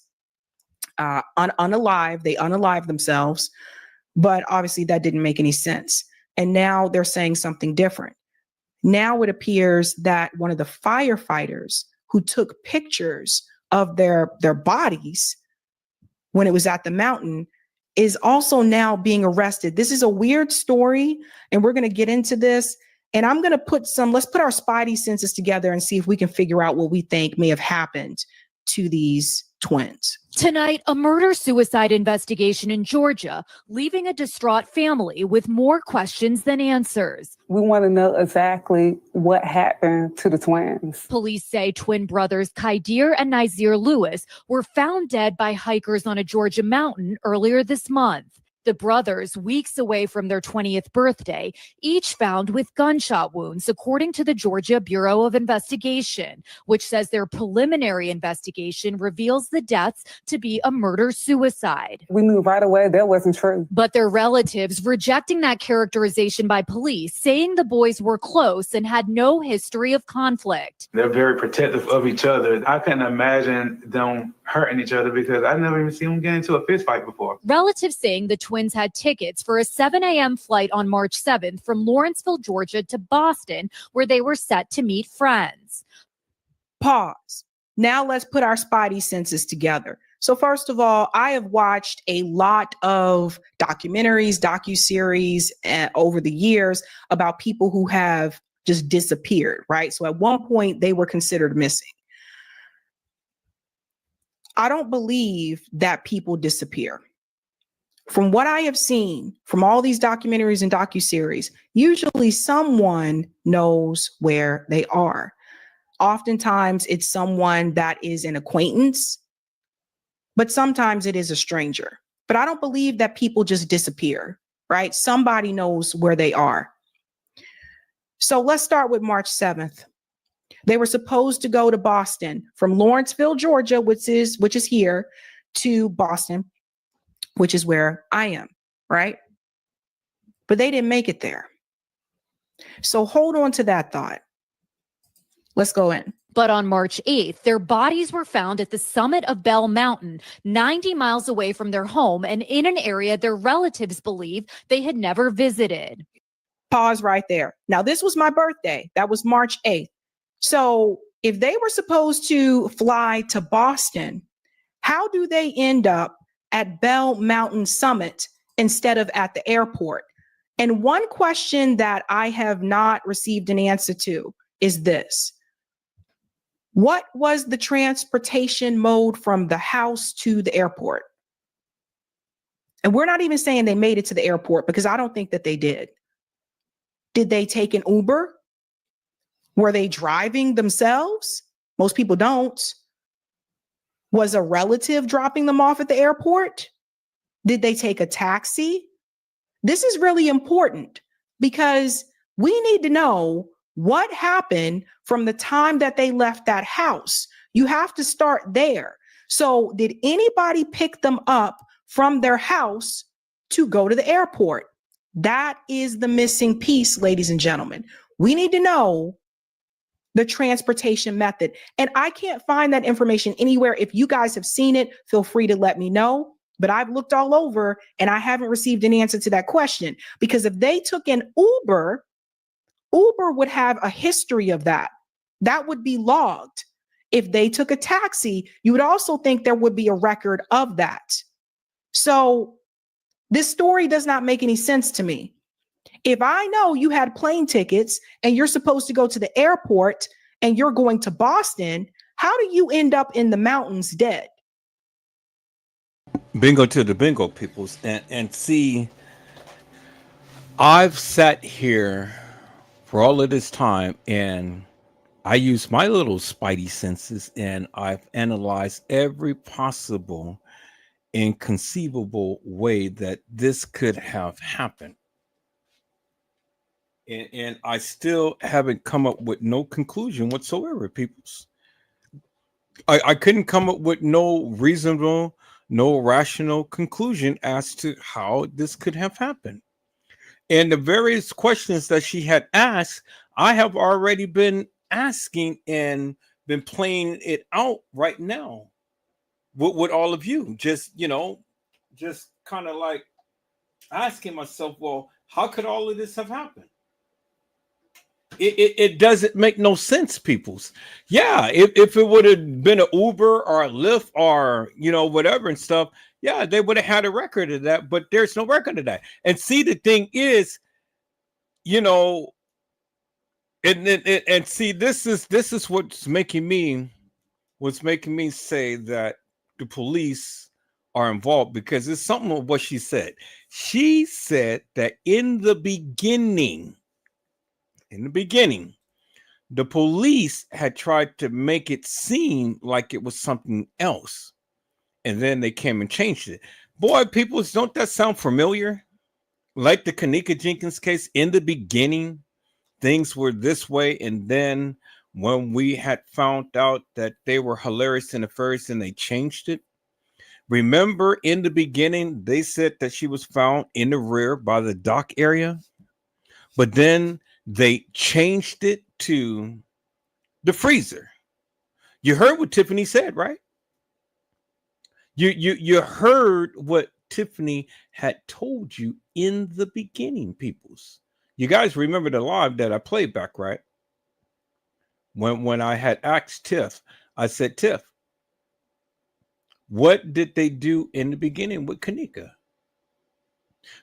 Speaker 14: unalive. They unalived themselves, but obviously that didn't make any sense. And now they're saying something different. Now it appears that one of the firefighters who took pictures of their bodies when it was at the mountain is also now being arrested. This is a weird story, and we're going to get into this. And I'm going to let's put our spidey senses together and see if we can figure out what we think may have happened to these twins.
Speaker 15: Tonight, a murder-suicide investigation in Georgia, leaving a distraught family with more questions than answers.
Speaker 7: We want to know exactly what happened to the twins.
Speaker 15: Police say twin brothers Khaidir and Nazir Lewis were found dead by hikers on a Georgia mountain earlier this month. The brothers, weeks away from their 20th birthday, each found with gunshot wounds, according to the Georgia Bureau of Investigation, which says their preliminary investigation reveals the deaths to be a murder-suicide.
Speaker 7: We knew right away that wasn't true.
Speaker 15: But their relatives rejecting that characterization by police, saying the boys were close and had no history of conflict.
Speaker 9: They're very protective of each other. I couldn't imagine them hurting each other because I never even seen them get into a fist fight before.
Speaker 15: Relatives saying the twins had tickets for a 7 a.m. flight on March 7th from Lawrenceville, Georgia to Boston, where they were set to meet friends.
Speaker 14: Pause. Now let's put our spidey senses together. So first of all, I have watched a lot of documentaries, docuseries over the years about people who have just disappeared, right? So at one point they were considered missing. I don't believe that people disappear. From what I have seen from all these documentaries and docuseries, usually someone knows where they are. Oftentimes it's someone that is an acquaintance, but sometimes it is a stranger. But I don't believe that people just disappear, right? Somebody knows where they are. So let's start with March 7th. They were supposed to go to Boston from Lawrenceville, Georgia, which is here, to Boston, which is where I am, right? But they didn't make it there. So hold on to that thought. Let's go in.
Speaker 15: But on March 8th, their bodies were found at the summit of Bell Mountain, 90 miles away from their home and in an area their relatives believe they had never visited.
Speaker 14: Pause right there. Now, this was my birthday. That was March 8th. So if they were supposed to fly to Boston, how do they end up at Bell Mountain Summit instead of at the airport? And one question that I have not received an answer to is this. What was the transportation mode from the house to the airport? And we're not even saying they made it to the airport because I don't think that they did. Did they take an Uber? Were they driving themselves? Most people don't. Was a relative dropping them off at the airport? Did they take a taxi? This is really important because we need to know what happened from the time that they left that house. You have to start there. So did anybody pick them up from their house to go to the airport? That is the missing piece, ladies and gentlemen. We need to know the transportation method. And I can't find that information anywhere. If you guys have seen it, feel free to let me know. But I've looked all over and I haven't received an answer to that question. Because if they took an Uber, Uber would have a history of that. That would be logged. If they took a taxi, you would also think there would be a record of that. So this story does not make any sense to me. If I know you had plane tickets and you're supposed to go to the airport and you're going to Boston, how do you end up in the mountains dead?
Speaker 1: Bingo to the bingo, peoples. And see, I've sat here for all of this time and I use my little spidey senses and I've analyzed every possible inconceivable way that this could have happened. And I still haven't come up with no conclusion whatsoever, peoples. I couldn't come up with no reasonable, no rational conclusion as to how this could have happened. And the various questions that she had asked, I have already been asking and been playing it out right now with all of you. Just kind of like asking myself, well, how could all of this have happened? It doesn't make no sense, peoples. Yeah, if it would have been an Uber or a Lyft or whatever and stuff, yeah, they would have had a record of that, but there's no record of that. And see, the thing is, and see, this is what's making me say that the police are involved, because it's something of what she said. She said that in the beginning, the police had tried to make it seem like it was something else. And then they came and changed it. Boy, people, don't that sound familiar? Like the Kenneka Jenkins case, in the beginning, things were this way. And then when we had found out that they were hilarious in the first and they changed it. Remember, in the beginning, they said that she was found in the rear by the dock area. But then they changed it to the freezer. You heard what Tiffany said, right? You heard what Tiffany had told you in the beginning, peoples. You guys remember the live that I played back, right? When I had asked Tiff, I said, Tiff, what did they do in the beginning with Kenneka?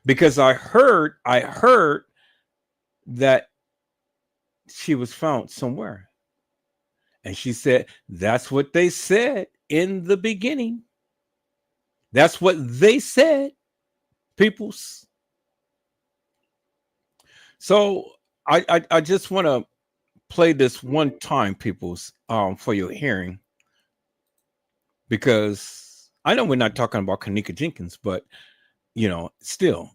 Speaker 1: Because I heard that she was found somewhere. And she said, that's what they said in the beginning. That's what they said, peoples. So I just want to play this one time, peoples, for your hearing. Because I know we're not talking about Kenneka Jenkins, but, you know, still,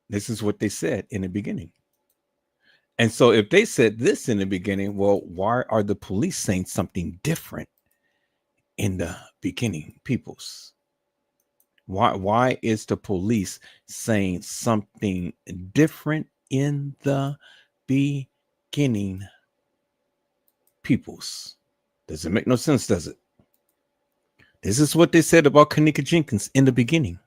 Speaker 1: this is what they said in the beginning. And so if they said this in the beginning, well, why are the police saying something different in the beginning, peoples? Why is the police saying something different in the beginning, peoples? Does it make no sense, does it? This is what they said about Kenneka Jenkins in the beginning.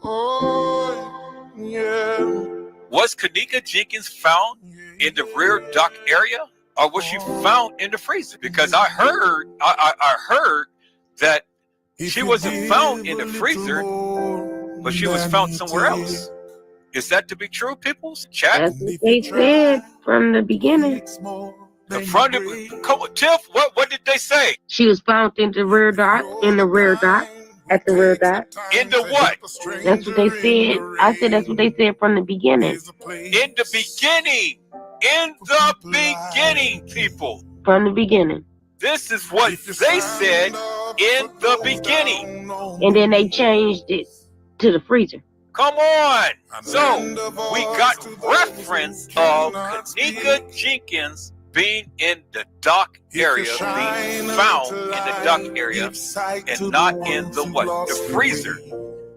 Speaker 16: Oh, yeah.
Speaker 1: Was Kenneka Jenkins found in the rear dock area, or was she found in the freezer? Because I heard that she wasn't found in the freezer, but she was found somewhere else. Is that to be true, peoples? Chat.
Speaker 17: That's what they said from the beginning.
Speaker 1: From the Tiff, what did they say?
Speaker 17: She was found in the rear dock, at the rear dock.
Speaker 1: In the what?
Speaker 17: That's what they said. I said that's what they said from the beginning.
Speaker 1: In the beginning. In the beginning, people.
Speaker 17: From the beginning.
Speaker 1: This is what they said in the beginning.
Speaker 17: And then they changed it to the freezer.
Speaker 1: Come on. So we got reference of Kenneka Jenkins being in the dock area, being found in the dock area, and not in the what? The freezer.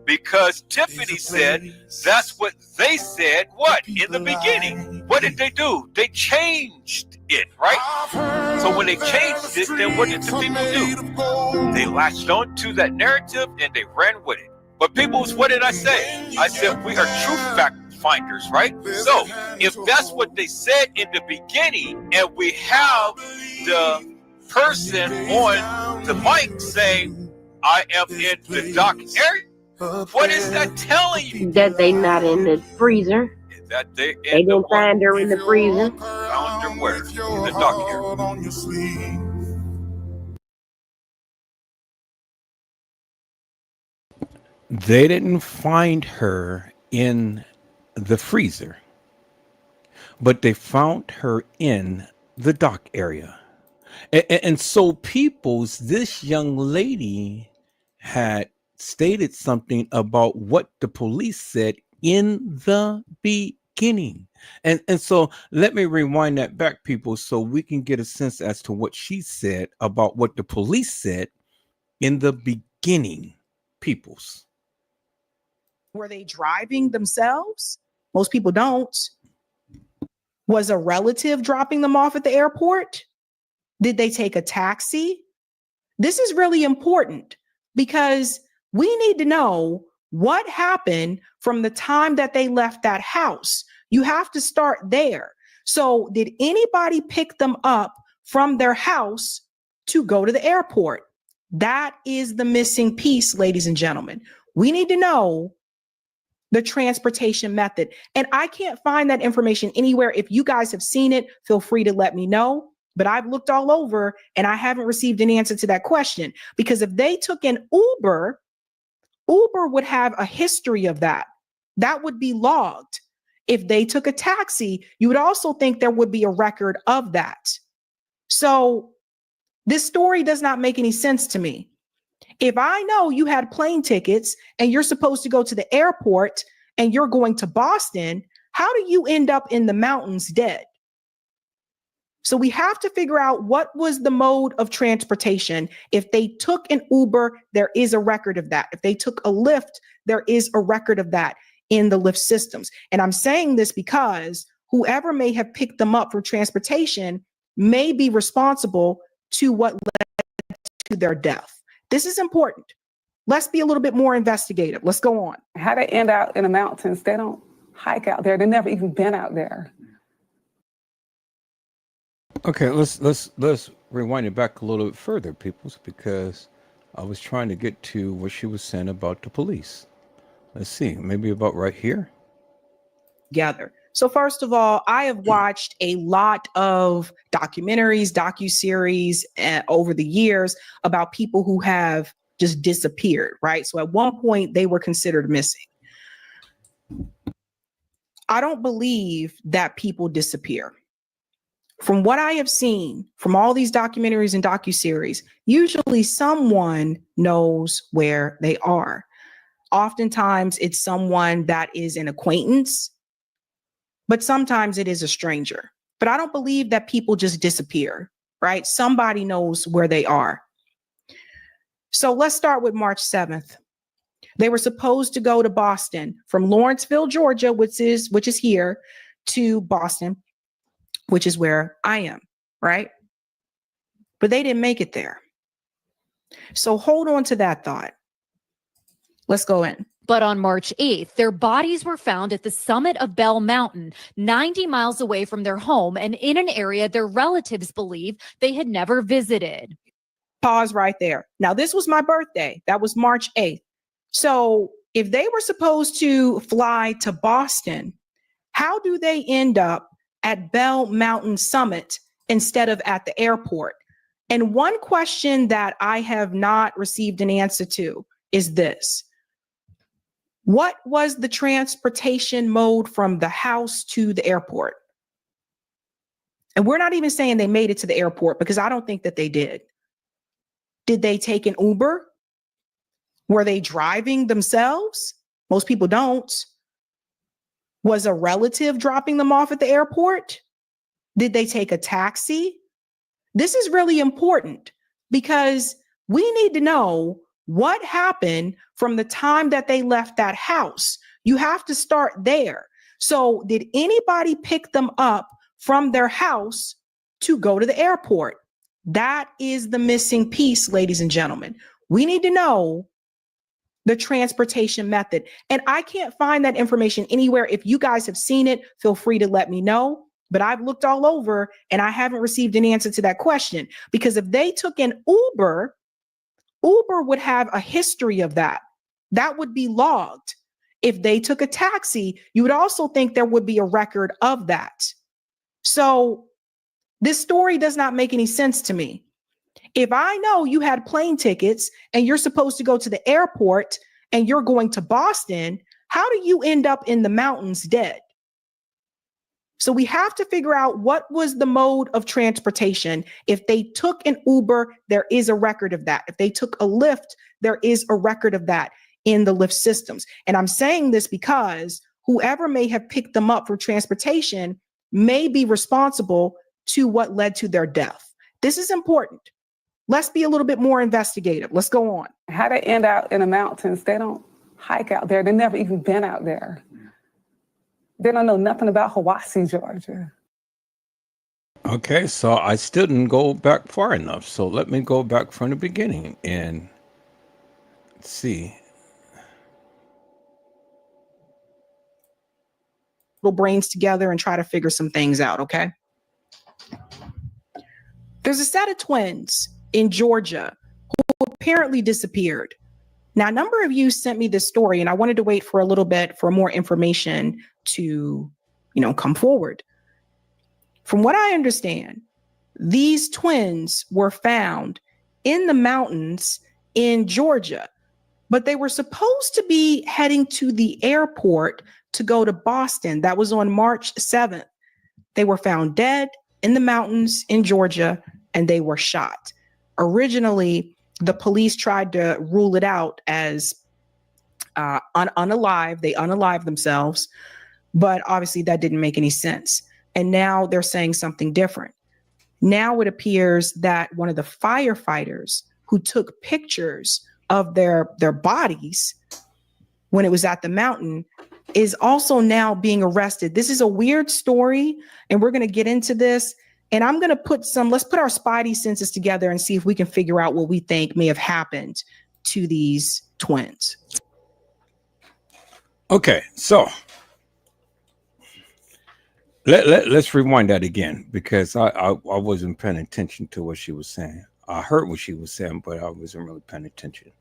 Speaker 1: Because Tiffany said that's what they said, what? In the beginning. What did they do? They changed it, right? So when they changed it, then what did the people do? They latched on to that narrative and they ran with it. But people, what did I say? I said we are true fact finders, right? So if that's what they said in the beginning, and we have the person on the mic saying, I am in the dock area, what is that telling you?
Speaker 17: That they not in the freezer.
Speaker 1: That they
Speaker 17: didn't find her in the freezer.
Speaker 1: Found her where? In the dock area. They didn't find her in the freezer, but they found her in the dock area. And so peoples, this young lady had stated something about what the police said in the beginning. And so let me rewind that back, people, so we can get a sense as to what she said about what the police said in the beginning, peoples.
Speaker 14: Were they driving themselves? Most people don't. Was a relative dropping them off at the airport? Did they take a taxi? This is really important because we need to know what happened from the time that they left that house. You have to start there. So did anybody pick them up from their house to go to the airport? That is the missing piece, ladies and gentlemen. We need to know the transportation method. And I can't find that information anywhere. If you guys have seen it, feel free to let me know. But I've looked all over and I haven't received an answer to that question. Because if they took an Uber, Uber would have a history of that. That would be logged. If they took a taxi, you would also think there would be a record of that. So This story does not make any sense to me. If I know you had plane tickets and you're supposed to go to the airport and you're going to Boston, how do you end up in the mountains dead? So we have to figure out what was the mode of transportation. If they took an Uber, there is a record of that. If they took a Lyft, there is a record of that in the Lyft systems. And I'm saying this because whoever may have picked them up for transportation may be responsible to what led to their death. This is important. Let's be a little bit more investigative. Let's go on.
Speaker 7: How they end out in the mountains, they don't hike out there. They've never even been out there.
Speaker 1: Okay, let's rewind it back a little bit further, peoples, because I was trying to get to what she was saying about the police. Let's see, maybe about right here.
Speaker 14: Together. So first of all, I have watched a lot of documentaries, docuseries over the years about people who have just disappeared, right? So at one point they were considered missing. I don't believe that people disappear. From what I have seen from all these documentaries and docuseries, usually someone knows where they are. Oftentimes it's someone that is an acquaintance, but sometimes it is a stranger. But I don't believe that people just disappear, right? Somebody knows where they are. So let's start with March 7th. They were supposed to go to Boston from Lawrenceville, Georgia, which is here, to Boston, which is where I am, right? But they didn't make it there. So hold on to that thought. Let's go in.
Speaker 15: But on March 8th, their bodies were found at the summit of Bell Mountain, 90 miles away from their home and in an area their relatives believe they had never visited.
Speaker 14: Pause right there. Now, this was my birthday. That was March 8th. So if they were supposed to fly to Boston, how do they end up at Bell Mountain Summit instead of at the airport? And one question that I have not received an answer to is this. What was the transportation mode from the house to the airport? And we're not even saying they made it to the airport because I don't think that they did. Did they take an Uber? Were they driving themselves? Most people don't. Was a relative dropping them off at the airport? Did they take a taxi? This is really important because we need to know what happened from the time that they left that house. You have to start there. So did anybody pick them up from their house to go to the airport? That is the missing piece, ladies and gentlemen. We need to know the transportation method. And I can't find that information anywhere. If you guys have seen it, feel free to let me know. But I've looked all over and I haven't received an answer to that question. Because if they took an Uber, Uber would have a history of that. That would be logged. If they took a taxi, you would also think there would be a record of that. So this story does not make any sense to me. If I know you had plane tickets and you're supposed to go to the airport and you're going to Boston, how do you end up in the mountains dead? So we have to figure out what was the mode of transportation. If they took an Uber, there is a record of that. If they took a Lyft, there is a record of that in the Lyft systems. And I'm saying this because whoever may have picked them up for transportation may be responsible to what led to their death. This is important. Let's be a little bit more investigative. Let's go on.
Speaker 7: How they end out in the mountains, they don't hike out there. They've never even been out there. They don't know nothing about Hiwassee, Georgia.
Speaker 1: Okay, so I still didn't go back far enough. So let me go back from the beginning and see.
Speaker 14: Little brains together and try to figure some things out, okay? There's a set of twins in Georgia who apparently disappeared. Now, a number of you sent me this story, and I wanted to wait for a little bit for more information to, come forward. From what I understand, these twins were found in the mountains in Georgia, but they were supposed to be heading to the airport to go to Boston. That was on March 7th. They were found dead in the mountains in Georgia, and they were shot. Originally, the police tried to rule it out as unalive. They unalived themselves, but obviously that didn't make any sense. And now they're saying something different. Now it appears that one of the firefighters who took pictures of their bodies when it was at the mountain is also now being arrested. This is a weird story, and we're going to get into this. And I'm going to let's put our spidey senses together and see if we can figure out what we think may have happened to these twins.
Speaker 1: Okay, so let's rewind that again, because I wasn't paying attention to what she was saying. I heard what she was saying, but I wasn't really paying attention.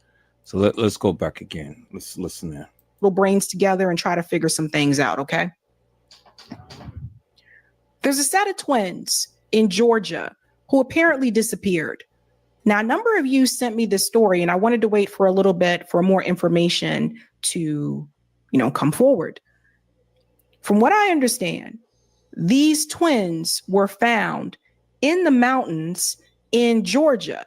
Speaker 1: So let's go back again. Let's listen in.
Speaker 14: Little brains together and try to figure some things out, okay? There's a set of twins in Georgia who apparently disappeared. Now, a number of you sent me this story, and I wanted to wait for a little bit for more information to, come forward. From what I understand, these twins were found in the mountains in Georgia,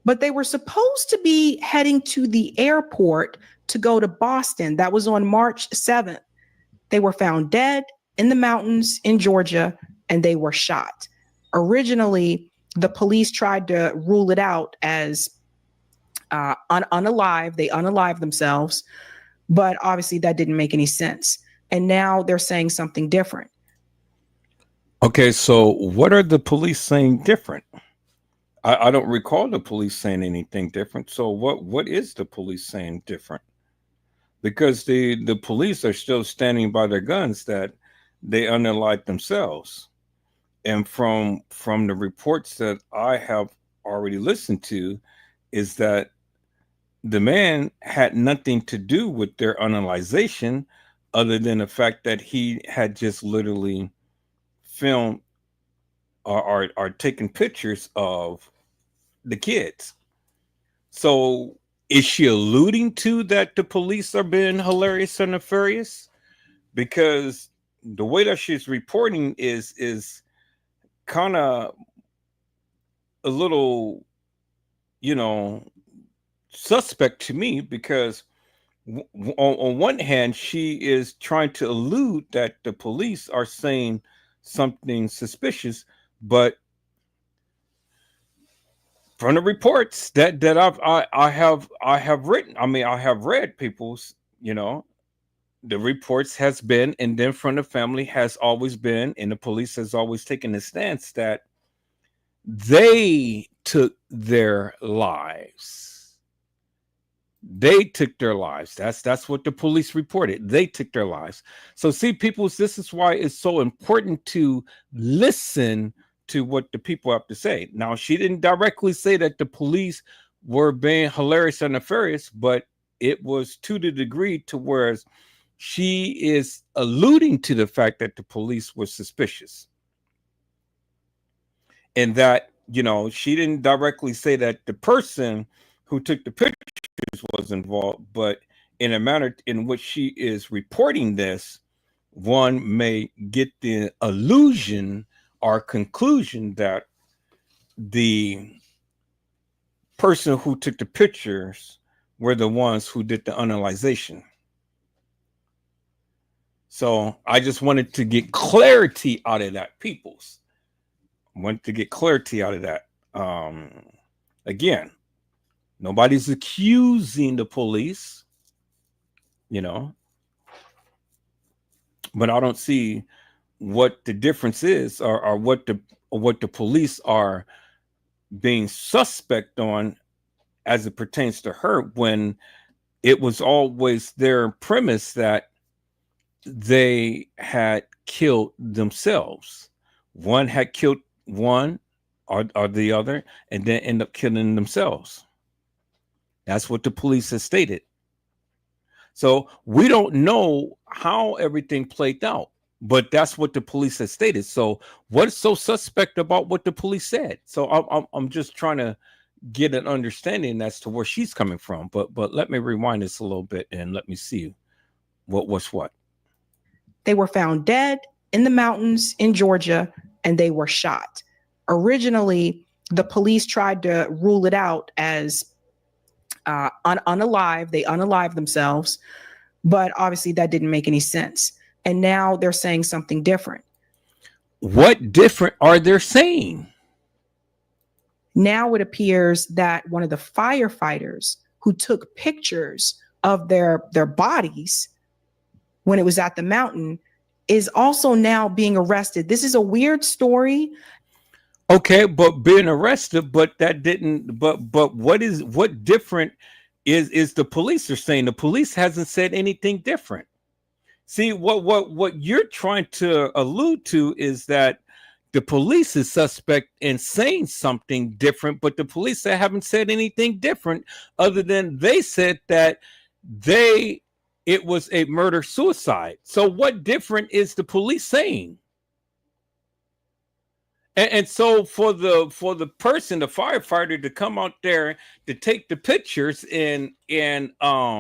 Speaker 14: but they were supposed to be heading to the airport to go to Boston. That was on March 7th. They were found dead in the mountains in Georgia, and they were shot. Originally, the police tried to rule it out as unalive. They unalived themselves, but obviously that didn't make any sense. And now they're saying something different.
Speaker 1: Okay, so what are the police saying different? I don't recall the police saying anything different. So what is the police saying different? Because the police are still standing by their guns that they unalived themselves. And from the reports that I have already listened to, is that the man had nothing to do with their unalization, other than the fact that he had just literally filmed or taken pictures of the kids. So is she alluding to that the police are being hilarious and nefarious? Because the way that she's reporting is kind of a little, suspect to me, because on one hand, she is trying to allude that the police are saying something suspicious, but from the reports that I have written, I have read people's, the reports has been, and then from the family has always been, and the police has always taken the stance that they took their lives. They took their lives. That's what the police reported. They took their lives. So see, people, this is why it's so important to listen to what the people have to say. Now, she didn't directly say that the police were being hilarious and nefarious, but it was to the degree to where she is alluding to the fact that the police were suspicious. And that, she didn't directly say that the person who took the pictures was involved, but in a manner in which she is reporting this, one may get the illusion or conclusion that the person who took the pictures were the ones who did the analyzation. So I just wanted to get clarity out of that, peoples. I wanted to get clarity out of that. Again, nobody's accusing the police, but I don't see what the difference is, or what the police are being suspect on as it pertains to her, when it was always their premise that they had killed themselves. One had killed one or the other, and then end up killing themselves. That's what the police has stated. So we don't know how everything played out, but that's what the police has stated. So what's so suspect about what the police said? So I'm just trying to get an understanding as to where she's coming from. But let me rewind this a little bit and let me see what's what.
Speaker 14: They were found dead in the mountains in Georgia, and they were shot. Originally, the police tried to rule it out as unalive. They unalived themselves, but obviously that didn't make any sense. And now they're saying something different.
Speaker 1: What different are they saying?
Speaker 14: Now it appears that one of the firefighters who took pictures of their bodies when it was at the mountain is also now being arrested. This is a weird story.
Speaker 1: Okay, but being arrested, but that didn't. But what different is the police are saying? The police hasn't said anything different. See, what you're trying to allude to is that the police is suspect in saying something different, but the police haven't said anything different other than they said that it was a murder suicide. So what different is the police saying? And so for the person, the firefighter, to come out there to take the pictures and do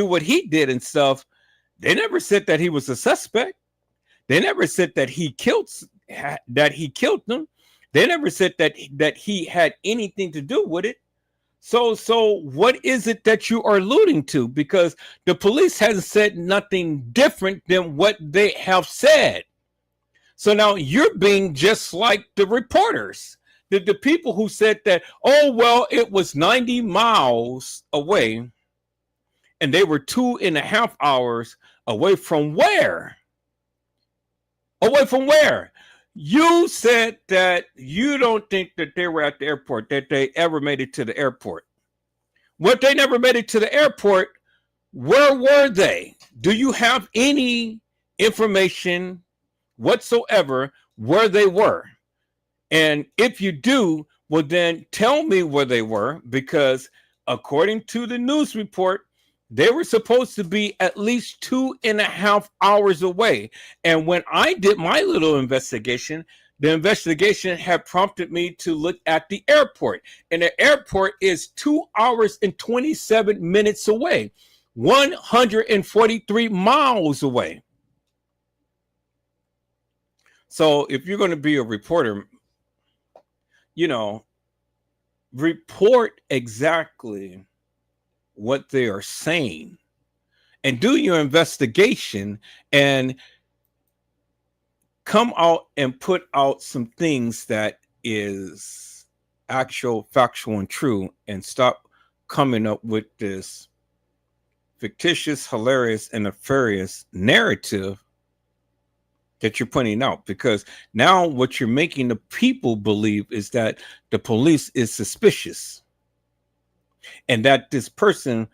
Speaker 1: what he did and stuff, they never said that he was a suspect. They never said that he killed them. They never said that he had anything to do with it. So what is it that you are alluding to? Because the police hasn't said nothing different than what they have said. So now you're being just like the reporters, the people who said that, oh, well, it was 90 miles away and they were 2.5 hours away from where? Away from where? You said that you don't think that they were at the airport, that they ever made it to the airport. What, they never made it to the airport? Where were they? Do you have any information whatsoever where they were? And if you do, well, then tell me where they were, because according to the news report, they were supposed to be at least 2.5 hours away. And when I did my little investigation, the investigation had prompted me to look at the airport. And the airport is 2 hours and 27 minutes away, 143 miles away. So if you're going to be a reporter, report exactly what they are saying and do your investigation and come out and put out some things that is actual, factual, and true, and stop coming up with this fictitious, hilarious, and nefarious narrative that you're putting out. Because now what you're making the people believe is that the police is suspicious and that this person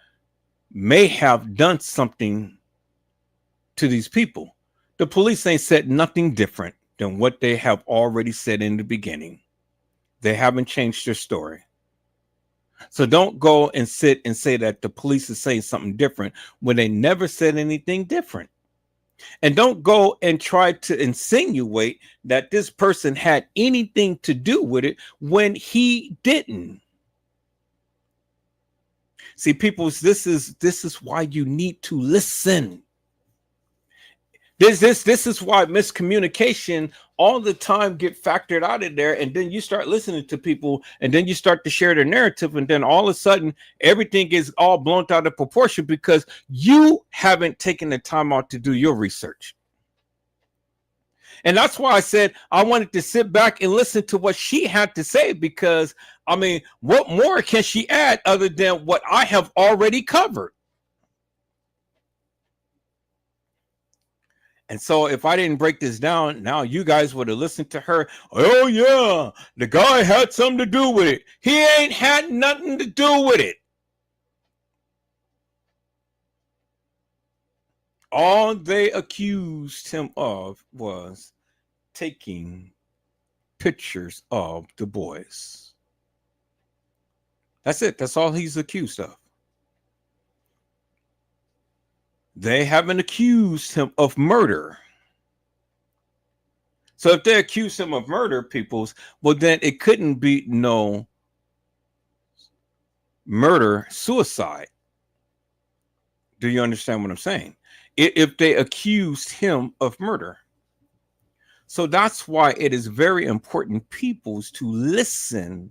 Speaker 1: may have done something to these people. The police ain't said nothing different than what they have already said in the beginning. They haven't changed their story. So don't go and sit and say that the police is saying something different when they never said anything different. And don't go and try to insinuate that this person had anything to do with it when he didn't. See, people, this is why you need to listen. This is why miscommunication all the time get factored out of there, and then you start listening to people, and then you start to share their narrative, and then all of a sudden everything is all blown out of proportion because you haven't taken the time out to do your research. And that's why I said I wanted to sit back and listen to what she had to say, because I mean, what more can she add other than what I have already covered? And so if I didn't break this down, now you guys would have listened to her. Oh, yeah, the guy had something to do with it. He ain't had nothing to do with it. All they accused him of was taking pictures of the boys. That's it. That's all he's accused of. They haven't accused him of murder. So if they accuse him of murder, peoples, well, then it couldn't be no murder suicide. Do you understand what I'm saying? If they accused him of murder. So that's why it is very important, peoples, to listen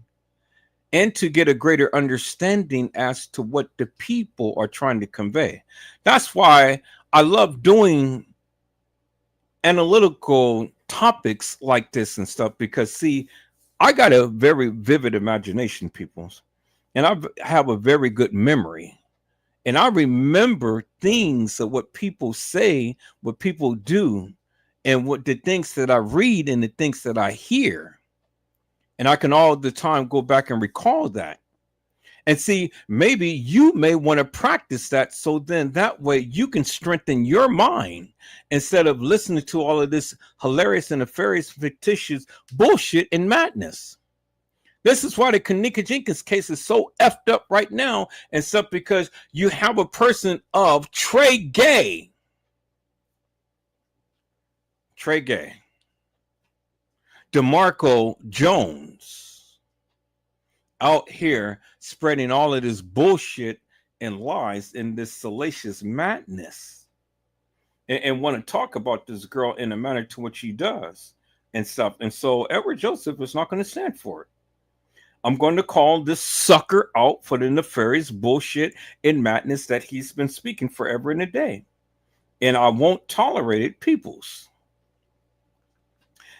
Speaker 1: and to get a greater understanding as to what the people are trying to convey. That's why I love doing analytical topics like this and stuff, because see, I got a very vivid imagination, peoples, and I have a very good memory. And I remember things of what people say, what people do, and what the things that I read and the things that I hear. And I can all the time go back and recall that. And see, maybe you may want to practice that, so then that way you can strengthen your mind instead of listening to all of this hilarious and nefarious, fictitious bullshit and madness. This is why the Kenneka Jenkins case is so effed up right now and stuff, because you have a person of Trey Gay, DeMarco Jones, out here spreading all of this bullshit and lies and this salacious madness, and want to talk about this girl in a manner to what she does and stuff. And so Edward Joseph is not going to stand for it. I'm going to call this sucker out for the nefarious bullshit and madness that he's been speaking forever and a day. And I won't tolerate it, peoples.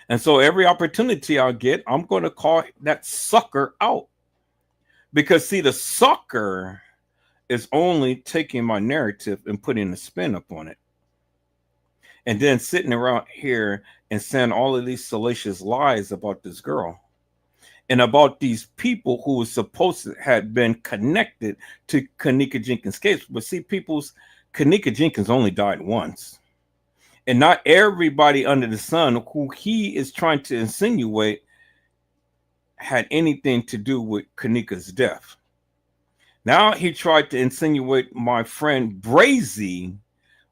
Speaker 1: And so every opportunity I'll get, I'm going to call that sucker out. Because see, the sucker is only taking my narrative and putting a spin up on it. And then sitting around here and saying all of these salacious lies about this girl. And about these people who were supposed to have been connected to Kenneka Jenkins' case. But see, people's Kenneka Jenkins only died once. And not everybody under the sun who he is trying to insinuate had anything to do with Kenneka's death. Now he tried to insinuate my friend Brazy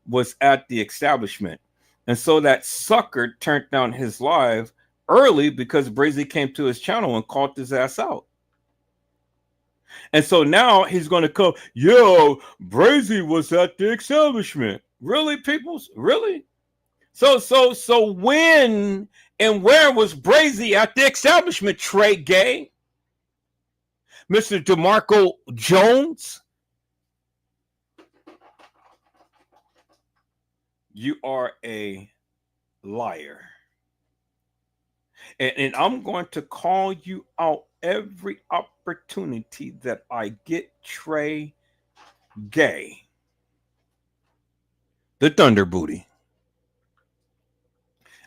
Speaker 1: was at the establishment. And so that sucker turned down his live early because Brazy came to his channel and called his ass out. And so now he's going to come, yo, Brazy was at the establishment. Really, peoples? Really? So when and where was Brazy at the establishment, Trey Gay? Mr. DeMarco Jones? You are a liar. And I'm going to call you out every opportunity that I get, Trey Gay, the Thunder Booty.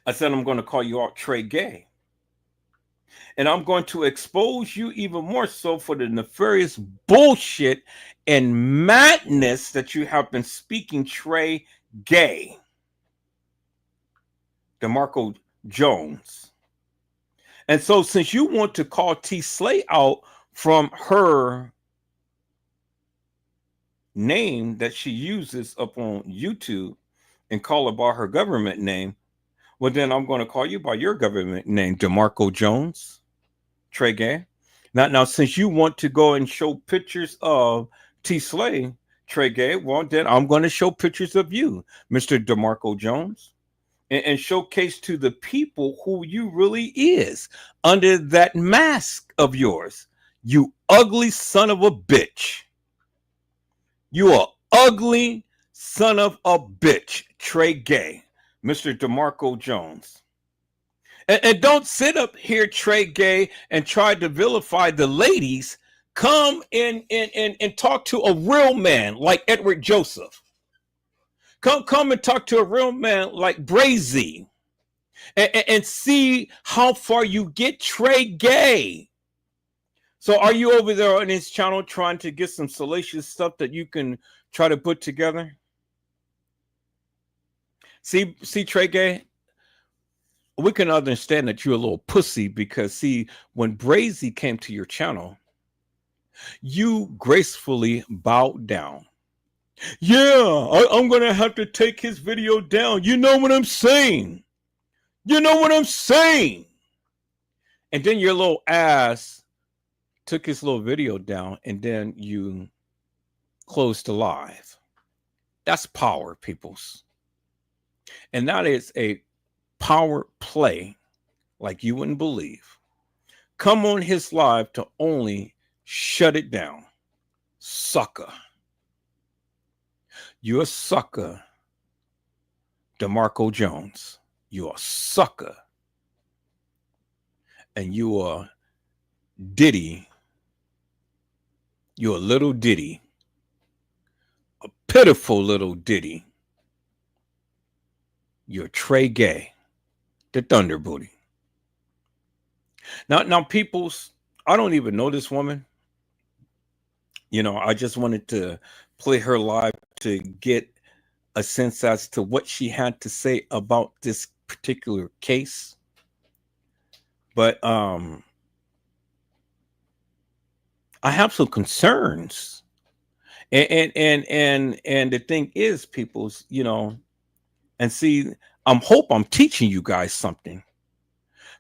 Speaker 1: I said I'm going to call you out, Trey Gay. And I'm going to expose you even more so for the nefarious bullshit and madness that you have been speaking, Trey Gay. DeMarco Jones. And so since you want to call T Slay out from her name that she uses up on YouTube and call her by her government name, well, then I'm going to call you by your government name, DeMarco Jones, Trey Gay. Now, since you want to go and show pictures of T Slay, Trey Gay, well, then I'm going to show pictures of you, Mr. DeMarco Jones. And showcase to the people who you really is under that mask of yours. You ugly son of a bitch. You are ugly son of a bitch, Trey Gay, Mr. DeMarco Jones. And don't sit up here, Trey Gay, and try to vilify the ladies. Come in and talk to a real man like Edward Joseph. Come and talk to a real man like Brazy and see how far you get, Trey Gay. So are you over there on his channel trying to get some salacious stuff that you can try to put together? See, Trey Gay, we can understand that you're a little pussy because, see, when Brazy came to your channel, you gracefully bowed down. Yeah, I'm going to have to take his video down. You know what I'm saying? You know what I'm saying? And then your little ass took his little video down and then you closed the live. That's power, peoples. And that is a power play like you wouldn't believe. Come on his live to only shut it down. Sucker. You're a sucker, DeMarco Jones. You're a sucker. And you are Diddy. You're a little Diddy. A pitiful little Diddy. You're Trey Gay, the Thunder Booty. Now, peoples, I don't even know this woman. You know, I just wanted to play her live to get a sense as to what she had to say about this particular case. But I have some concerns. And the thing is, peoples, you know, and see, I'm teaching you guys something.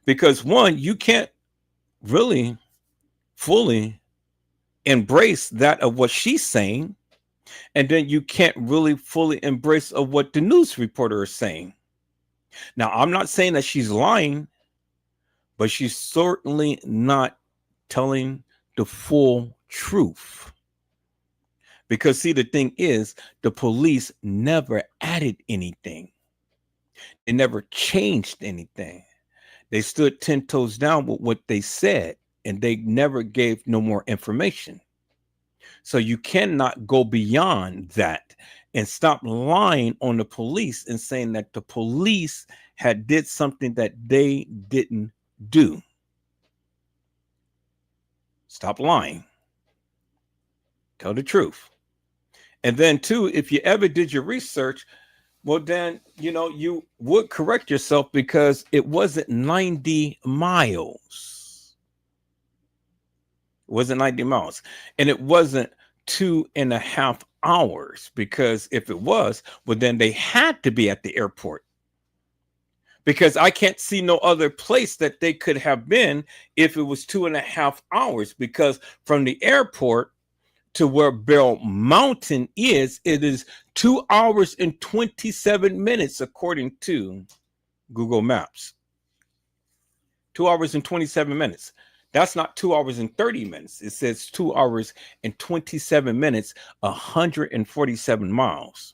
Speaker 1: Because one, you can't really fully embrace that of what she's saying. And then you can't really fully embrace of what the news reporter is saying. Now, I'm not saying that she's lying, but she's certainly not telling the full truth. Because see, the thing is, the police never added anything. It never changed anything. They stood 10 toes down with what they said, and they never gave no more information. So you cannot go beyond that and stop lying on the police and saying that the police had did something that they didn't do. Stop lying. Tell the truth. And then too, if you ever did your research, well, then, you know, you would correct yourself because it wasn't 90 miles. It wasn't 90 miles. And it wasn't 2.5 hours, because if it was, well, then they had to be at the airport. Because I can't see no other place that they could have been if it was 2.5 hours, because from the airport to where Bell Mountain is, it is 2 hours and 27 minutes, according to Google Maps. 2 hours and 27 minutes. That's not 2 hours and 30 minutes. It says 2 hours and 27 minutes, 147 miles.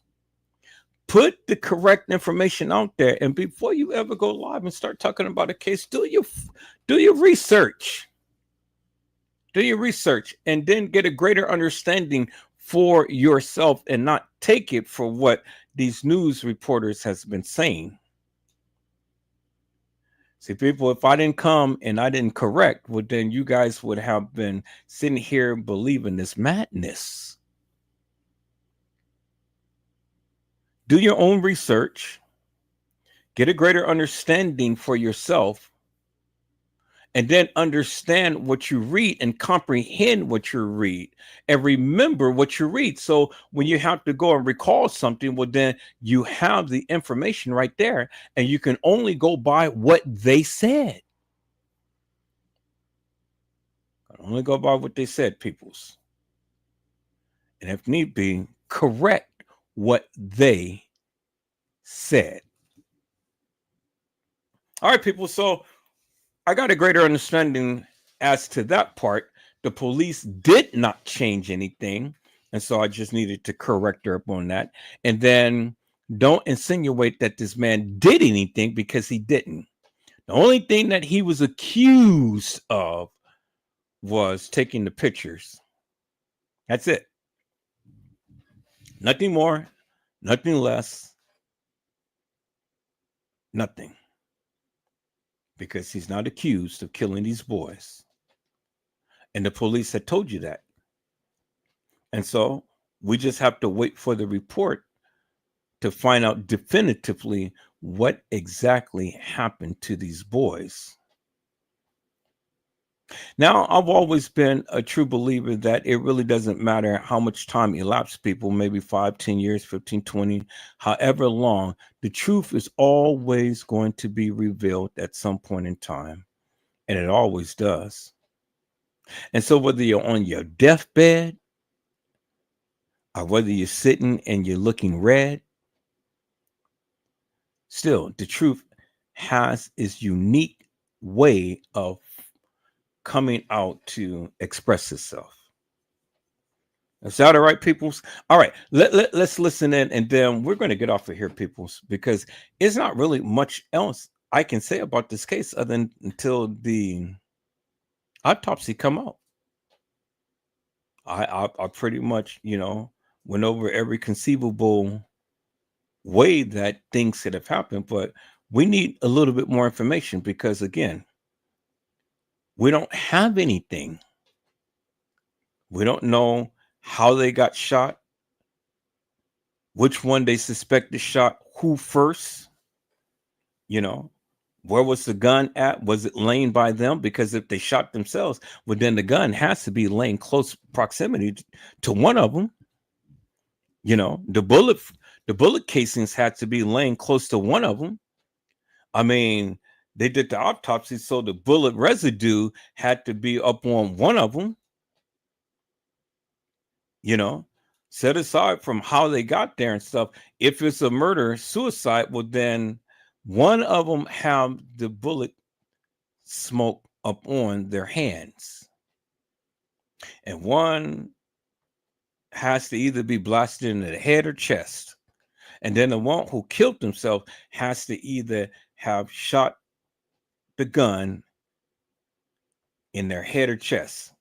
Speaker 1: Put the correct information out there. And before you ever go live and start talking about a case, do your research. Do your research and then get a greater understanding for yourself and not take it for what these news reporters has been saying. See, people, if I didn't come and I didn't correct, well, then you guys would have been sitting here believing this madness. Do your own research. Get a greater understanding for yourself. And then understand what you read and comprehend what you read and remember what you read. So when you have to go and recall something, well, then you have the information right there and you can only go by what they said. Only go by what they said, peoples. And if need be, correct what they said. All right, people. So I got a greater understanding as to that part. The police did not change anything. And so I just needed to correct her up on that. And then don't insinuate that this man did anything, because he didn't. The only thing that he was accused of was taking the pictures. That's it. Nothing more, nothing less, nothing. Because he's not accused of killing these boys. And the police had told you that. And so we just have to wait for the report to find out definitively what exactly happened to these boys. Now, I've always been a true believer that it really doesn't matter how much time elapses, people, maybe 5, 10 years, 15, 20, however long, the truth is always going to be revealed at some point in time. And it always does. And so whether you're on your deathbed or whether you're sitting and you're looking red, still, the truth has its unique way of coming out to express itself. Is that all right, peoples? All right, let's listen in, and then we're going to get off of here, peoples, because it's not really much else I can say about this case other than until the autopsy come out. I pretty much, went over every conceivable way that things could have happened, but we need a little bit more information because, again, we don't have anything. We don't know how they got shot, which one they suspected shot who first, where was the gun at? Was it laying by them? Because if they shot themselves, well, then the gun has to be laying close proximity to one of them. The bullet casings had to be laying close to one of them. I mean, they did the autopsy, so the bullet residue had to be up on one of them. Set aside from how they got there and stuff. If it's a murder suicide, well, then one of them have the bullet smoke up on their hands, and one has to either be blasted in the head or chest, and then the one who killed himself has to either have shot the gun in their head or chest.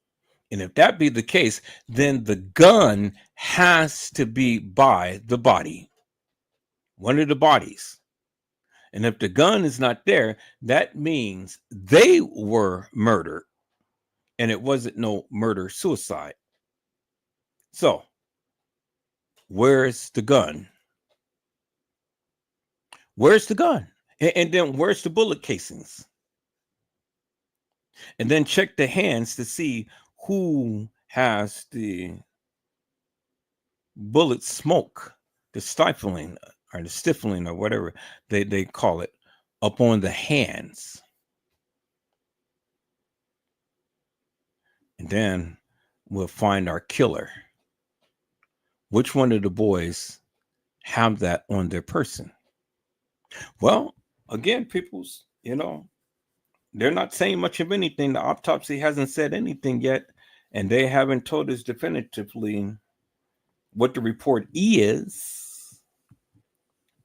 Speaker 1: And if that be the case, then the gun has to be by the body, one of the bodies. And if the gun is not there, that means they were murdered and it wasn't no murder suicide. So, where's the gun? Where's the gun? And then where's the bullet casings? And then check the hands to see who has the bullet smoke, the stifling or the stifling or whatever they call it, up on the hands. And then we'll find our killer. Which one of the boys have that on their person? Well, again, peoples, they're not saying much of anything. The autopsy hasn't said anything yet, and they haven't told us definitively what the report is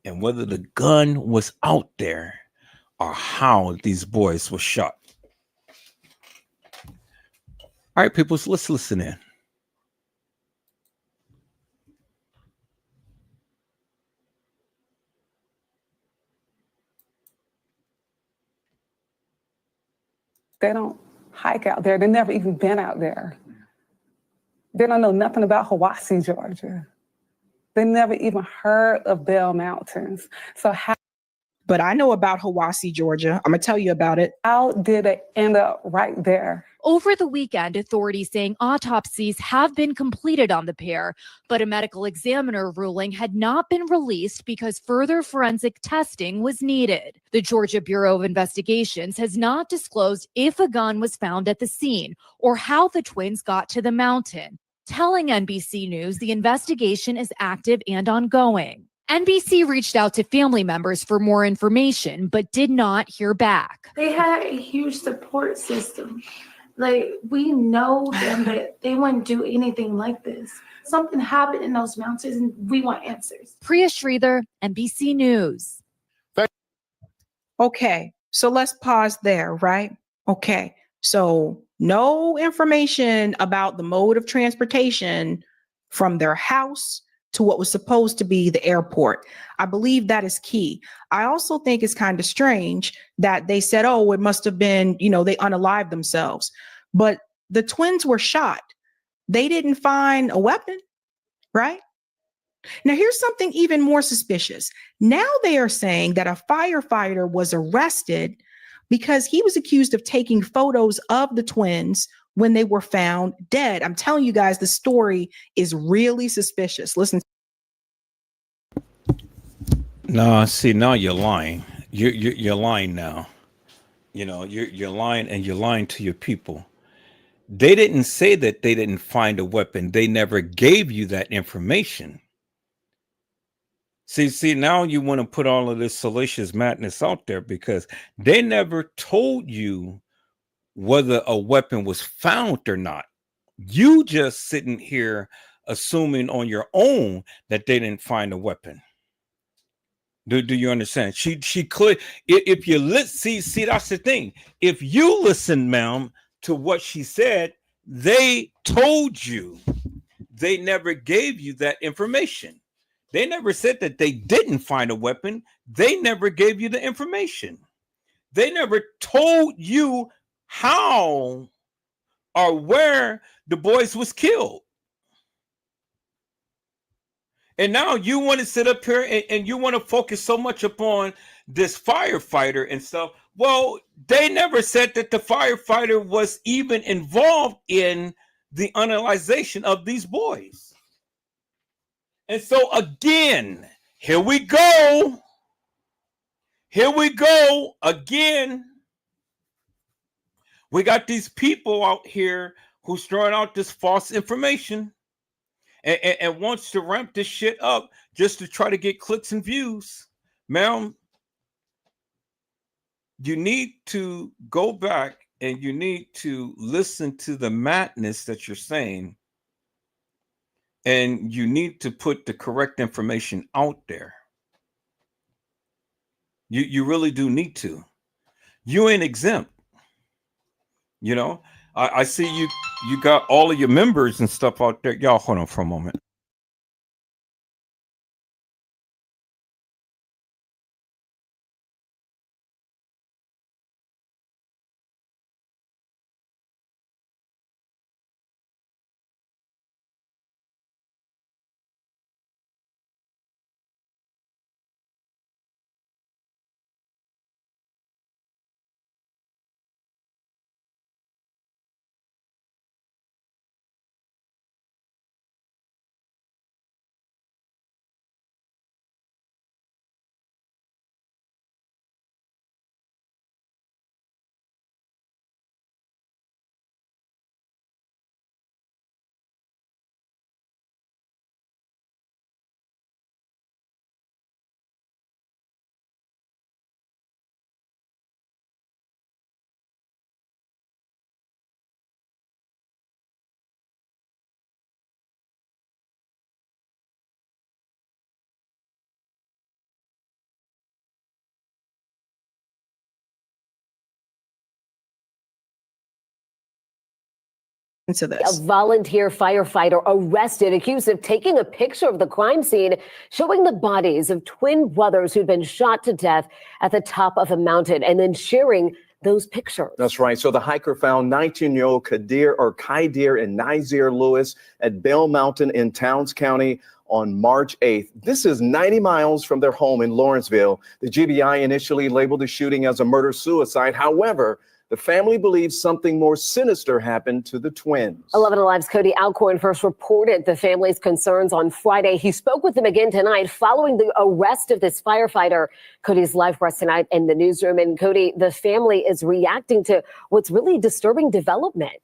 Speaker 1: and whether the gun was out there or how these boys were shot. All right, people, so let's listen in.
Speaker 7: They don't hike out there. They've never even been out there. They don't know nothing about Hiwassee, Georgia. They never even heard of Bell Mountains. So
Speaker 14: But I know about Hiwassee, Georgia. I'm going to tell you about it.
Speaker 7: How did it end up right there?
Speaker 15: Over the weekend, authorities saying autopsies have been completed on the pair, but a medical examiner ruling had not been released because further forensic testing was needed. The Georgia Bureau of Investigations has not disclosed if a gun was found at the scene or how the twins got to the mountain, telling NBC News the investigation is active and ongoing. NBC reached out to family members for more information, but did not hear back.
Speaker 5: They had a huge support system. Like, we know them, but they wouldn't do anything like this. Something happened in those mountains, and we want answers.
Speaker 15: Priya Sridhar, NBC News.
Speaker 14: Okay, so let's pause there, right? Okay, so no information about the mode of transportation from their house to what was supposed to be the airport. I believe that is key. I also think it's kind of strange that they said, oh, it must have been, they unalived themselves. But the twins were shot. They didn't find a weapon, right? Now, here's something even more suspicious. Now they are saying that a firefighter was arrested because he was accused of taking photos of the twins when they were found dead. I'm telling you guys, the story is really suspicious. Listen.
Speaker 1: No, see, now you're lying. You're lying now. You're lying, and you're lying to your people. They didn't say that they didn't find a weapon. They never gave you that information. See, now you want to put all of this salacious madness out there because they never told you whether a weapon was found or not. You just sitting here assuming on your own that they didn't find a weapon. Do you understand? She could, if you see that's the thing. If you listen, ma'am, to what she said, they told you. They never gave you that information. They never said that they didn't find a weapon. They never gave you the information. They never told you how or where the boys was killed. And now you want to sit up here and you want to focus so much upon this firefighter and stuff. Well, they never said that the firefighter was even involved in the analyzation of these boys. And so again, here we go. Here we go again. We got these people out here who's throwing out this false information and wants to ramp this shit up just to try to get clicks and views. Ma'am, you need to go back and you need to listen to the madness that you're saying. And you need to put the correct information out there. You really do need to. You ain't exempt. You know, I see you got all of your members and stuff out there. Y'all hold on for a moment.
Speaker 14: Into this.
Speaker 4: A volunteer firefighter arrested, accused of taking a picture of the crime scene showing the bodies of twin brothers who'd been shot to death at the top of a mountain and then sharing those pictures.
Speaker 3: That's right. So the hiker found 19-year-old Kydir and Nazir Lewis at Bell Mountain in Towns County on March 8th. This is 90 miles from their home in Lawrenceville. The GBI initially labeled the shooting as a murder-suicide. However, the family believes something more sinister happened to the twins.
Speaker 4: 11 Alive's Cody Alcorn first reported the family's concerns on Friday. He spoke with them again tonight following the arrest of this firefighter. Cody's live for us tonight in the newsroom. And Cody, the family is reacting to what's really disturbing development.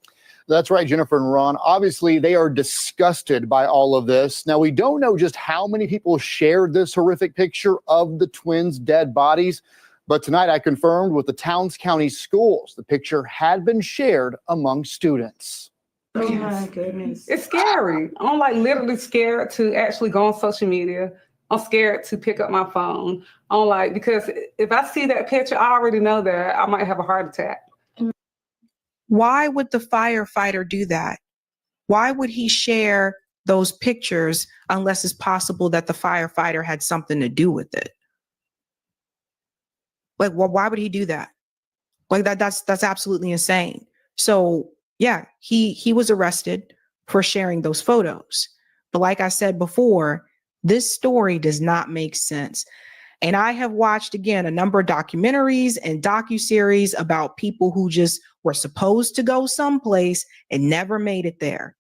Speaker 6: That's right, Jennifer and Ron. Obviously, they are disgusted by all of this. Now, we don't know just how many people shared this horrific picture of the twins' dead bodies. But tonight I confirmed with the Towns County schools, the picture had been shared among students.
Speaker 7: Oh my goodness. It's scary. I'm like literally scared to actually go on social media. I'm scared to pick up my phone. I'm like, because if I see that picture, I already know that I might have a heart attack.
Speaker 14: Why would the firefighter do that? Why would he share those pictures unless it's possible that the firefighter had something to do with it? Like, well, why would he do that? Like that's absolutely insane. So yeah, he was arrested for sharing those photos. But like I said before, this story does not make sense. And I have watched, again, a number of documentaries and docuseries about people who just were supposed to go someplace and never made it there.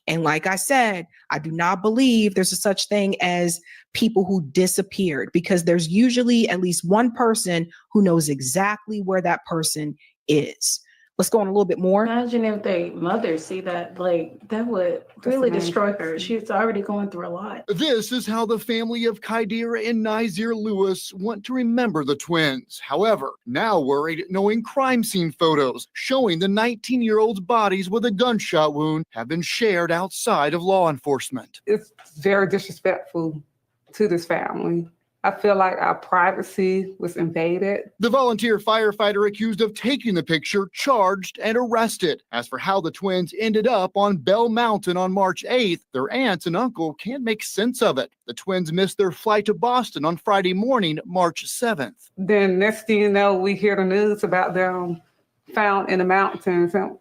Speaker 14: And like I said, I do not believe there's a such thing as people who disappeared, because there's usually at least one person who knows exactly where that person is. Let's go on a little bit more.
Speaker 5: Imagine if they mother see that, like that would really destroy her. She's already going through a lot.
Speaker 6: This is how the family of Kydira and Nazir Lewis want to remember the twins. However, now worried knowing crime scene photos showing the 19-year-old's bodies with a gunshot wound have been shared outside of law enforcement.
Speaker 7: It's very disrespectful to this family. I feel like our privacy was invaded.
Speaker 6: The volunteer firefighter accused of taking the picture, charged and arrested. As for how the twins ended up on Bell Mountain on March 8th, their aunt and uncle can't make sense of it. The twins missed their flight to Boston on Friday morning, March 7th.
Speaker 7: Then next thing you know, we hear the news about them found in the mountains. And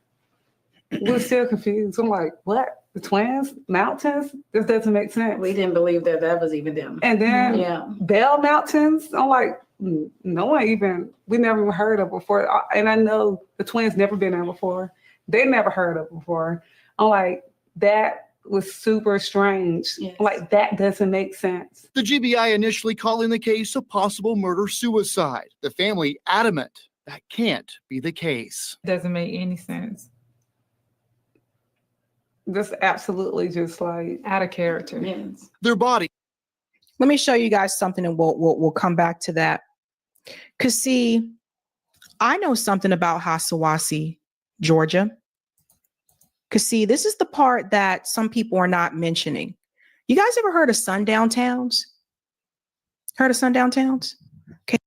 Speaker 7: we're still confused. I'm like, what? The twins? Mountains? This doesn't make sense.
Speaker 5: We didn't believe that that was even them.
Speaker 7: And then
Speaker 5: Yeah.
Speaker 7: Bell Mountains, I'm like, no one even, we never even heard of before. And I know the twins never been there before. They never heard of before. I'm like, that was super strange.
Speaker 5: Yes.
Speaker 7: Like, that doesn't make sense.
Speaker 6: The GBI initially calling the case a possible murder-suicide. The family adamant that can't be the case.
Speaker 8: Doesn't make any sense.
Speaker 7: Just absolutely just like
Speaker 8: Out of character.
Speaker 5: Yes.
Speaker 6: Their body.
Speaker 14: Let me show you guys something and we'll come back to that. Cause see, I know something about Hasawasi, Georgia. Cause see, this is the part that some people are not mentioning. You guys ever heard of sundown towns? Heard of sundown towns? Okay.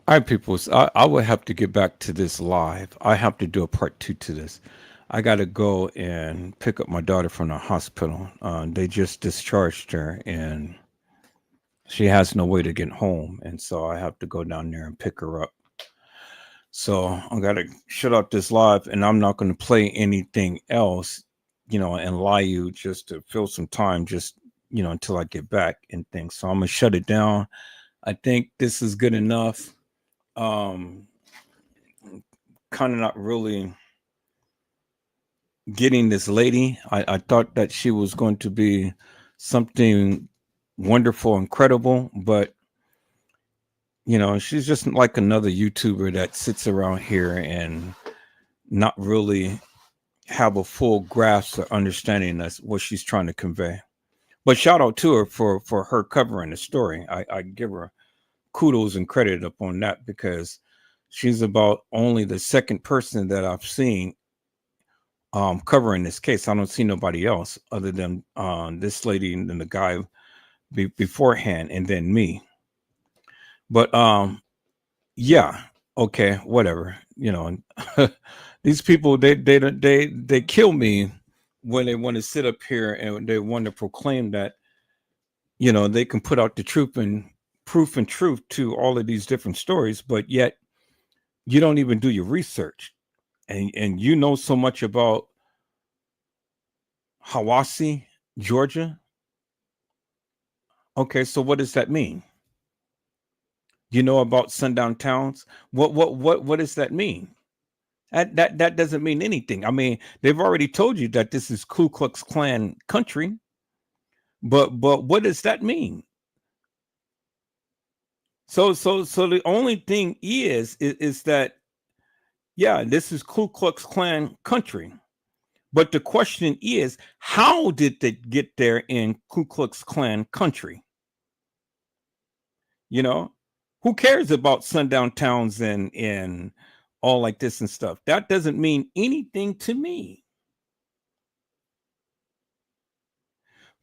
Speaker 1: All right, people. I will have to get back to this live. I have to do a part 2 to this. I got to go and pick up my daughter from the hospital. They just discharged her and she has no way to get home. And so I have to go down there and pick her up. So I got to shut out this live and I'm not going to play anything else, and lie you just to fill some time, just, until I get back and things. So I'm going to shut it down. I think this is good enough. Kind of not really getting this lady. I thought that she was going to be something wonderful, incredible, but she's just like another YouTuber that sits around here and not really have a full grasp or understanding of what she's trying to convey. But shout out to her for her covering the story. I give her kudos and credit upon that because she's about only the second person that I've seen covering this case. I don't see nobody else other than this lady and then the guy beforehand and then me. But yeah, okay, whatever. These people they kill me when they want to sit up here and they want to proclaim that they can put out the truth and proof and truth to all of these different stories, but yet you don't even do your research. And you know so much about Hawassi, Georgia. Okay, so what does that mean? You know about sundown towns? What does that mean? That doesn't mean anything. I mean, they've already told you that this is Ku Klux Klan country, but what does that mean? So the only thing is that yeah, this is Ku Klux Klan country. But the question is, how did they get there in Ku Klux Klan country? Who cares about sundown towns and all like this and stuff? That doesn't mean anything to me.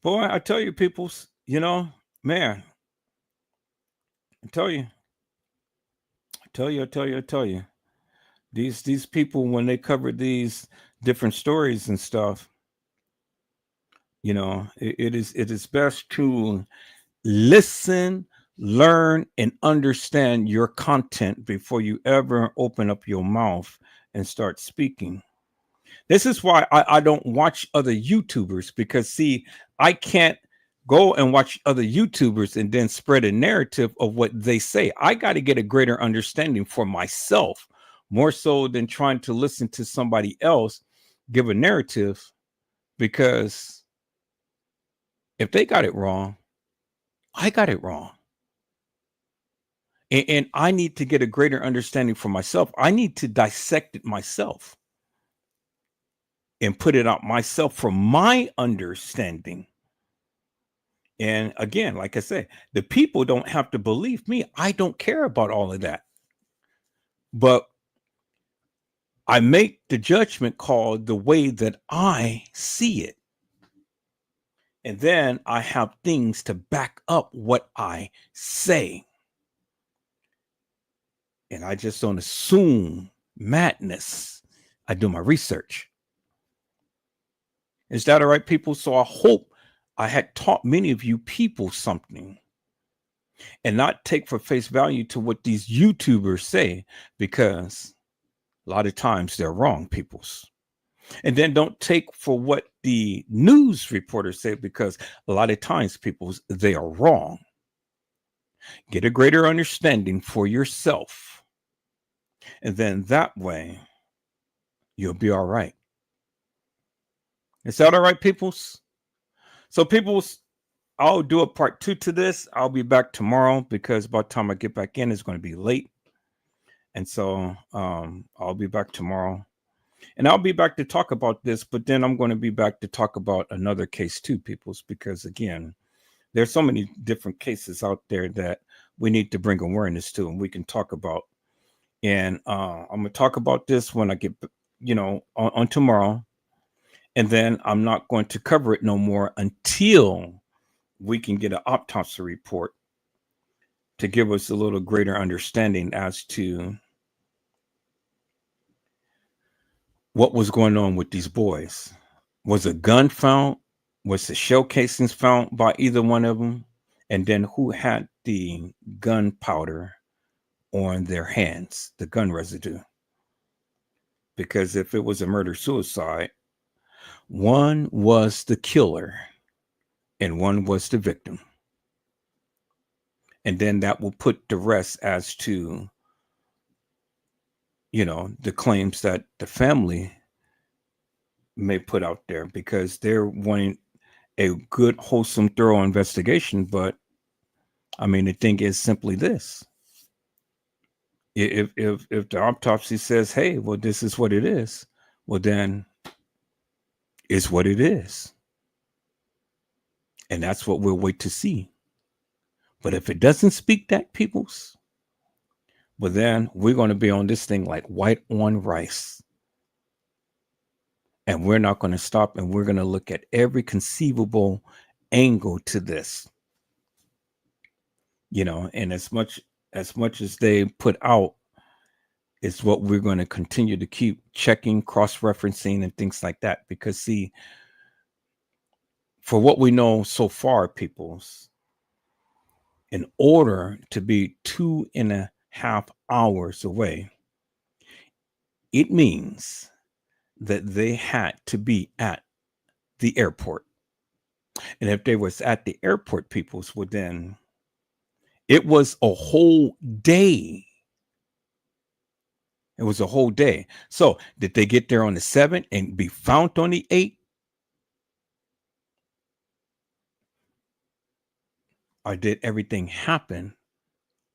Speaker 1: Boy, I tell you, peoples, man, I tell you. These people, when they cover these different stories and stuff, it is best to listen, learn, and understand your content before you ever open up your mouth and start speaking. This is why I don't watch other YouTubers, because see, I can't go and watch other YouTubers and then spread a narrative of what they say. I got to get a greater understanding for myself, more so than trying to listen to somebody else give a narrative, because if they got it wrong, I got it wrong. And I need to get a greater understanding for myself. I need to dissect it myself and put it out myself from my understanding. And again, like I said, the people don't have to believe me. I don't care about all of that. But I make the judgment call the way that I see it. And then I have things to back up what I say. And I just don't assume madness. I do my research. Is that all right, people? So I hope I had taught many of you people something and not take for face value to what these YouTubers say, because a lot of times they're wrong, peoples. And then don't take for what the news reporters say, because a lot of times, peoples, they are wrong. Get a greater understanding for yourself. And then that way, you'll be all right. Is that all right, peoples? So, peoples, I'll do a part 2 to this. I'll be back tomorrow, because by the time I get back in, it's going to be late. And so I'll be back tomorrow. And I'll be back to talk about this, but then I'm going to be back to talk about another case too, peoples, because again, there's so many different cases out there that we need to bring awareness to, and we can talk about. And I'm going to talk about this when I get, on tomorrow. And then I'm not going to cover it no more until we can get an autopsy report to give us a little greater understanding as to what was going on with these boys. Was a gun found? Was the shell casings found by either one of them? And then who had the gunpowder on their hands, the gun residue? Because if it was a murder-suicide, one was the killer and one was the victim. And then that will put the rest as to, the claims that the family may put out there, because they're wanting a good, wholesome, thorough investigation. But I mean, the thing is simply this. If the autopsy says, hey, well, this is what it is, well, then it's what it is. And that's what we'll wait to see. But if it doesn't speak that, peoples, well, then we're going to be on this thing like white on rice. And we're not going to stop, and we're going to look at every conceivable angle to this. And as much as they put out, is what we're going to continue to keep checking, cross-referencing, and things like that. Because, see, for what we know so far, peoples, in order to be 2.5 hours away, it means that they had to be at the airport. And if they was at the airport, peoples, well, then it was a whole day. It was a whole day. So did they get there on the 7th and be found on the 8th? Or did everything happen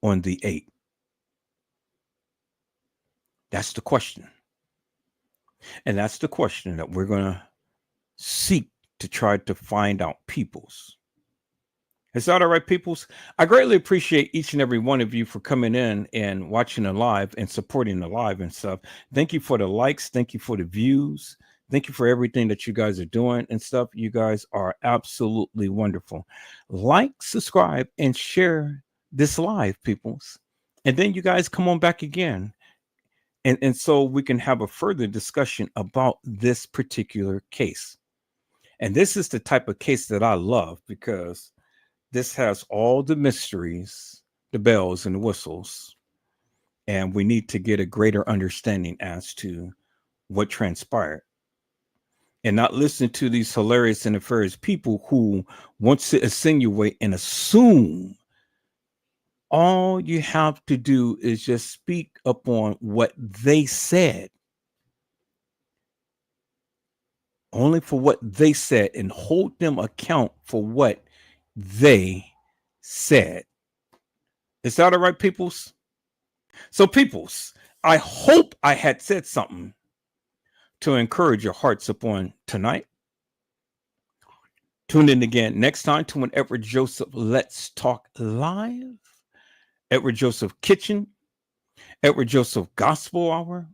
Speaker 1: on the 8th? That's the question. And that's the question that we're going to seek to try to find out, peoples. Is that all right, peoples? I greatly appreciate each and every one of you for coming in and watching the live and supporting the live and stuff. Thank you for the likes. Thank you for the views. Thank you for everything that you guys are doing and stuff. You guys are absolutely wonderful. Like, subscribe, and share this live, peoples. And then you guys come on back again. And so we can have a further discussion about this particular case. And this is the type of case that I love, because this has all the mysteries, the bells and the whistles. And we need to get a greater understanding as to what transpired. And not listen to these hilarious and nefarious people who want to insinuate and assume. All you have to do is just speak upon what they said. Only for what they said, and hold them account for what they said. Is that all right, peoples? So, peoples, I hope I had said something to encourage your hearts upon tonight. Tune in again next time to an Edward Joseph Let's Talk Live, Edward Joseph Kitchen, Edward Joseph Gospel Hour,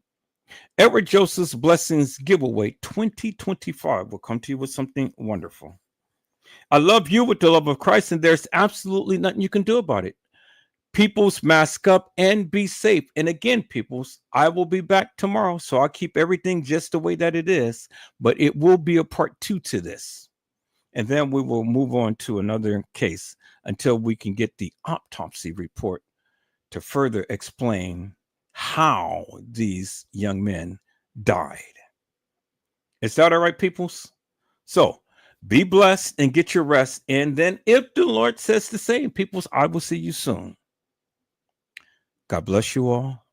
Speaker 1: Edward Joseph's Blessings Giveaway 2025 will come to you with something wonderful. I love you with the love of Christ, and there's absolutely nothing you can do about it. Peoples, mask up and be safe. And again, peoples, I will be back tomorrow, so I'll keep everything just the way that it is, but it will be a part 2 to this. And then we will move on to another case until we can get the autopsy report to further explain how these young men died. Is that all right, peoples? So be blessed and get your rest. And then if the Lord says the same, peoples, I will see you soon. God bless you all.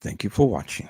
Speaker 1: Thank you for watching.